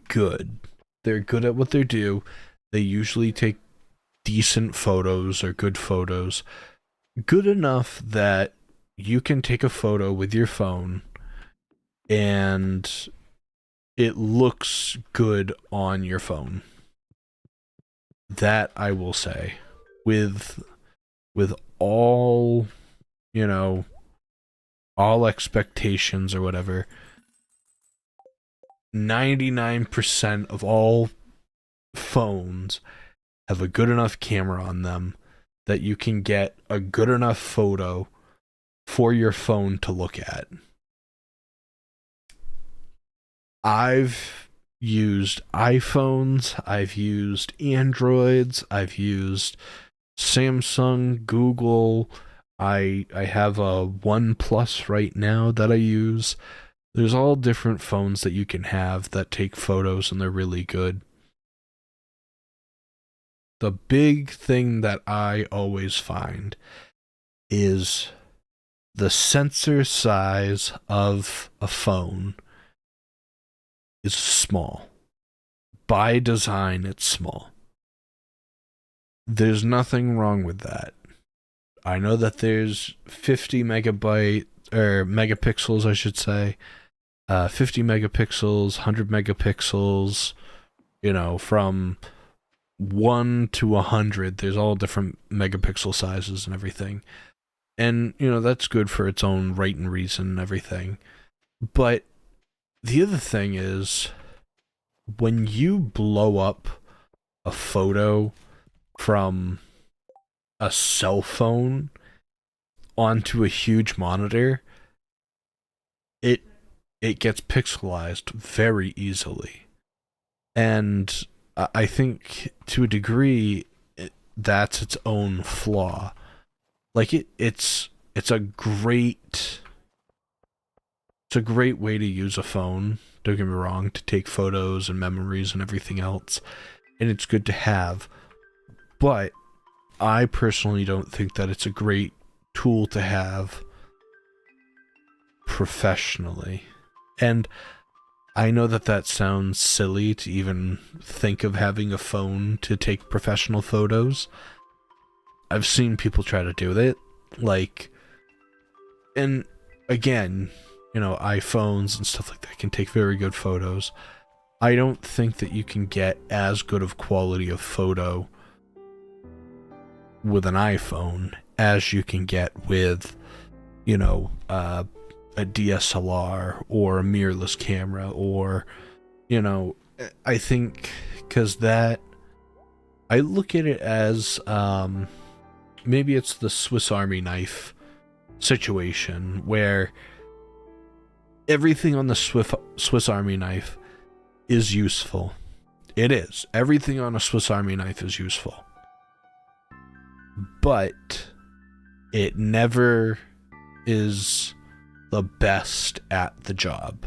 good. They're good at what they do. They usually take decent photos or good photos. Good enough that you can take a photo with your phone and it looks good on your phone. That I will say. With with all, you know, all expectations or whatever, 99% of all phones have a good enough camera on them that you can get a good enough photo for your phone to look at. I've used iPhones, I've used Androids, I've used Samsung, Google. I have a OnePlus right now that I use. There's all different phones that you can have that take photos and they're really good. The big thing that I always find is the sensor size of a phone is small. By design, it's small. There's nothing wrong with that. I know that there's 50 megabyte or megapixels, I should say, 50 megapixels, 100 megapixels, from 1 to 100. There's all different megapixel sizes and everything. And, that's good for its own right and reason and everything. But the other thing is, when you blow up a photo from a cell phone onto a huge monitor, it gets pixelized very easily. And I think to a degree that's its own flaw. Like it's a great way to use a phone, don't get me wrong, to take photos and memories and everything else, and it's good to have. But I personally don't think that it's a great tool to have professionally. And I know that that sounds silly to even think of having a phone to take professional photos. I've seen people try to do it, and again, iPhones and stuff like that can take very good photos. I don't think that you can get as good of quality of photo with an iPhone as you can get with, a DSLR or a mirrorless camera, or, I think because that, I look at it as, maybe it's the Swiss Army knife situation where everything on the Swiss Army knife is useful. It is. Everything on a Swiss Army knife is useful. But it never is the best at the job.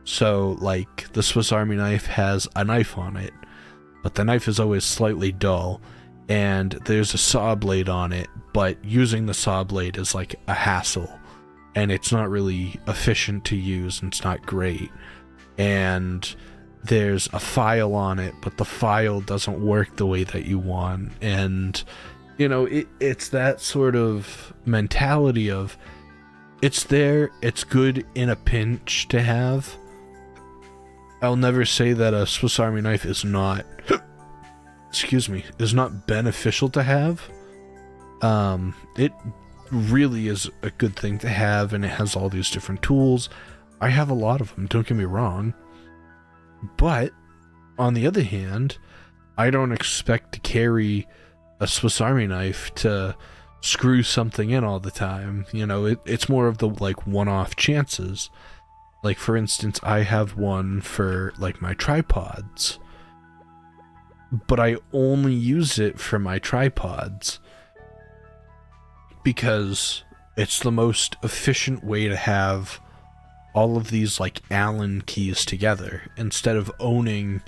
So, like, the Swiss Army knife has a knife on it, but the knife is always slightly dull, and there's a saw blade on it, but using the saw blade is like a hassle, and it's not really efficient to use, and it's not great. And there's a file on it, but the file doesn't work the way that you want, and, you know, it's that sort of mentality of, it's there, it's good in a pinch to have. I'll never say that a Swiss Army knife is not, excuse me, is not beneficial to have. It really is a good thing to have, and it has all these different tools. I have a lot of them, don't get me wrong. But, on the other hand, I don't expect to carry a Swiss Army knife to screw something in all the time. You know, it's more of the, like, one-off chances. Like, for instance, I have one for, like, my tripods. But I only use it for my tripods because it's the most efficient way to have all of these, like, Allen keys together. Instead of owning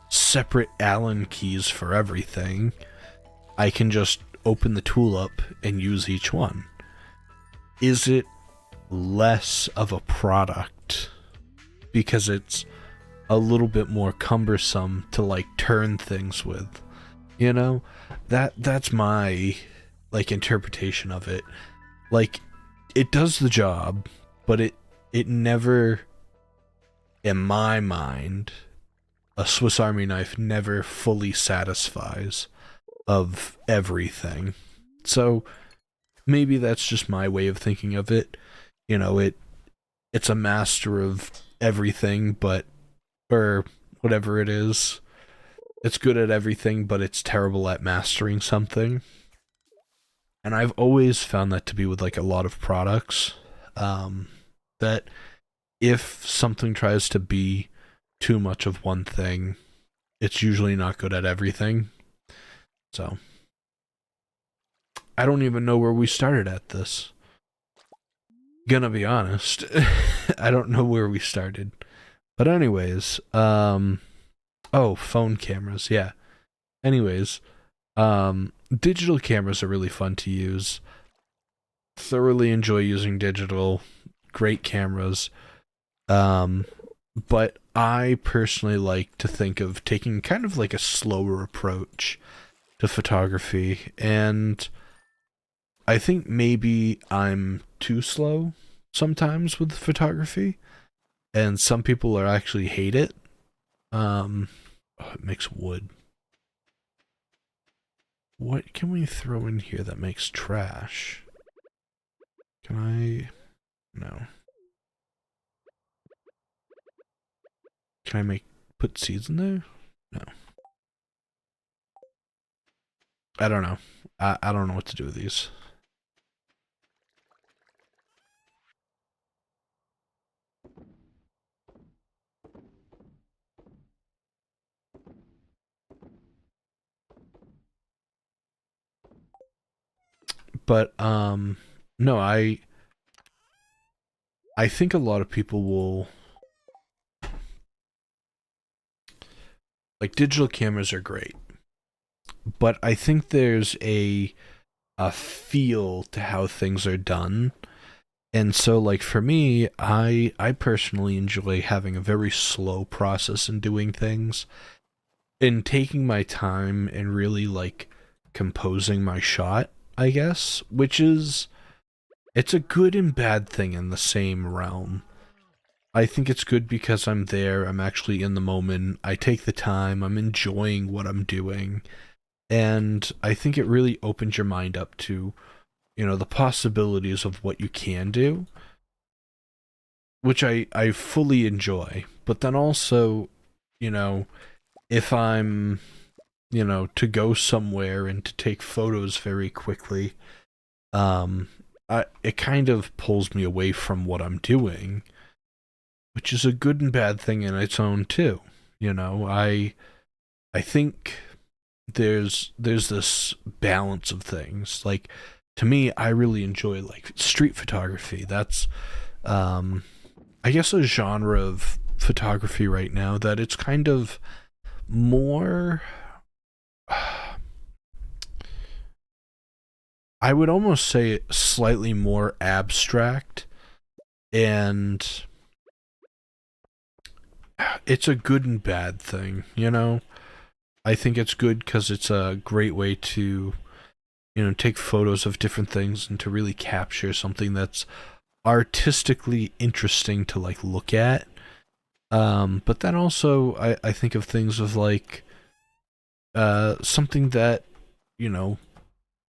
separate Allen keys for everything, I can just open the tool up and use each one. Is it less of a product because it's a little bit more cumbersome to, like, turn things with? You know, that's my, like, interpretation of it. Like, it does the job, but it never, in my mind, a Swiss Army knife never fully satisfies of everything. So maybe that's just my way of thinking of it. You know, it's a master of everything, but, or whatever it is. It's good at everything, but it's terrible at mastering something. And I've always found that to be with, like, a lot of products. That if something tries to be too much of one thing, it's usually not good at everything. So, I don't even know where we started at this. Gonna be honest. I don't know where we started. But anyways, oh, phone cameras, yeah. Anyways, digital cameras are really fun to use. Thoroughly enjoy using digital. Great cameras. But I personally like to think of taking kind of like a slower approach to photography, and I think maybe I'm too slow sometimes with photography, and some people are actually hate it. Oh, it makes wood. What can we throw in here that makes trash? Can I? No. Can I put seeds in there? No. I don't know. I don't know what to do with these. But no, I think a lot of people will, like, digital cameras are great, but I think there's a feel to how things are done. And so, like, for me, I personally enjoy having a very slow process in doing things and taking my time and really, like, composing my shot, I guess, which is, it's a good and bad thing in the same realm. I think it's good because I'm there, I'm actually in the moment, I take the time, I'm enjoying what I'm doing, and I think it really opens your mind up to, you know, the possibilities of what you can do, which I fully enjoy. But then also, you know, if I'm, you know, to go somewhere and to take photos very quickly, it kind of pulls me away from what I'm doing, which is a good and bad thing in its own too. You know, I think there's this balance of things. Like, to me, I really enjoy like street photography. That's I guess a genre of photography right now that it's kind of more, I would almost say slightly more abstract, and it's a good and bad thing, you know? I think it's good because it's a great way to, take photos of different things and to really capture something that's artistically interesting to like look at. But then also I think of things of like something that, you know,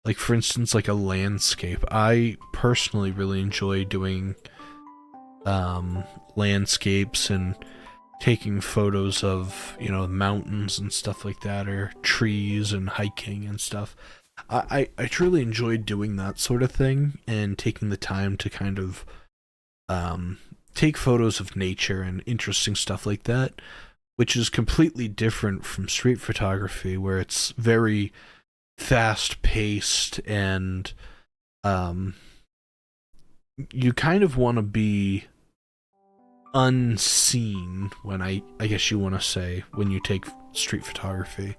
like for instance like a landscape. I personally really enjoy doing landscapes and taking photos of, mountains and stuff like that, or trees and hiking and stuff. I truly enjoy doing that sort of thing and taking the time to kind of take photos of nature and interesting stuff like that, which is completely different from street photography, where it's very fast paced and you kind of want to be unseen when I guess you want to say when you take street photography.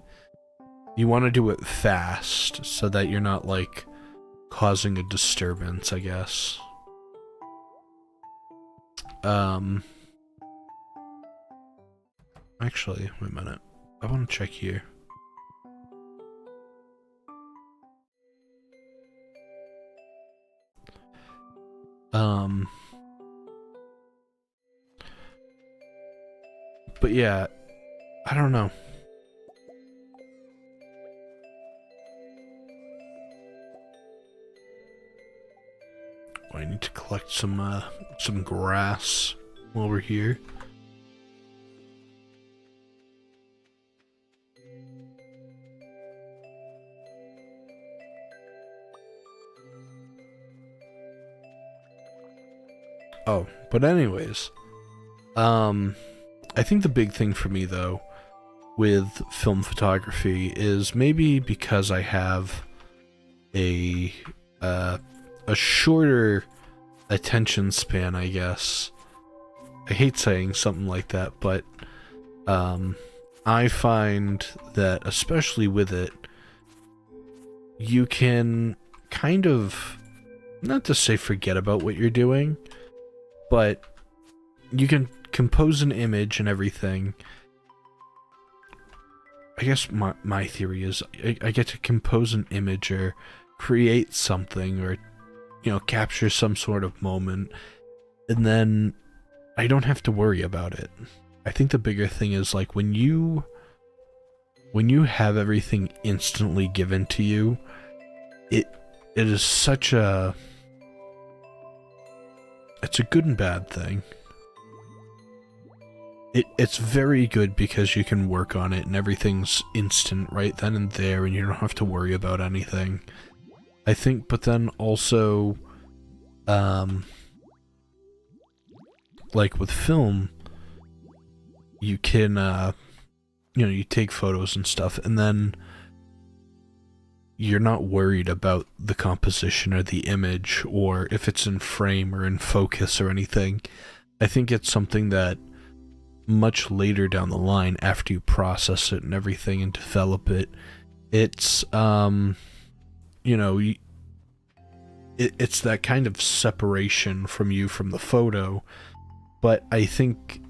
You want to do it fast so that you're not like causing a disturbance, I guess. Actually, wait a minute. I want to check here. But yeah, I don't know. I need to collect some grass while we're here. Oh, but anyways, I think the big thing for me though with film photography is maybe because I have a shorter attention span, I guess. I hate saying something like that, but I find that especially with it, you can kind of, not to say forget about what you're doing, but you can compose an image and everything. I guess my theory is I get to compose an image or create something or, capture some sort of moment, and then I don't have to worry about it. I think the bigger thing is like when you have everything instantly given to you, it is such a, it's a good and bad thing. It's very good because you can work on it and everything's instant right then and there and you don't have to worry about anything. I think, but then also, like with film, you can, you take photos and stuff and then you're not worried about the composition or the image or if it's in frame or in focus or anything. I think it's something that much later down the line, after you process it and everything and develop it, it's it's that kind of separation from you from the photo, but I think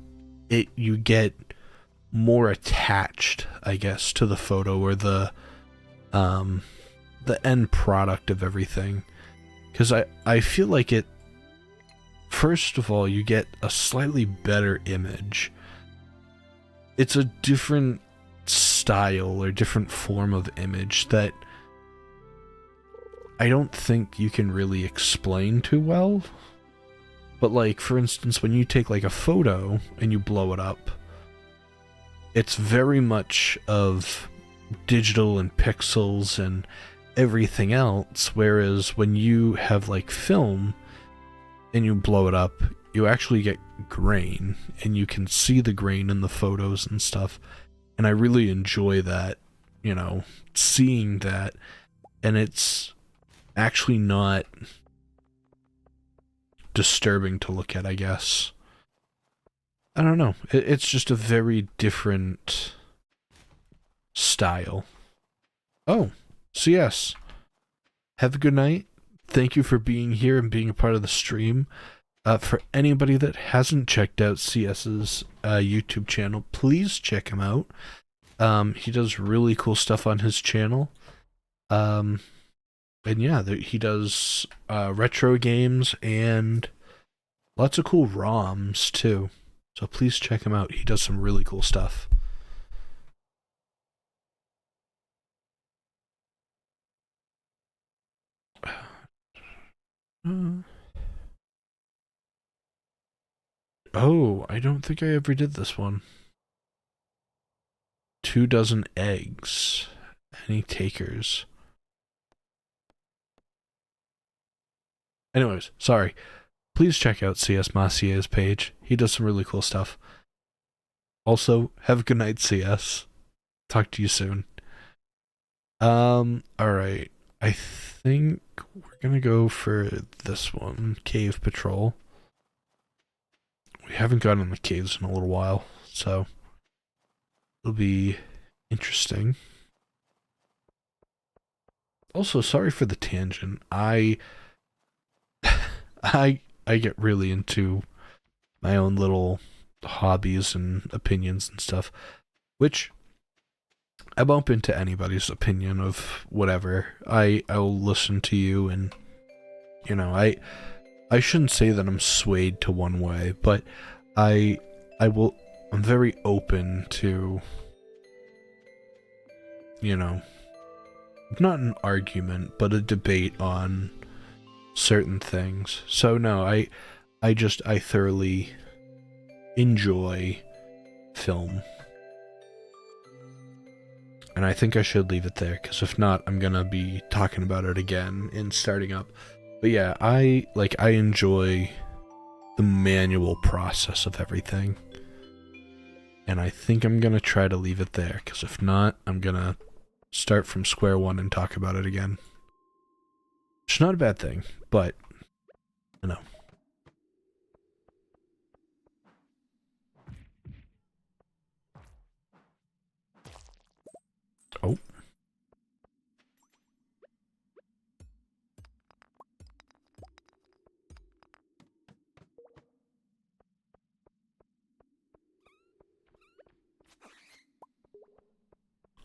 you get more attached, I guess, to the photo or the end product of everything, because I feel like it, first of all, you get a slightly better image. It's a different style or different form of image that I don't think you can really explain too well. But like, for instance, when you take like a photo and you blow it up, it's very much of digital and pixels and everything else, whereas when you have like film and you blow it up, you actually get grain, and you can see the grain in the photos and stuff. And I really enjoy that, you know, seeing that, and it's actually not disturbing to look at, I guess. I don't know. It's just a very different style. Oh, CS. Have a good night. Thank you for being here and being a part of the stream. For anybody that hasn't checked out CS's YouTube channel, please check him out. He does really cool stuff on his channel. And yeah, he does retro games and lots of cool ROMs too. So please check him out. He does some really cool stuff. Oh, I don't think I ever did this one. 2 dozen eggs. Any takers? Anyways, sorry. Please check out CS Massier's page. He does some really cool stuff. Also, have a good night, CS. Talk to you soon. Alright. I think we're gonna go for this one. Cave Patrol. We haven't gone in the caves in a little while, so it'll be interesting. Also, sorry for the tangent. I get really into my own little hobbies and opinions and stuff, which I bump into anybody's opinion of whatever. I'll listen to you, and you know, I shouldn't say that I'm swayed to one way, but I'm very open to, you know, not an argument, but a debate on certain things. So no, I thoroughly enjoy film. And I think I should leave it there, because if not, I'm gonna be talking about it again in starting up. But yeah, I enjoy the manual process of everything. And I think I'm gonna try to leave it there, because if not, I'm gonna start from square one and talk about it again. It's not a bad thing, but, you know. Oh.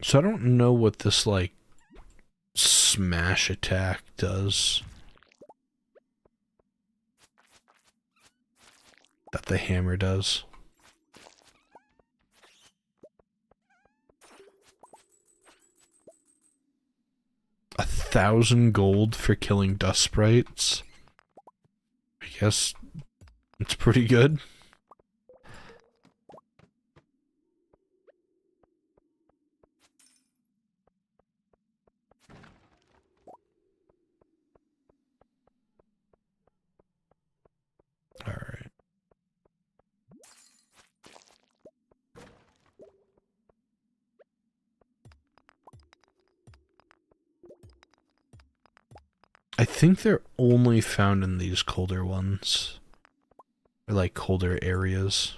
So I don't know what this, like, smash attack does. That the hammer does. $1,000 gold for killing dust sprites. I guess it's pretty good. Alright. I think they're only found in these colder ones. Or like colder areas.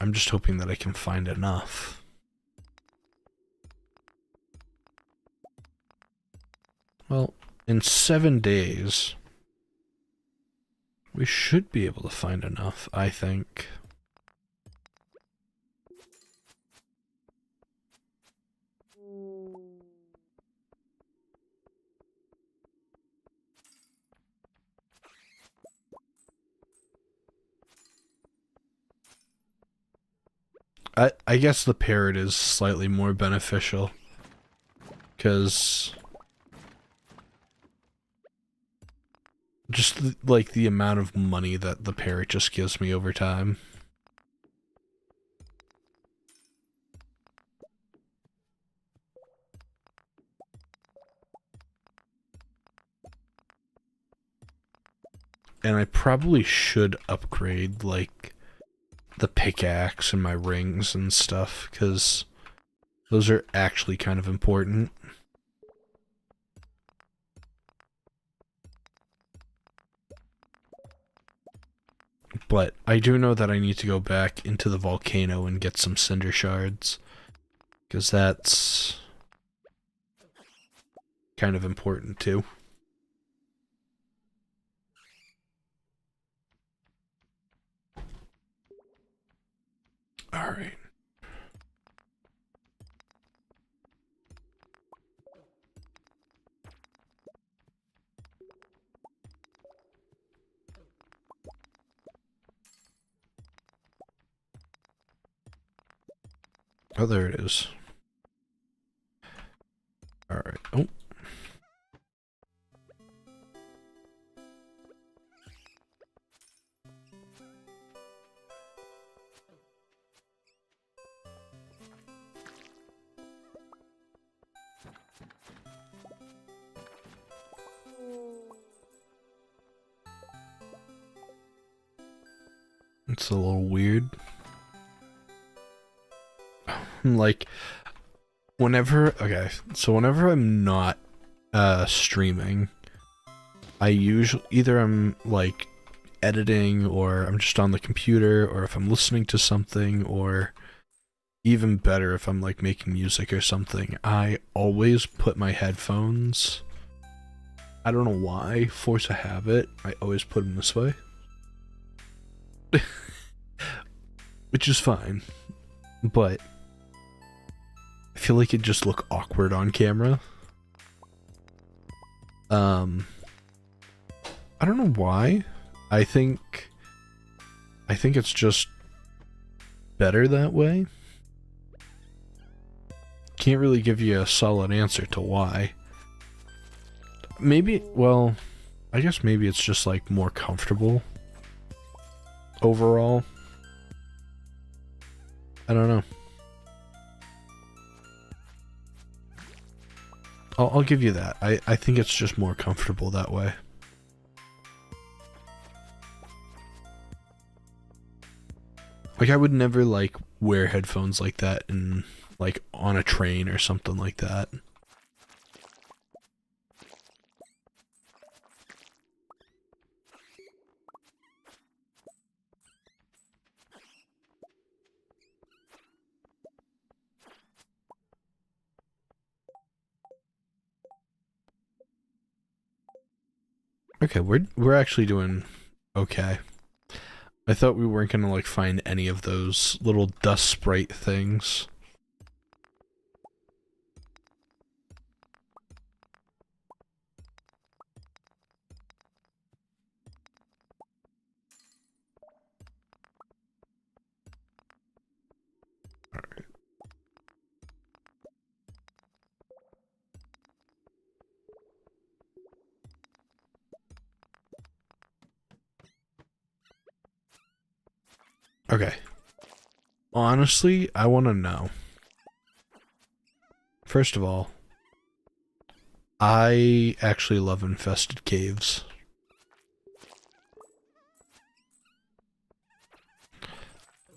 I'm just hoping that I can find enough. Well, in 7 days, we should be able to find enough, I think. I guess the parrot is slightly more beneficial, because just like the amount of money that the parrot just gives me over time. and I probably should upgrade, like, the pickaxe and my rings and stuff, because those are actually kind of important. But I do know that I need to go back into the volcano and get some cinder shards, because that's kind of important too. Alright. Oh, there it is. Alright. Oh. It's a little weird. Like, whenever I'm not streaming, I usually either I'm like editing, or I'm just on the computer, or if I'm listening to something, or even better if I'm like making music or something, I always put my headphones, I don't know why, force a habit, I always put them this way. Which is fine, but I feel like it just look awkward on camera. I don't know why. I think it's just better that way. Can't really give you a solid answer to why. Maybe, well, I guess maybe it's just like more comfortable overall. I don't know. I'll give you that. I think it's just more comfortable that way. Like, I would never, like, wear headphones like that in, like, on a train or something like that. Okay, we're actually doing okay. I thought we weren't gonna like find any of those little dust sprite things. Alright. Okay. Honestly, I want to know. First of all, I actually love infested caves.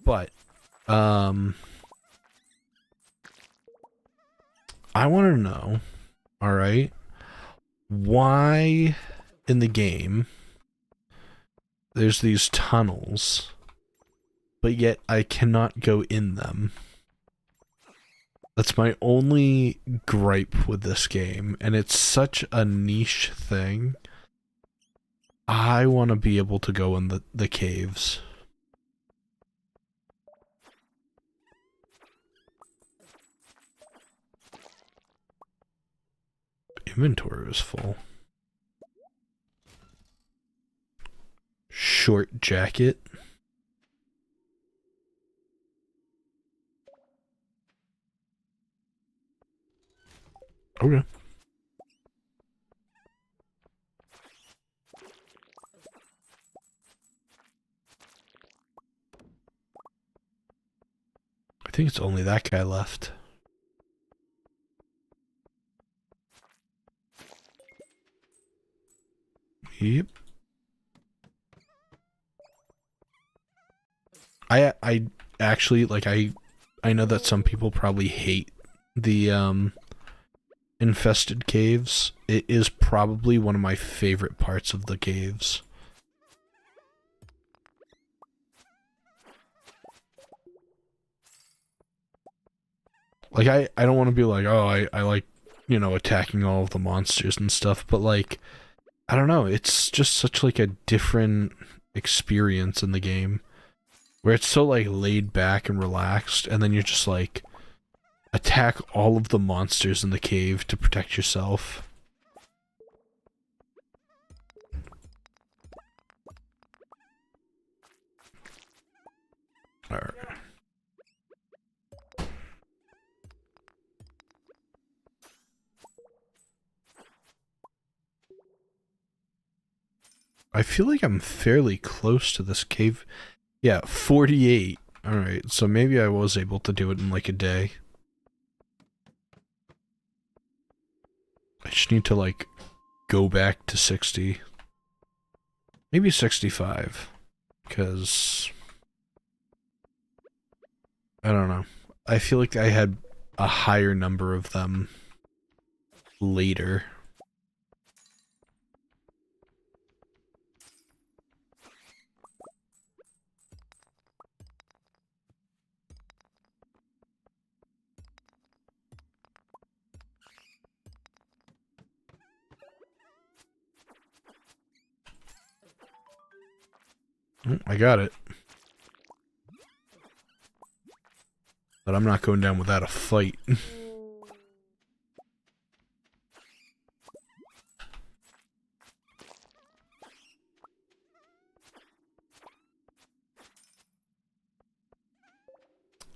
But, I want to know, alright, why in the game there's these tunnels, but yet I cannot go in them. That's my only gripe with this game, and it's such a niche thing. I want to be able to go in the caves. Inventory is full. Short jacket. Okay. I think it's only that guy left. Yep. I actually, like, I know that some people probably hate the infested caves. It is probably one of my favorite parts of the caves. Like, I don't want to be like, oh, I like, you know, attacking all of the monsters and stuff, but like, I don't know, it's just such like a different experience in the game where it's so like laid back and relaxed, and then you're just like attack all of the monsters in the cave to protect yourself. Alright. I feel like I'm fairly close to this cave. Yeah, 48. Alright, so maybe I was able to do it in like a day. I just need to like go back to 60. Maybe 65. Because I don't know. I feel like I had a higher number of them later. I got it. But I'm not going down without a fight.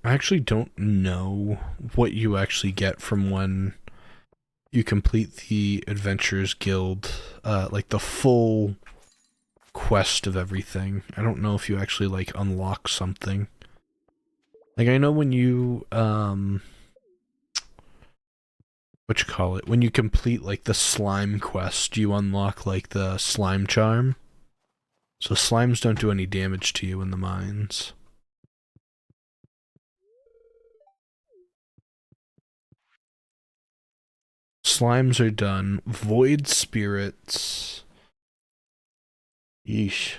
I actually don't know what you actually get from when you complete the Adventurers Guild, like the full quest of everything. I don't know if you actually like unlock something. Like I know when you what you call it? When you complete like the slime quest, you unlock like the slime charm. So slimes don't do any damage to you in the mines. Slimes are done. Void spirits. Yeesh.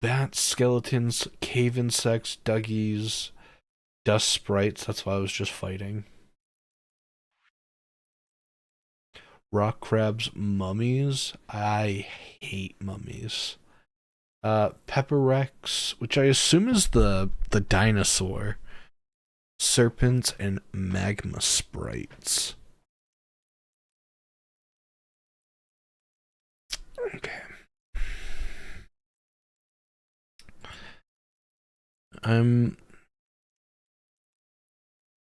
Bats, skeletons, cave insects, duggies, dust sprites. That's why I was just fighting. Rock crabs, mummies. I hate mummies. Pepper Rex, which I assume is the dinosaur. Serpents and magma sprites. Okay.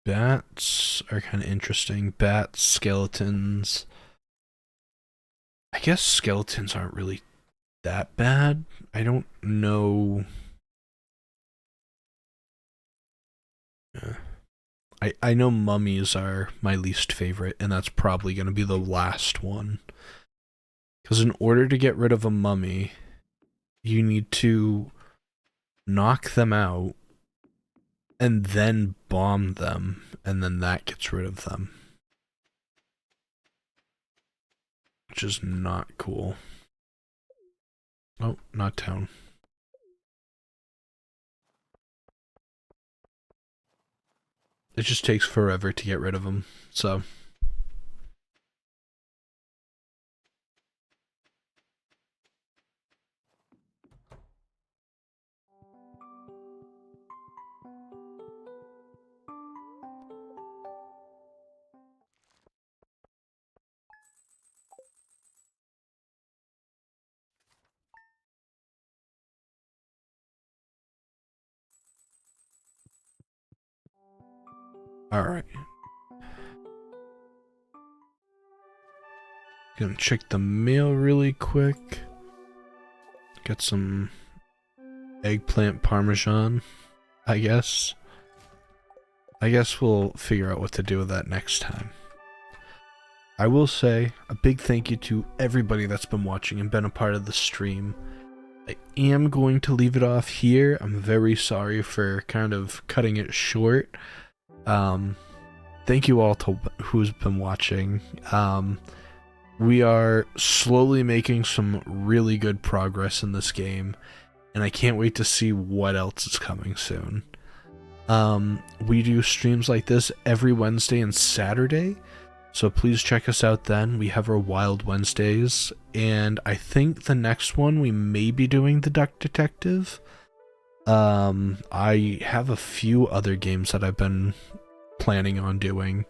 Bats are kind of interesting. Bats, skeletons. I guess skeletons aren't really that bad. I don't know. I know mummies are my least favorite, and that's probably going to be the last one. Because in order to get rid of a mummy, you need to knock them out and then bomb them, and then that gets rid of them. Which is not cool. Oh, not town. It just takes forever to get rid of them, so... Alright. Gonna check the mail really quick. Get some eggplant parmesan, I guess. I guess we'll figure out what to do with that next time. I will say a big thank you to everybody that's been watching and been a part of the stream. I am going to leave it off here. I'm very sorry for kind of cutting it short. Thank you all to who's been watching. We are slowly making some really good progress in this game, and I can't wait to see what else is coming soon. We do streams like this every Wednesday and Saturday, so please check us out then. We have our Wild Wednesdays, and I think the next one we may be doing the Duck Detective. I have a few other games that I've been planning on doing,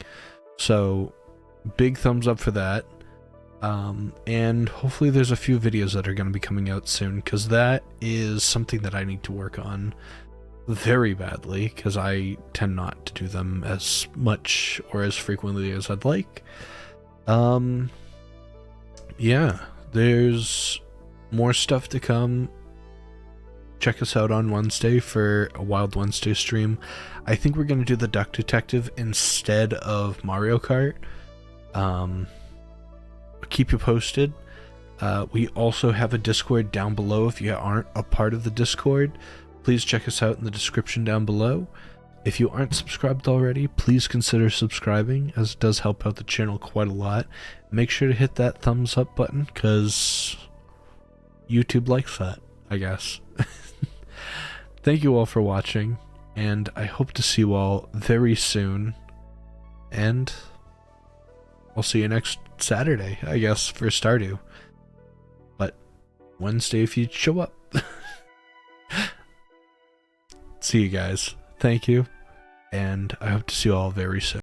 so big thumbs up for that. And hopefully there's a few videos that are going to be coming out soon, because that is something that I need to work on very badly, because I tend not to do them as much or as frequently as I'd like. Yeah, there's more stuff to come. Check us out on Wednesday for a Wild Wednesday stream. I think we're going to do the Duck Detective instead of Mario Kart. Keep you posted. We also have a Discord down below. If you aren't a part of the Discord, please check us out in the description down below. If you aren't subscribed already, please consider subscribing, as it does help out the channel quite a lot. Make sure to hit that thumbs up button, because YouTube likes that, I guess. Thank you all for watching, and I hope to see you all very soon. And I'll see you next Saturday, I guess, for Stardew. But Wednesday if you show up. See you guys. Thank you. And I hope to see you all very soon.